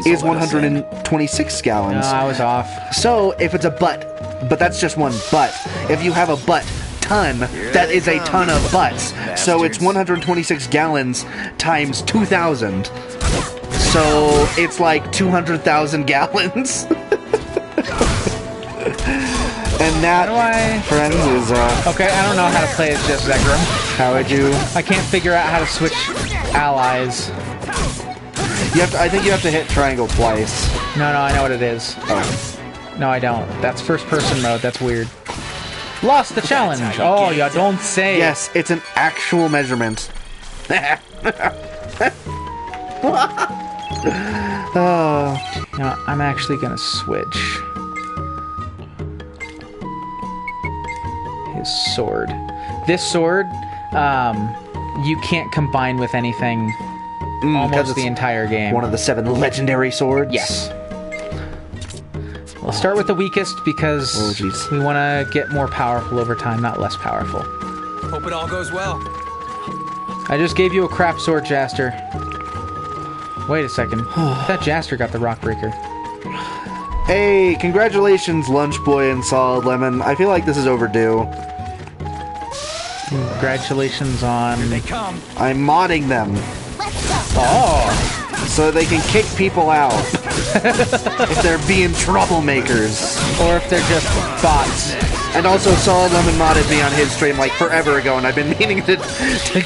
is 126 gallons. No, I was off. So, if it's a butt, but that's just one butt. If you have a butt ton, that is a ton of butts. So it's 126 gallons times 2,000. So it's like 200,000 gallons. And that, friends, is okay, I don't know how to play as just Zegrum. How would you? I can't figure out how to switch allies. You have to, I think you have to hit triangle twice. No, I know what it is. Oh. No, I don't. That's first person mode. That's weird. Lost the challenge. Oh, you don't say. Yes, it's an actual measurement. Oh. No, I'm actually gonna switch his sword. This sword, you can't combine with anything almost the entire game. One of the 7 legendary swords? Yes. We'll start with the weakest because we want to get more powerful over time, not less powerful. Hope it all goes well. I just gave you a crap sword, Jaster. Wait a second. I thought Jaster got the rock breaker. Hey, congratulations, Lunch Boy and Solid Lemon. I feel like this is overdue. Congratulations on... Here they come. I'm modding them. Oh! So they can kick people out. If they're being troublemakers. Or if they're just bots. And also, Solid Lemon modded me on his stream like forever ago, and I've been meaning to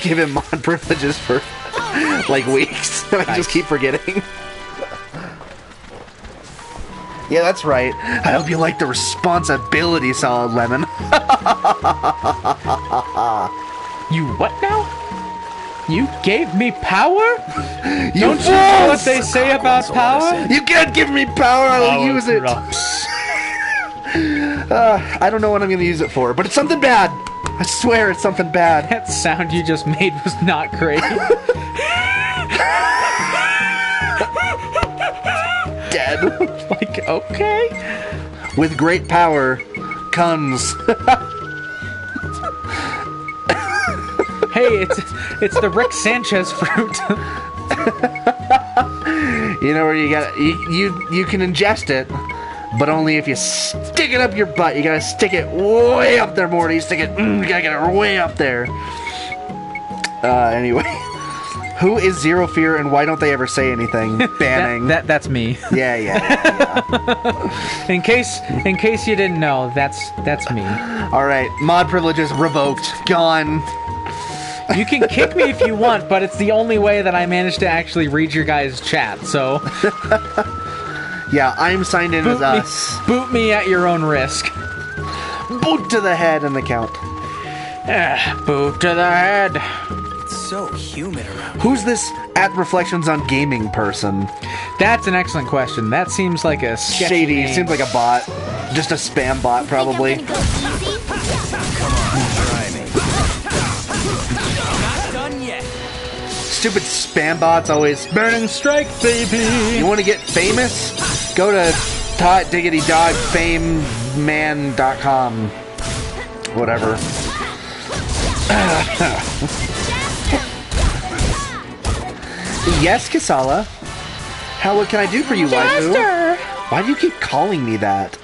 give him mod privileges for like weeks. I just keep forgetting. Yeah, that's right. I hope you like the responsibility, Solid Lemon. You what now? You gave me power? Don't you know what they say about power? You can't give me power, I'll use it. I don't know what I'm going to use it for, but it's something bad. I swear it's something bad. That sound you just made was not great. Dead. Like, okay. With great power comes... Hey, it's the Rick Sanchez fruit. You know where you got you can ingest it, but only if you stick it up your butt. You gotta stick it way up there, Morty. You gotta get it way up there. Anyway, who is Zero Fear, and why don't they ever say anything? Banning. That's me. Yeah. In case you didn't know, that's me. All right, mod privileges revoked, gone. You can kick me if you want, but it's the only way that I managed to actually read your guys' chat, so... Yeah, I'm signed in as us. Boot me at your own risk. Boot to the head in the count. Boot to the head. It's so humid around. Who's this at Reflections on Gaming person? That's an excellent question. That seems like a sketchy Shady. name. Seems like a bot. Just a spam bot, probably. Come on, try me. Not done yet. Stupid spam bots always... Burning strike, baby! You want to get famous? Go to hotdiggitydogfameman.com. Whatever. Yes, Kasala. What can I do for you, waifu? Why do you keep calling me that?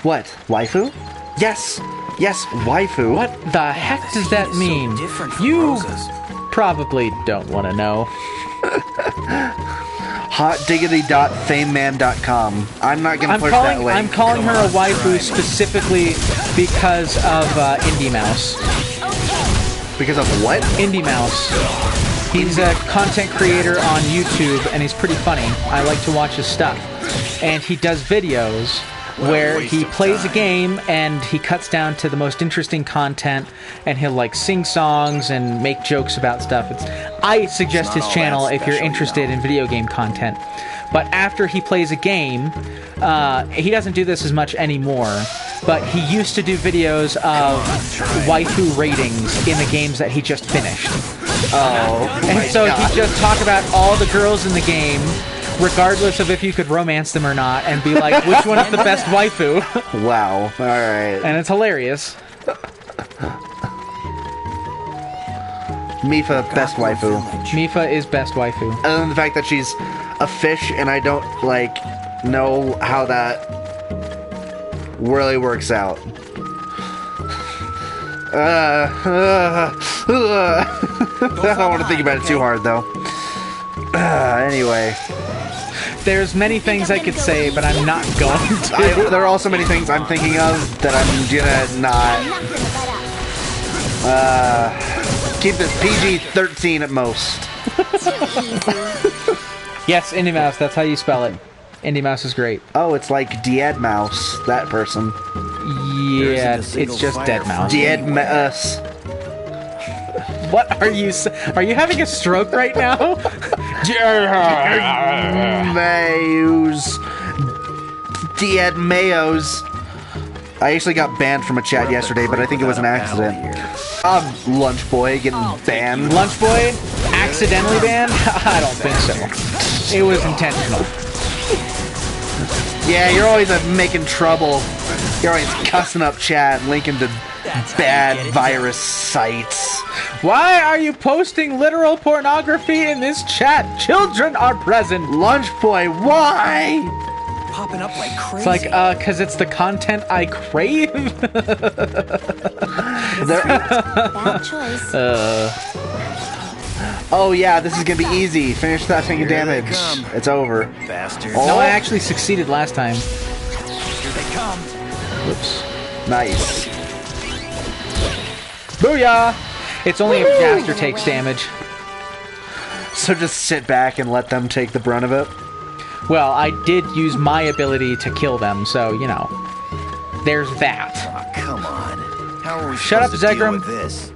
What, waifu? Yes, waifu. What the heck does that mean? You probably don't want to know. hotdiggity.fameman.com. I'm not gonna push that link. I'm calling her a waifu specifically because of Indie Mouse. Because of what? Indie Mouse. He's a content creator on YouTube, and he's pretty funny. I like to watch his stuff. And he does videos where he plays a game and he cuts down to the most interesting content, and he'll like sing songs and make jokes about stuff. I suggest his channel if you're interested in video game content. But after he plays a game, he doesn't do this as much anymore, but he used to do videos of waifu ratings in the games that he just finished. Oh, and so he'd just talk about all the girls in the game, regardless of if you could romance them or not, and be like, which one is the best waifu? Wow, alright. And it's hilarious. Mifa, best waifu. Mifa is best waifu. Other than the fact that she's a fish, and I don't, know how that really works out. I don't want to think about it too hard, though. Anyway. There's many things I could say, but I'm not going to. There are also many things I'm thinking of that I'm gonna not. Keep this PG-13 at most. Yes, Indie Mouse, that's how you spell it. Indie Mouse is great. Oh, it's like Dead Mouse, that person. Yeah, it's just Dead Mouse. Dead Mouse. What are you having a stroke right now? Mayos. Dead Mayos. I actually got banned from a chat yesterday, but I think it was an accident. Lunch Boy getting banned. Lunch Boy? Accidentally banned? I don't think so. It was intentional. Yeah, you're always making trouble. You're always cussing up chat, linking to bad virus sites. Why are you posting literal pornography in this chat? Children are present. Lunch Boy, why? Popping up like crazy. It's like, cause it's the content I crave. Bad choice. Oh yeah, this is gonna be easy. Finish that thing of damage. It's over. Bastard. Oh. No, I actually succeeded last time. Here they come. Whoops. Nice. Booyah! It's only if Jaster takes damage. So just sit back and let them take the brunt of it? Well, I did use my ability to kill them, so, you know. There's that. Oh, come on. How are we Shut up, supposed to deal Zegram. with this?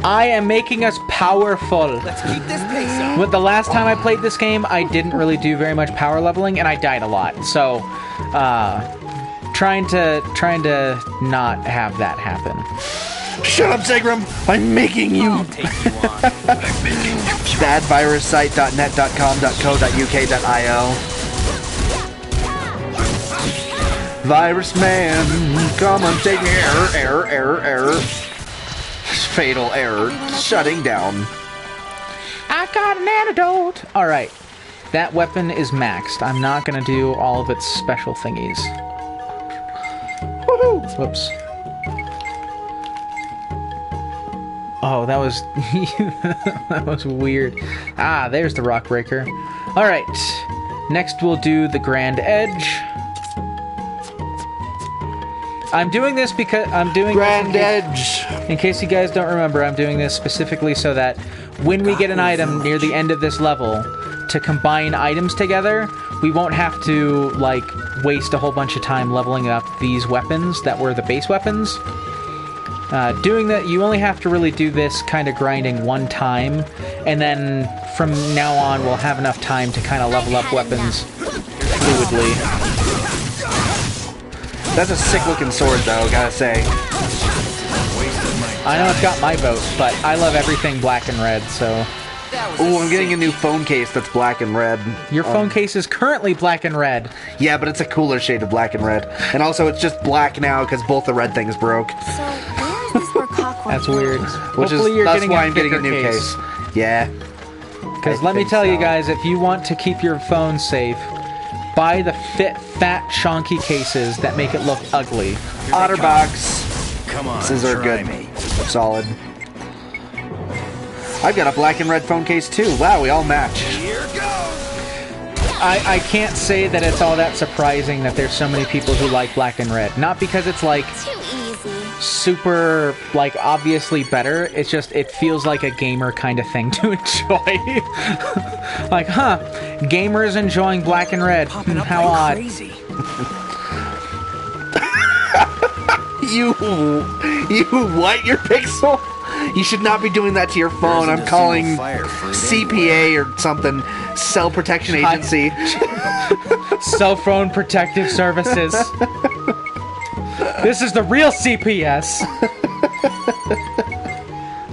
I am making us powerful. Let's keep this pace up. With the last time I played this game, I didn't really do very much power leveling, and I died a lot. So, trying to not have that happen. Shut up, Zegram! I'm making you! Badvirussite.net.com.co.uk.io Virus man, come and take me. Error. Fatal error. Shutting down. I got an antidote! Alright. That weapon is maxed. I'm not gonna do all of its special thingies. Woohoo! Whoops. Oh, that was... that was weird. Ah, there's the rock breaker. Alright. Next we'll do the Grand Edge. I'm doing this because... I'm doing Grand this Edge! in case you guys don't remember, I'm doing this specifically so that when we get an item near the end of this level, to combine items together, we won't have to, like, waste a whole bunch of time leveling up these weapons that were the base weapons. Doing that, you only have to really do this kind of grinding one time, and then from now on we'll have enough time to kind of level up weapons fluidly. That's a sick looking sword though, gotta say. I know it's got my vote, but I love everything black and red, so... Ooh, I'm getting a new phone case that's black and red. Your phone case is currently black and red. Yeah, but it's a cooler shade of black and red. And also, it's just black now because both the red things broke. So, where is this Macaque one? That's weird. Which Hopefully is you're that's getting why a I'm getting a thicker new case. Yeah. Because let me tell you guys, if you want to keep your phone safe, buy the fat, chonky cases that make it look ugly. Otterbox. Come on, These are try good. me. Solid. I've got a black and red phone case too. Wow, we all match. I can't say that it's all that surprising that there's so many people who like black and red. Not because it's like Too easy. super, like, obviously better. It's just, it feels like a gamer kind of thing to enjoy. Like, huh, gamers enjoying black and red. How odd. Crazy. You what? Your pixel? You should not be doing that to your phone. I'm calling CPA or something. Cell Protection Agency. Cell Phone Protective Services. This is the real CPS.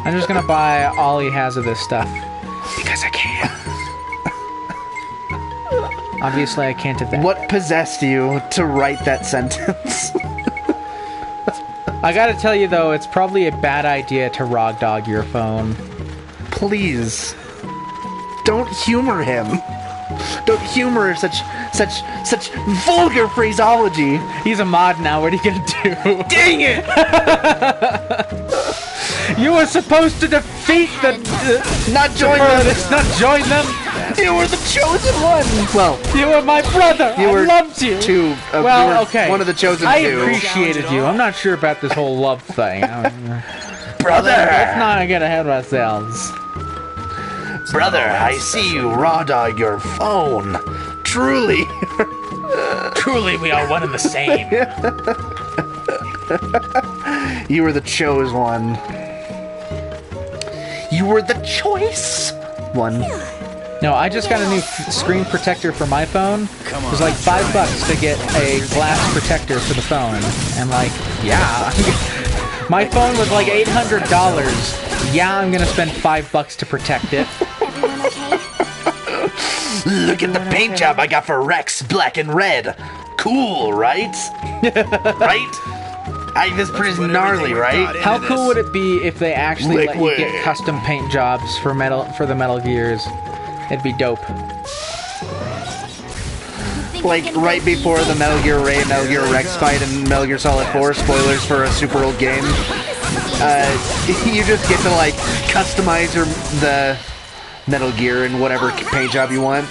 I'm just gonna buy all he has of this stuff. Because I can. Obviously, I can't have that. What possessed you to write that sentence? I gotta tell you, though, it's probably a bad idea to ROG dog your phone. Please. Don't humor him. Don't humor such vulgar phraseology. He's a mod now, what are you gonna do? Dang it! You were supposed to defeat the... not join them! Not join them! You were the chosen one! Well... You were my brother! You were I loved you! Two. Well, you were okay. one of the chosen I two. appreciated you. I'm not sure about this whole love thing. Brother! Let's not get ahead of ourselves. Brother, I see you raw dog your phone. Truly. Truly, we are one and the same. You were the chose one. You were the choice one. No, I just got a new screen protector for my phone. It was like $5 to get a glass protector for the phone. And like, yeah. My phone was like $800. Yeah, I'm gonna spend $5 to protect it. Everyone okay? Look at the paint job I got for Rex, black and red. Cool, right? Right? This is pretty gnarly, right? How cool would it be if they actually let you get custom paint jobs for the Metal Gears? It'd be dope. Like right before the Metal Gear Ray and Metal Gear Rex fight and Metal Gear Solid 4, spoilers for a super old game, you just get to like customize the Metal Gear in whatever paint job you want.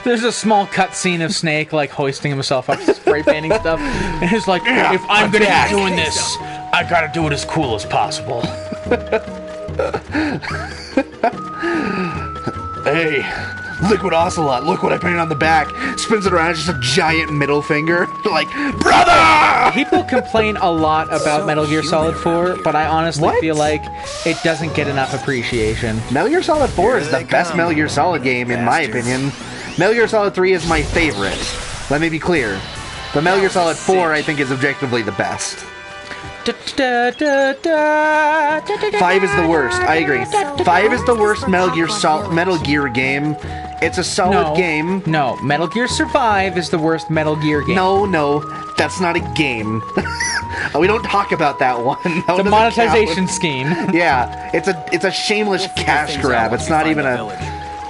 There's a small cutscene of Snake like hoisting himself up, spray painting stuff, and it's like, If I'm gonna be doing this, I gotta do it as cool as possible. Hey, Liquid Ocelot, look what I painted on the back. Spins it around, just a giant middle finger. Like, brother! People complain a lot about Metal Gear Solid 4, but I honestly feel like it doesn't get enough appreciation. Metal Gear Solid 4 is the best Metal Gear Solid game, in my opinion. Metal Gear Solid 3 is my favorite. Let me be clear. But Metal Gear Solid 4, I think, is objectively the best. 5 is the worst. I agree. 5 is the worst Metal Gear game. It's a solid game. No, Metal Gear Survive is the worst Metal Gear game. No, that's not a game. We don't talk about that one. The monetization scheme. Yeah, it's a shameless cash grab. It's not even a.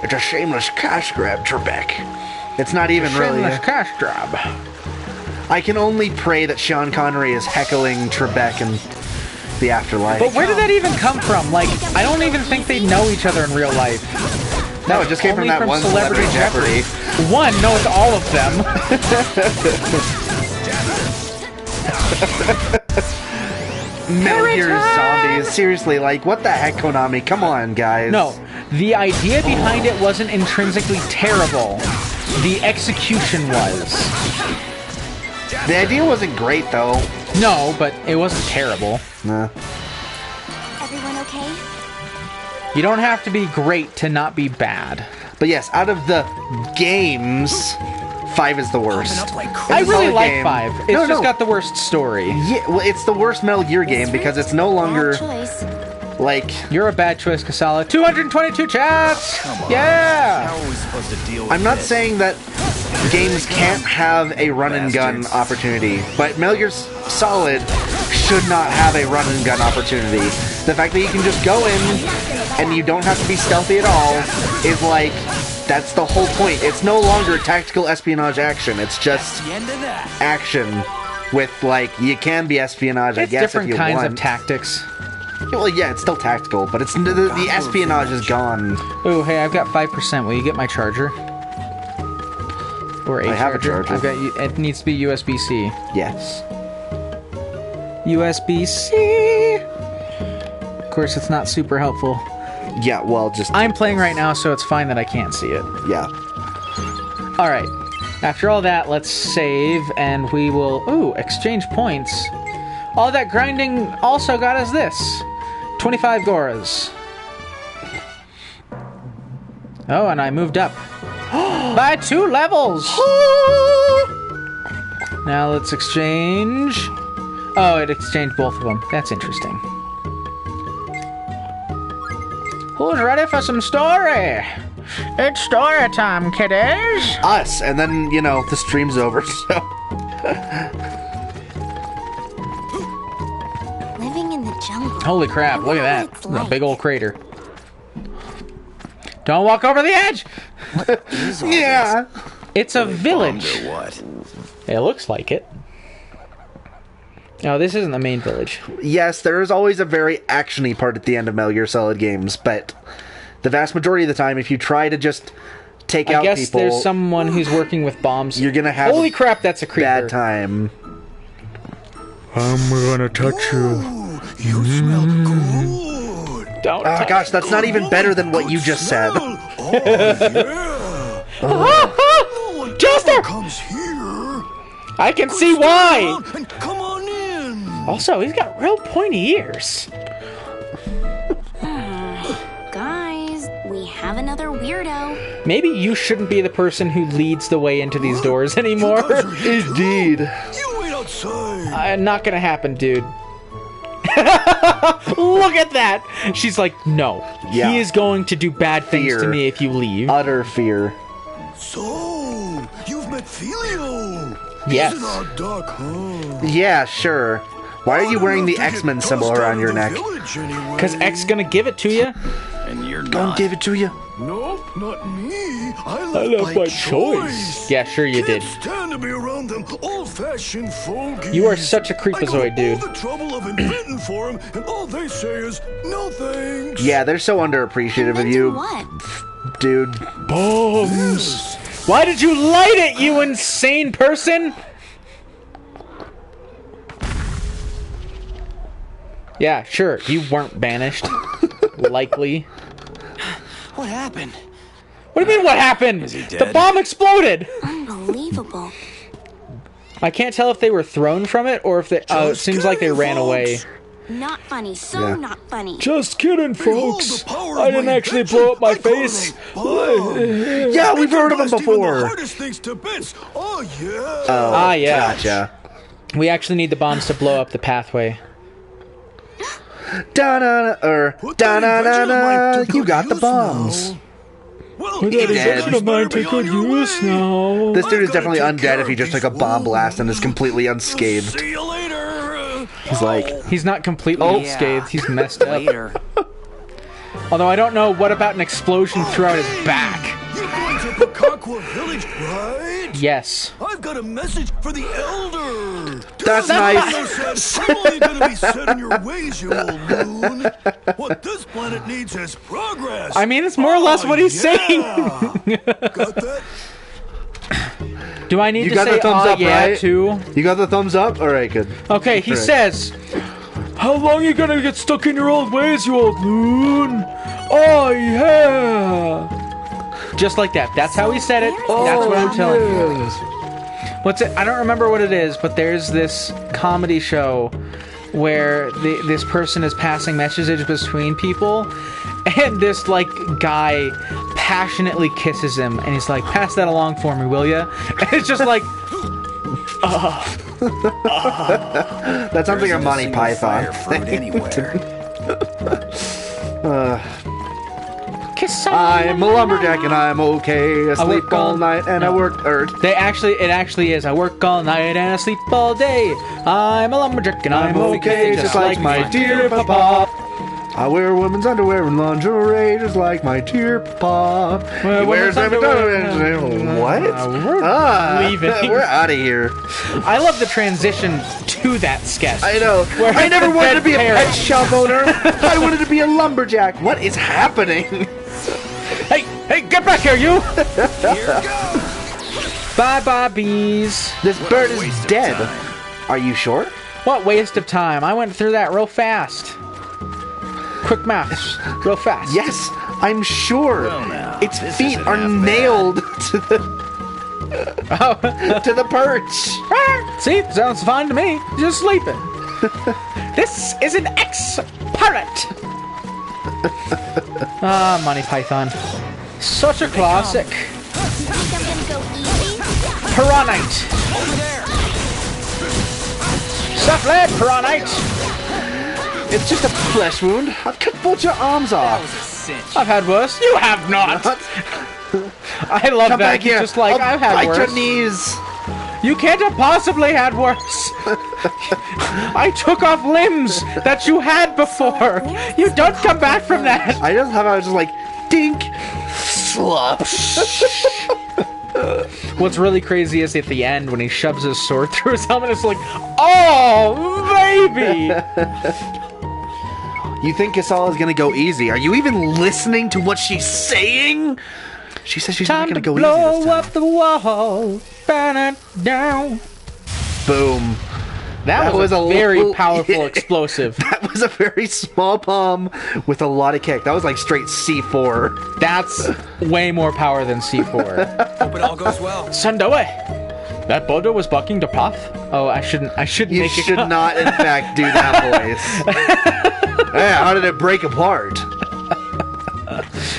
It's a shameless cash grab, Trebek. It's not even really. Shameless cash grab. I can only pray that Sean Connery is heckling Trebek in the afterlife. But where did that even come from? Like, I don't even think they know each other in real life. No, it just came from that one Celebrity Jeopardy. One knows all of them. Metal Gear Zombies. Seriously, like, what the heck, Konami? Come on, guys. No, the idea behind it wasn't intrinsically terrible. The execution was. The idea wasn't great, though. No, but it wasn't terrible. Nah. Everyone okay? You don't have to be great to not be bad. But yes, out of the games, 5 is the worst. I really like 5. It's just got the worst story. Yeah, well, it's the worst Metal Gear game because it's no longer like. You're a bad choice, Kasala. 222 chats. Yeah. How are we supposed to deal with I'm not this? saying that games can't have a run and gun opportunity, but Metal Gear Solid should not have a run and gun opportunity. The fact that you can just go in and you don't have to be stealthy at all is like, that's the whole point. It's no longer tactical espionage action. It's just action with, like, you can be espionage, I guess, if you want. Different kinds of tactics. Well, yeah, it's still tactical, but it's the espionage is gone. Oh, hey, I've got 5%. Will you get my charger? Or I have a charger. I've got. It needs to be USB-C. Yes. USB-C. Of course, it's not super helpful. Yeah, well, just. I'm playing right now, so it's fine that I can't see it. Yeah. All right. After all that, let's save, and we will. Ooh, exchange points. All that grinding also got us this: 25 Goras. Oh, and I moved up by 2 levels. Now let's exchange. Oh, it exchanged both of them. That's interesting. Who's ready for some story? It's story time, kiddies. Us, and then, you know, the stream's over, so. Living in the jungle. Holy crap, look at that. It's a big old crater. Don't walk over the edge! Yeah! It's a village. What? It looks like it. No, this isn't the main village. Yes, there is always a very actiony part at the end of Metal Gear Solid games, but the vast majority of the time, if you try to just take out people... I guess there's someone who's working with bombs. You're gonna have Holy crap, that's a creeper. Bad time. I'm gonna touch you. You smell good. Don't Oh gosh, that's not even better than what you just said. Jester! Comes here. I can see why! Come on in. Also, he's got real pointy ears. Guys, we have another weirdo. Maybe you shouldn't be the person who leads the way into these doors anymore. Indeed. You wait outside. Not gonna happen, dude. Look at that! She's like, no. Yeah. He is going to do bad things to me if you leave. Utter fear. So, you've met Filio. Yes. He's in our dock, huh? Yeah, sure. Why are you wearing the X-Men symbol around your neck? Because X gonna give it to you. And you're Don't not. give it to you. Nope, not me. I left by choice. Yeah, sure you did. Can't stand to be around them old-fashioned fogies. You are such a creepazoid, dude. I go all the trouble of inventing for them, and all they say is no thanks. Yeah, they're so underappreciative of you, What? dude. Bombs. Why did you light it, you insane person? Yeah, sure. You weren't banished. Likely. What happened? What What do you mean, what happened? Is he The dead? bomb exploded! Unbelievable. I can't tell if they were thrown from it or if they. Oh, it seems like they ran away. Not funny. So not funny. Just kidding, folks. I didn't actually blow up my face. Yeah, we've heard of him before. Ah, yeah. Gotcha. We actually need the bombs to blow up the pathway. Da-na-na, da-na-na-na, you got the bombs. With that invention of mine to good use now. This dude is definitely undead if he just took a bomb blast and is completely unscathed. See you later. He's like, He's not completely unscathed, he's messed up. Later. Although I don't know what about an explosion throughout his back. You're going to Pecaqua Village, right? Yes. I've got a message for the elder. That's nice. I'm only gonna be set in your ways, you old loon. What this planet needs is progress. I mean, it's more or less what he's saying. Got that? Do I need you to got say the thumbs up, yeah right? too? You got the thumbs up? Alright, good. Okay, he Alright. says, How long you gonna get stuck in your old ways, you old loon? Oh, yeah. just like that. That's how he said it. That's what I'm telling you. What's it? I don't remember what it is, but there's this comedy show where this person is passing messages between people, and this like guy passionately kisses him, and he's like, "Pass that along for me, will ya?" And it's just like, that sounds like a Monty Python Fruit anywhere. "Kiss." I'm a lumberjack and I'm okay. I sleep work all all- night and I no. work earth. It actually is. I work all night and I sleep all day. I'm a lumberjack and I'm okay, just like my dear papa. I wear women's underwear and lingerie just like my dear papa. Well, He wears women's underwear- What? We're leaving. We're out of here. I love the transition to that sketch. I know. Where I never the wanted to dead be a parrot. pet shop owner. I wanted to be a lumberjack. What is happening? Hey, get back here, you! Bye, bees. This bird is dead. Are you sure? What waste of time? I went through that real fast. Quick maths, real fast. Yes, I'm sure. Well, now, Its this feet isn't are half bad. nailed to the perch. See, sounds fine to me. Just sleeping. This is an ex-pirate. Ah, Monty Python. Such a classic. Think I'm gonna go easy? Piranite. Over there. Sup, lad, Piranite. It's just a flesh wound. I've cut both your arms That off. was a cinch. I've had worse. You have not. I love Come that. back here. Just like, I'll I've had bite worse. your knees. You can't have possibly had worse. I took off limbs that you had before. You don't come back from that. I just have. I was just like, dink, slop. What's really crazy is at the end when he shoves his sword through his helmet. It's like, oh, baby. You think Casala is gonna go easy? Are you even listening to what she's saying? She says she's not Time gonna to go easy blow this time. up the wall, burn it down. Boom. That was a very little- powerful explosive. That was a very small bomb with a lot of kick. That was like straight C4. That's way more power than C4. Hope it all goes well. Sandoe, that boulder was bucking the path. Oh, I shouldn't You make it. should not, in fact, do that voice. Yeah, how did it break apart?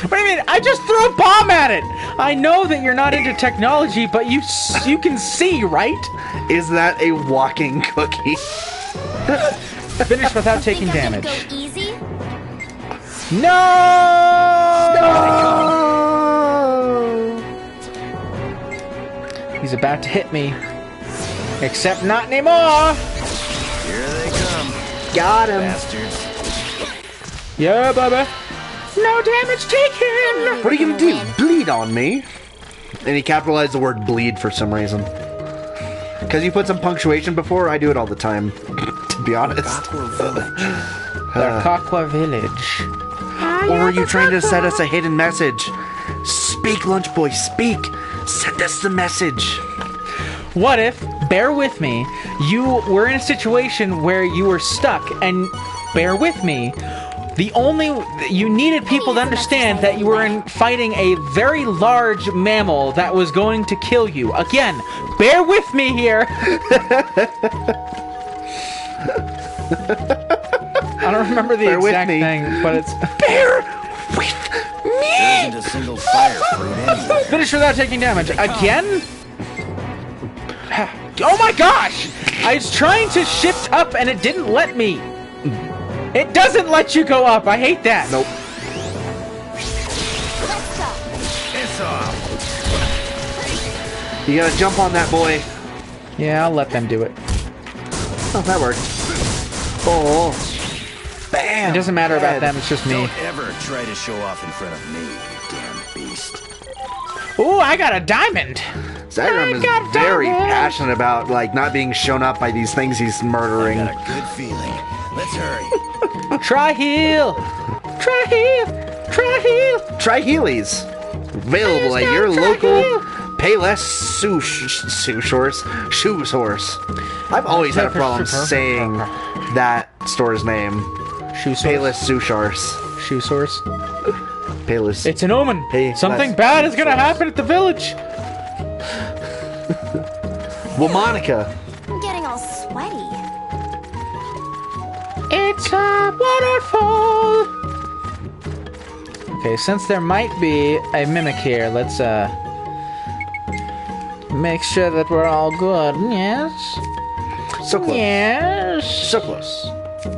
What do you mean? I just threw a bomb at it. I know that you're not into technology, but you can see, right? Is that a walking cookie? Finish without taking Think I'm damage. gonna go easy? No! He's about to hit me. Except not anymore. Here they come, Got him. bastards. Yeah, baby. No damage taken. What are you gonna do? Bleed on me? And he capitalized the word bleed for some reason. Because you put some punctuation before, I do it all the time, to be honest. Aqua Village. Or are you trying to set us a hidden message? Speak, Lunch Boy, speak! Send us the message! What if, bear with me, you were in a situation where you were stuck, and bear with me, You needed people to understand that you were fighting a very large mammal that was going to kill you. Again, bear with me here. I don't remember the exact thing, but it's bear with me. There isn't a single fire fruit anywhere. Finish without taking damage. Again? Oh my gosh! I was trying to shift up and it didn't let me. It doesn't let you go up. I hate that. Nope. It's off. You gotta jump on that boy. Yeah, I'll let them do it. Oh, that worked. Oh. Bam! It doesn't matter about them, it's just me. Don't ever try to show off in front of me, you damn beast. Ooh, I got a diamond! Zygram is very passionate about, like, not being shown up by these things he's murdering. I got a good feeling. Let's hurry. Try heal! Try heal! Try heal! Try Heelys. Available at your local Payless shoe source. I've always had a problem saying that store's name. Shoe source? Payless Sushars. Shoe source? Payless. It's an omen. Something bad is gonna happen at the village. Well, Monica. I'm getting all sweaty. It's a waterfall. Okay, since there might be a mimic here, let's make sure that we're all good. Yes. So close. Yes. So close.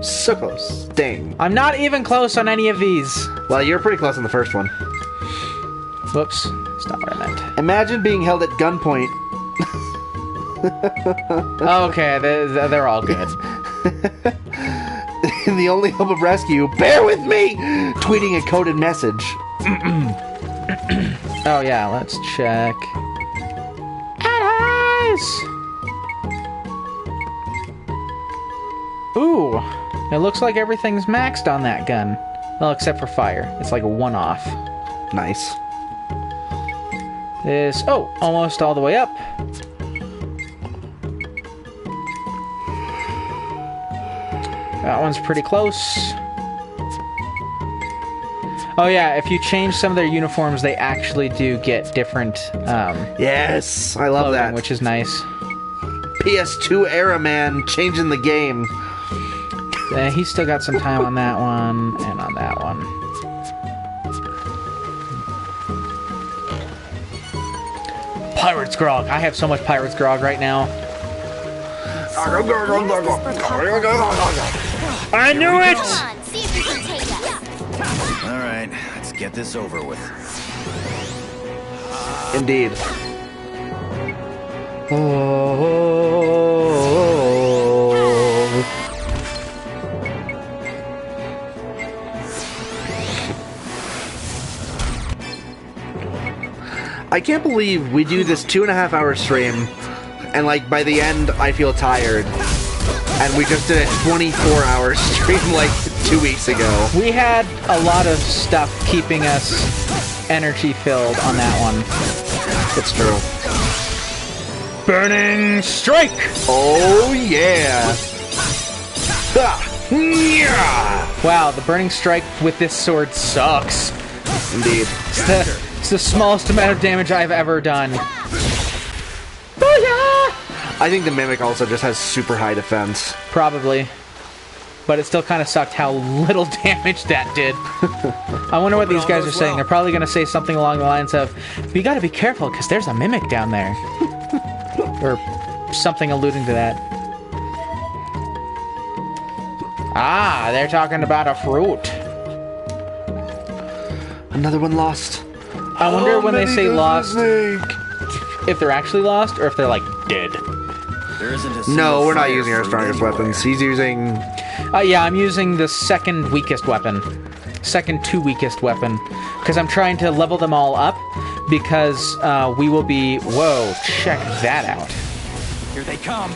So close. Dang. I'm not even close on any of these. Well, you're pretty close on the first one. Whoops. That's not what I meant. Imagine being held at gunpoint. Okay, they're all good. In the only hope of rescue, bear with me! Tweeting a coded message. Oh yeah, let's check. Allies! Ooh, it looks like everything's maxed on that gun. Well, except for fire. It's like a one-off. Nice. This, almost all the way up. That one's pretty close. Oh yeah, if you change some of their uniforms, they actually do get different, yes, I love clothing, that. which is nice. PS2 era man changing the game. He's still got some time on that one, and on that one. Pirate's Grog. I have so much Pirate's Grog right now. I knew it! See if you can take us. All right, let's get this over with. Indeed. I can't believe we do this 2.5 hour stream, and like by the end I feel tired. And we just did a 24-hour stream like 2 weeks ago. We had a lot of stuff keeping us energy filled on that one. It's true. Burning Strike! Oh yeah! Ha! Yeah! Wow, the Burning Strike with this sword sucks. Indeed. It's the smallest amount of damage I've ever done. Booyah! I think the Mimic also just has super high defense. Probably. But it still kind of sucked how little damage that did. I wonder what these guys are saying. They're probably going to say something along the lines of, "You got to be careful because there's a Mimic down there." Or something alluding to that. Ah, they're talking about a fruit. Another one lost. I wonder when they say lost, if they're actually lost or if they're like dead. There isn't a No, we're not fire using our fruit strongest anywhere. weapons. He's using... Yeah, I'm using the second weakest weapon. Second to weakest weapon. Because I'm trying to level them all up. Because we will be... Whoa, check that out. Here they come.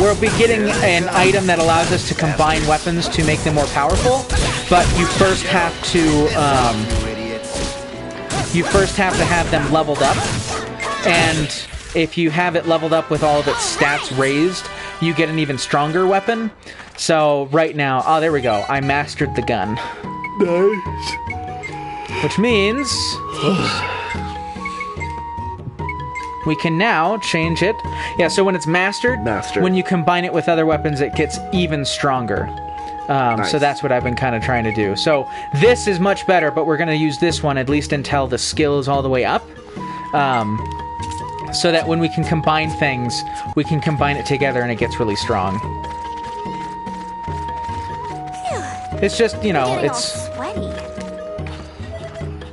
We'll be getting an item that allows us to combine weapons to make them more powerful. But you first have to... you first have to have them leveled up. And if you have it leveled up with all of its stats raised, you get an even stronger weapon. So right now... Oh, there we go. I mastered the gun. Nice. Which means... we can now change it. Yeah, so when it's mastered, when you combine it with other weapons, it gets even stronger. Nice. So that's what I've been kind of trying to do. So this is much better, but we're going to use this one at least until the skill is all the way up. So that when we can combine things, we can combine it together and it gets really strong. It's just, you know, it's...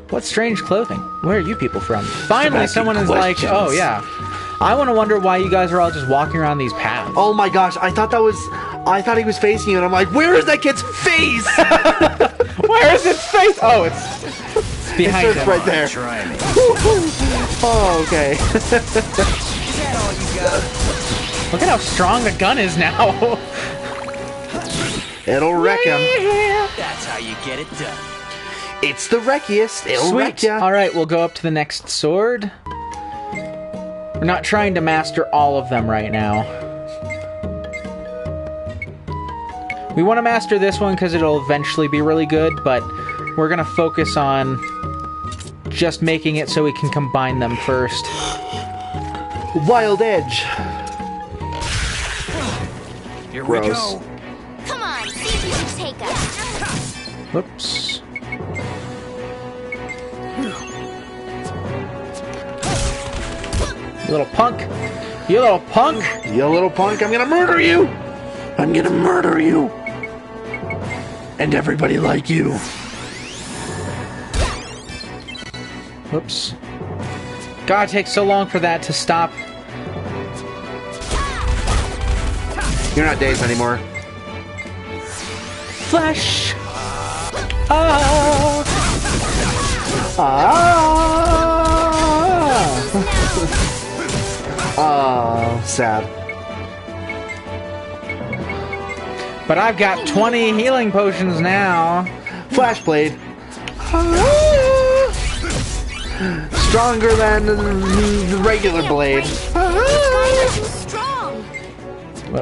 What strange clothing? Where are you people from? Finally, someone is like, oh yeah. I want to wonder why you guys are all just walking around these paths. Oh my gosh, I thought he was facing you, and I'm like, where is that kid's face? Where is its face? Oh, it's behind it's him. right there. Try me. Oh, okay. Is that all you got? Look at how strong the gun is now. It'll wreck him. That's how you get it done. It's the wreckiest. It'll wreck Sweet. ya. All right, we'll go up to the next sword. We're not trying to master all of them right now. We want to master this one because it'll eventually be really good, but we're going to focus on just making it so we can combine them first. Wild Edge. Here Gross. we go. Come on, see if you can take us. Whoops. You little punk. You little punk. You little punk, I'm gonna murder you. I'm gonna murder you. And everybody like you. Whoops. God, it takes so long for that to stop. You're not Days anymore. Flash. Oh. Oh, sad. But I've got 20 healing potions now. Flashblade. Stronger than the regular blade. Strong.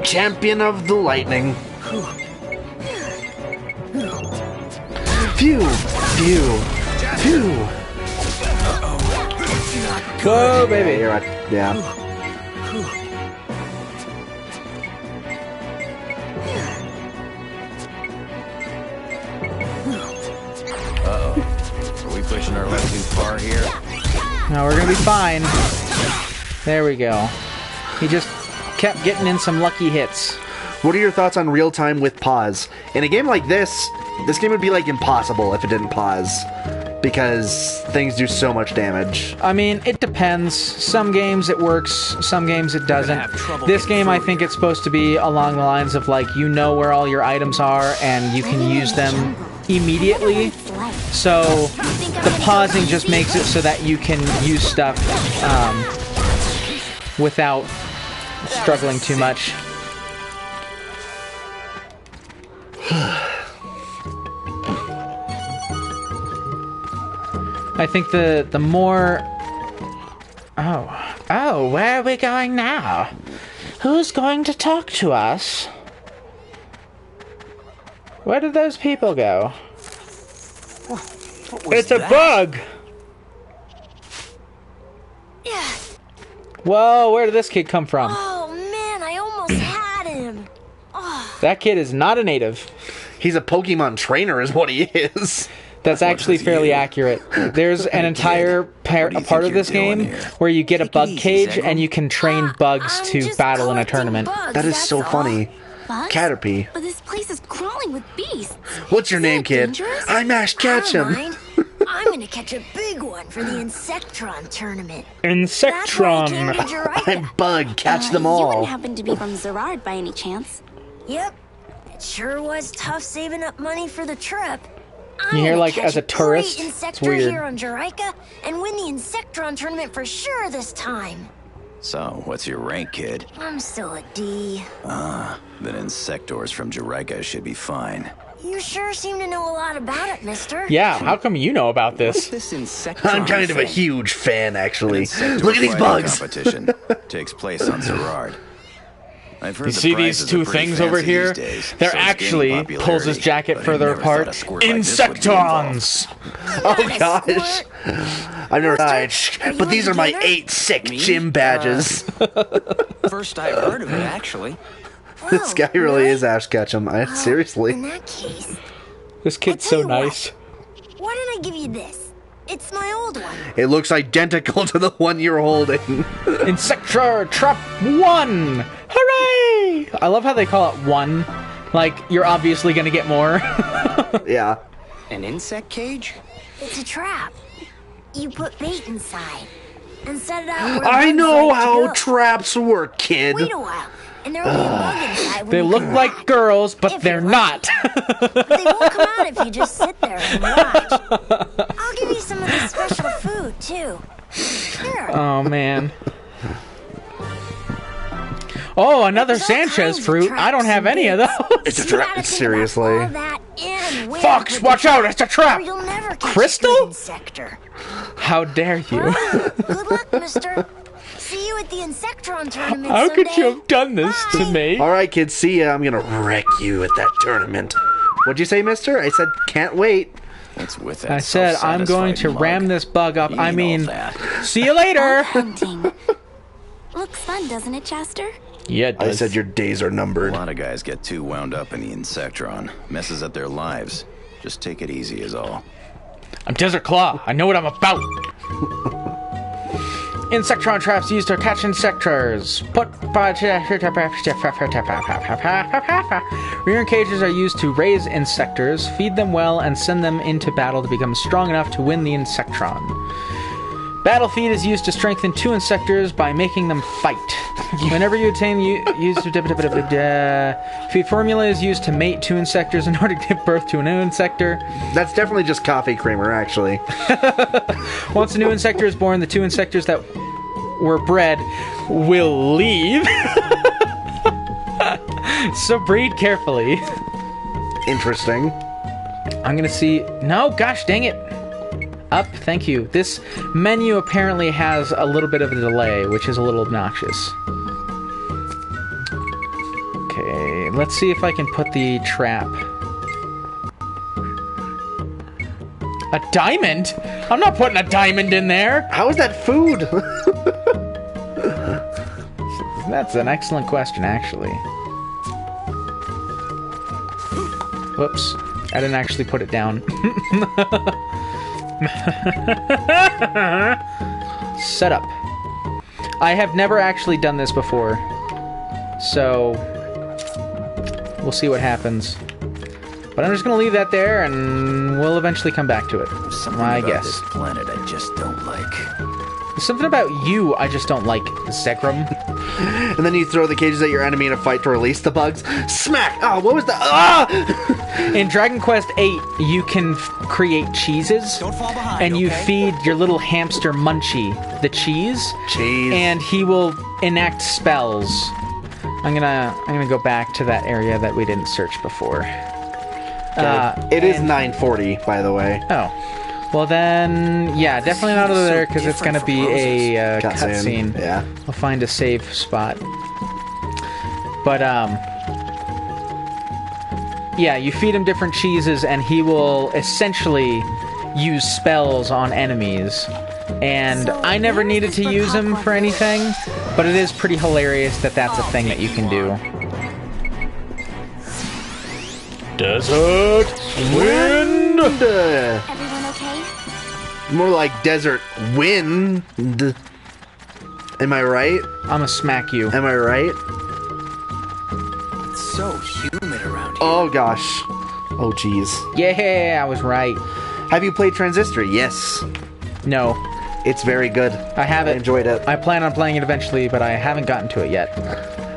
Champion of the lightning. Phew, phew, phew. Go, baby. You're right. Yeah. Uh-oh. Are we pushing our luck too far here? No, we're gonna be fine. There we go. He just kept getting in some lucky hits. What are your thoughts on real time with pause? In a game like this game would be like impossible if it didn't pause. Because things do so much damage. I mean, it depends. Some games it works, some games it doesn't. This game, I think it's supposed to be along the lines of like, you know where all your items are and you can use them immediately. So the pausing just makes it so that you can use stuff without struggling too much. I think the more... Oh, where are we going now? Who's going to talk to us? Where did those people go? It's a bug! Yeah. Whoa, where did this kid come from? Oh man, I almost had him. That kid is not a native. He's a Pokemon trainer is what he is. That's actually fairly accurate. There's an entire part of this game where you get a bug cage and you can train bugs to battle in a tournament. That is so funny. Caterpie. But this place is crawling with beasts. What's your name, kid? I'm Ash Ketchum. I'm gonna catch a big one for the Insectron tournament. Insectron. I'm Bug. Catch them You all. wouldn't happen to be from Zerard by any chance? Yep. It sure was tough saving up money for the trip. You hear, like, as a tourist, it's weird. Here on Juraika and win the Insectron tournament for sure this time. So, what's your rank, kid? I'm still a D. Then Insectors from Juraika should be fine. You sure seem to know a lot about it, mister. Yeah, how come you know about this? This Insectron I'm kind of a thing? huge fan, actually. Insector Look at these fighting bugs. competition takes place on Zerard. I've heard You the see these prices two are pretty things over fancy here? these days, They're so it's gaining actually, popularity, pulls his jacket but I further never thought a apart, squirt like this would be involved. Insectrons! Oh gosh. I've never died. But these are my 8 sick gym badges. First I've heard of it, actually. This guy really is Ash Ketchum. Seriously. In that case, This kid's so nice. why don't I give you this? It's my old one. It looks identical to the one you're holding. Insectra Trap 1! Hooray! I love how they call it 1. Like, you're obviously gonna get more. Yeah. An insect cage? It's a trap. You put bait inside and set it out where I bugs know like to how go. traps work, kid. Wait a while, and there'll be a bug inside when They you look come like back. girls, but If they're you're not. But they won't come out if you just sit there and watch. I'll give you some of the special food, too. Here. Oh, man. Oh, another Sanchez fruit. I don't have any of those. It's a trap. Seriously. Fox, watch out, it's a trap! Or you'll never catch Crystal? a good insector. How dare you? Good luck, mister. See you at the Insectron tournament How could you someday. have done this to me? Alright, kids, see ya. I'm gonna wreck you at that tournament. What'd you say, mister? I said, can't wait. It's with that I said, I'm going to self-satisfied ram mug. this bug up. You I mean mean, all that. see you later! Hunting. Looks fun, doesn't it, Chester? Yeah, it I does. said your days are A numbered. lot of guys get too wound up in the Insectron. Messes up their lives. Just take it easy is all. I'm Desert Claw. I know what I'm about. Insectron traps used to catch insectors. Rearing cages are used to raise insectors, feed them well, and send them into battle to become strong enough to win the Insectron. Battle feed is used to strengthen 2 insectors by making them fight. Whenever you attain feed formula is used to mate 2 insectors in order to give birth to a new insector. That's definitely just coffee creamer, actually. Once a new insector is born, the 2 insectors that were bred will leave. So breed carefully. Interesting. I'm gonna see. No, gosh dang it. Up, thank you. This menu apparently has a little bit of a delay, which is a little obnoxious. Okay, let's see if I can put the trap. A diamond? I'm not putting a diamond in there. How is that food? That's an excellent question, actually. Whoops. I didn't actually put it down. Setup. I have never actually done this before, so we'll see what happens. But I'm just gonna leave that there, and we'll eventually come back to it. Something I about guess. this planet I just don't like. There's something about you I just don't like, Zekrom. And then you throw the cages at your enemy in a fight to release the bugs. Smack! Oh, what was the... Ah! In Dragon Quest VIII, you can create cheeses, Don't fall behind, and you okay? feed your little hamster Munchie the cheese, Cheese. and he will enact spells. I'm gonna go back to that area that we didn't search before. It is 9:40, by the way. Oh. Well then, yeah, definitely not over there because it's gonna be a Cutscene. cutscene. Yeah. I'll find a safe spot. But yeah, you feed him different cheeses, and he will essentially use spells on enemies. And I never needed to use them for anything, but it is pretty hilarious that that's a thing that you can do. Desert Wind. Everyone okay? More like desert wind. Am I right? I'ma smack you. Am I right? It's so humid around here. Oh gosh. Oh jeez. Yeah, I was right. Have you played Transistor? Yes. No, It's very good. I haven't. I enjoyed it. I plan on playing it eventually, but I haven't gotten to it yet.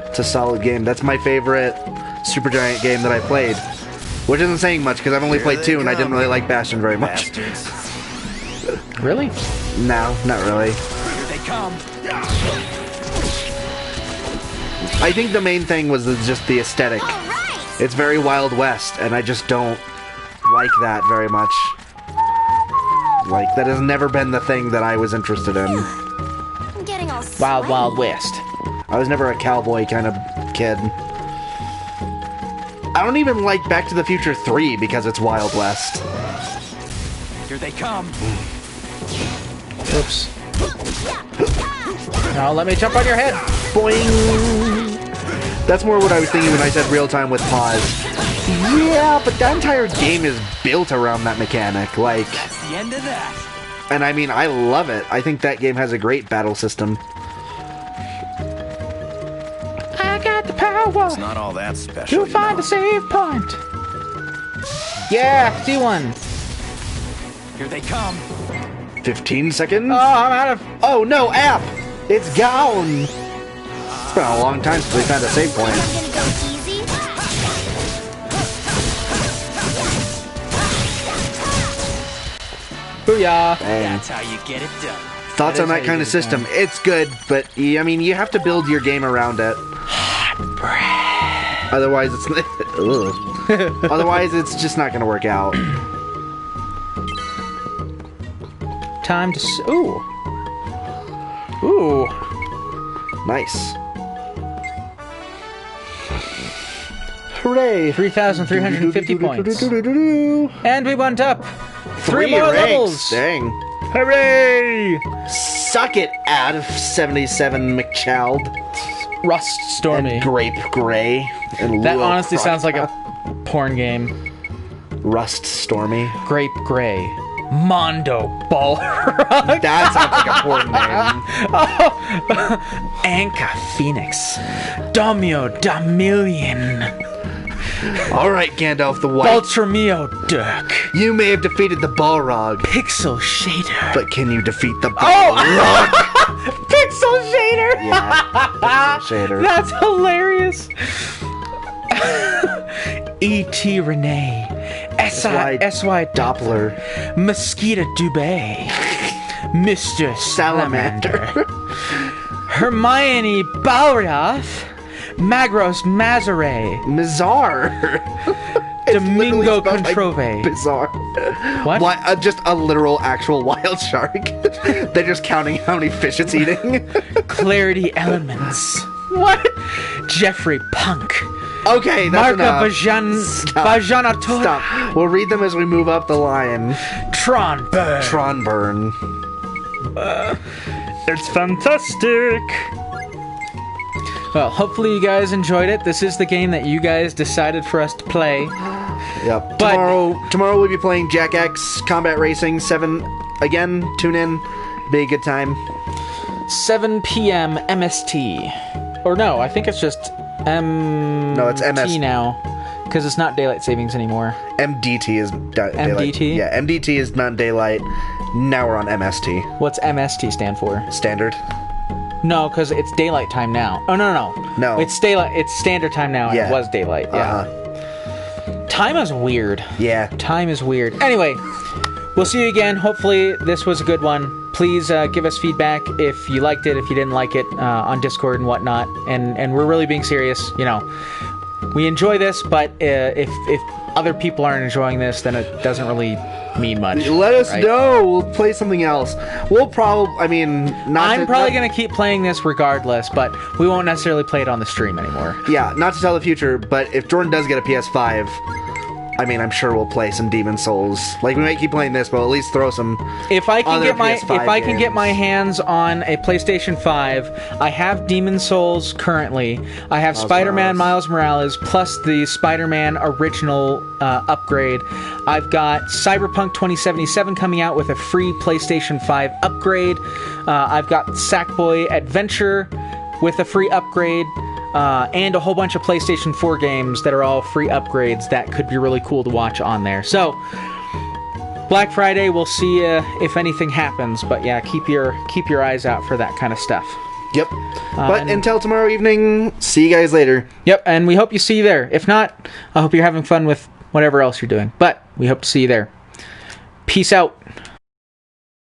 It's a solid game. That's my favorite Supergiant game that I played. Which isn't saying much because I've only played 2 and I didn't really like Bastion very much. Bastards. Really? No, not really. Here they come. I think the main thing was just the aesthetic. It's very Wild West, and I just don't like that very much. Like, that has never been the thing that I was interested in. I'm getting all Wild sweaty. Wild West. I was never a cowboy kind of kid. I don't even like Back to the Future 3 because it's Wild West. Here they come. Oops. Now let me jump on your head. Boing! That's more what I was thinking when I said real time with pause. Yeah, but that entire game is built around that mechanic. Like, That's the end of that. and I mean, I love it. I think that game has a great battle system. I got the power It's not all that special. to find a save point. Yeah, see one. Here they come. 15 seconds? Oh, I'm out of. Oh no, app! It's gone! It's been a long time since we found a save point. I'm gonna go easy. Booyah. Dang. That's how you get it done. Thoughts on That is that how you kind of get it system? done. It's good, but I mean, you have to build your game around it. Otherwise, it's ugh. Otherwise, it's just not going to work out. Time to. Ooh. Ooh. Nice. Hooray! 3,350 points. And we went up. Three more ranks. levels. Dang. Hooray! Suck it, out of 77 McChild. Rust Stormy. And Grape Gray. And That Lil honestly Croc- sounds like a porn game. Rust Stormy. Grape Gray. Mondo Balrog. That sounds like a porn name. Anka Phoenix. Domio Damillion. Alright, Gandalf the White. Baltramio Dirk. You may have defeated the Balrog, Pixel Shader. but can you defeat the Balrog? Pixel Shader! Yeah, Pixel Shader. That's hilarious. E.T. Renee. S.Y. Doppler. Mosquito Dubé. Mr. Salamander. Hermione Balriath. Magros Mazare. Mizar. Domingo Controve. Bizarre. What? Just a literal, actual wild shark. They're just counting how many fish it's eating. Clarity Elements. What? Jeffrey Punk. Okay, that's Marka enough. Bajanator. Stop. We'll read them as we move up the line. Tronburn. Tronburn. It's fantastic. Well, hopefully you guys enjoyed it. This is the game that you guys decided for us to play. Yep. But- Tomorrow we'll be playing Jack X Combat Racing 7 again. Tune in. Be a good time. 7 p.m. MST. Or no, I think it's just No, it's MS. now. Because it's not daylight savings anymore. MDT is daylight. MDT? Yeah, MDT is not daylight. Now we're on MST. What's MST stand for? Standard. No, because it's daylight time now. Oh, no. No. It's daylight. It's standard time now, and Yeah. it was daylight. Yeah. Uh-huh. Time is weird. Yeah. Time is weird. Anyway, we'll see you again. Hopefully this was a good one. Please give us feedback if you liked it, if you didn't like it, on Discord and whatnot. And we're really being serious. You know, we enjoy this, but if other people aren't enjoying this, then it doesn't really mean much. Let us right? know. We'll play something else. We'll probably. I mean, I'm probably going to keep playing this regardless, but we won't necessarily play it on the stream anymore. Yeah, not to tell the future, but if Jordan does get a PS5, I mean, I'm sure we'll play some Demon Souls. Like, we might keep playing this, but at least throw some. If I can other get my PS5 games. hands on a PlayStation 5, I have Demon Souls currently. I have Spider-Man Miles Morales plus the Spider-Man original upgrade. I've got Cyberpunk 2077 coming out with a free PlayStation 5 upgrade. I've got Sackboy Adventure with a free upgrade. And a whole bunch of PlayStation 4 games that are all free upgrades that could be really cool to watch on there. So, Black Friday, we'll see if anything happens. But yeah, keep your eyes out for that kind of stuff. Yep. But until tomorrow evening, see you guys later. Yep, and we hope you see you there. If not, I hope you're having fun with whatever else you're doing. But we hope to see you there. Peace out.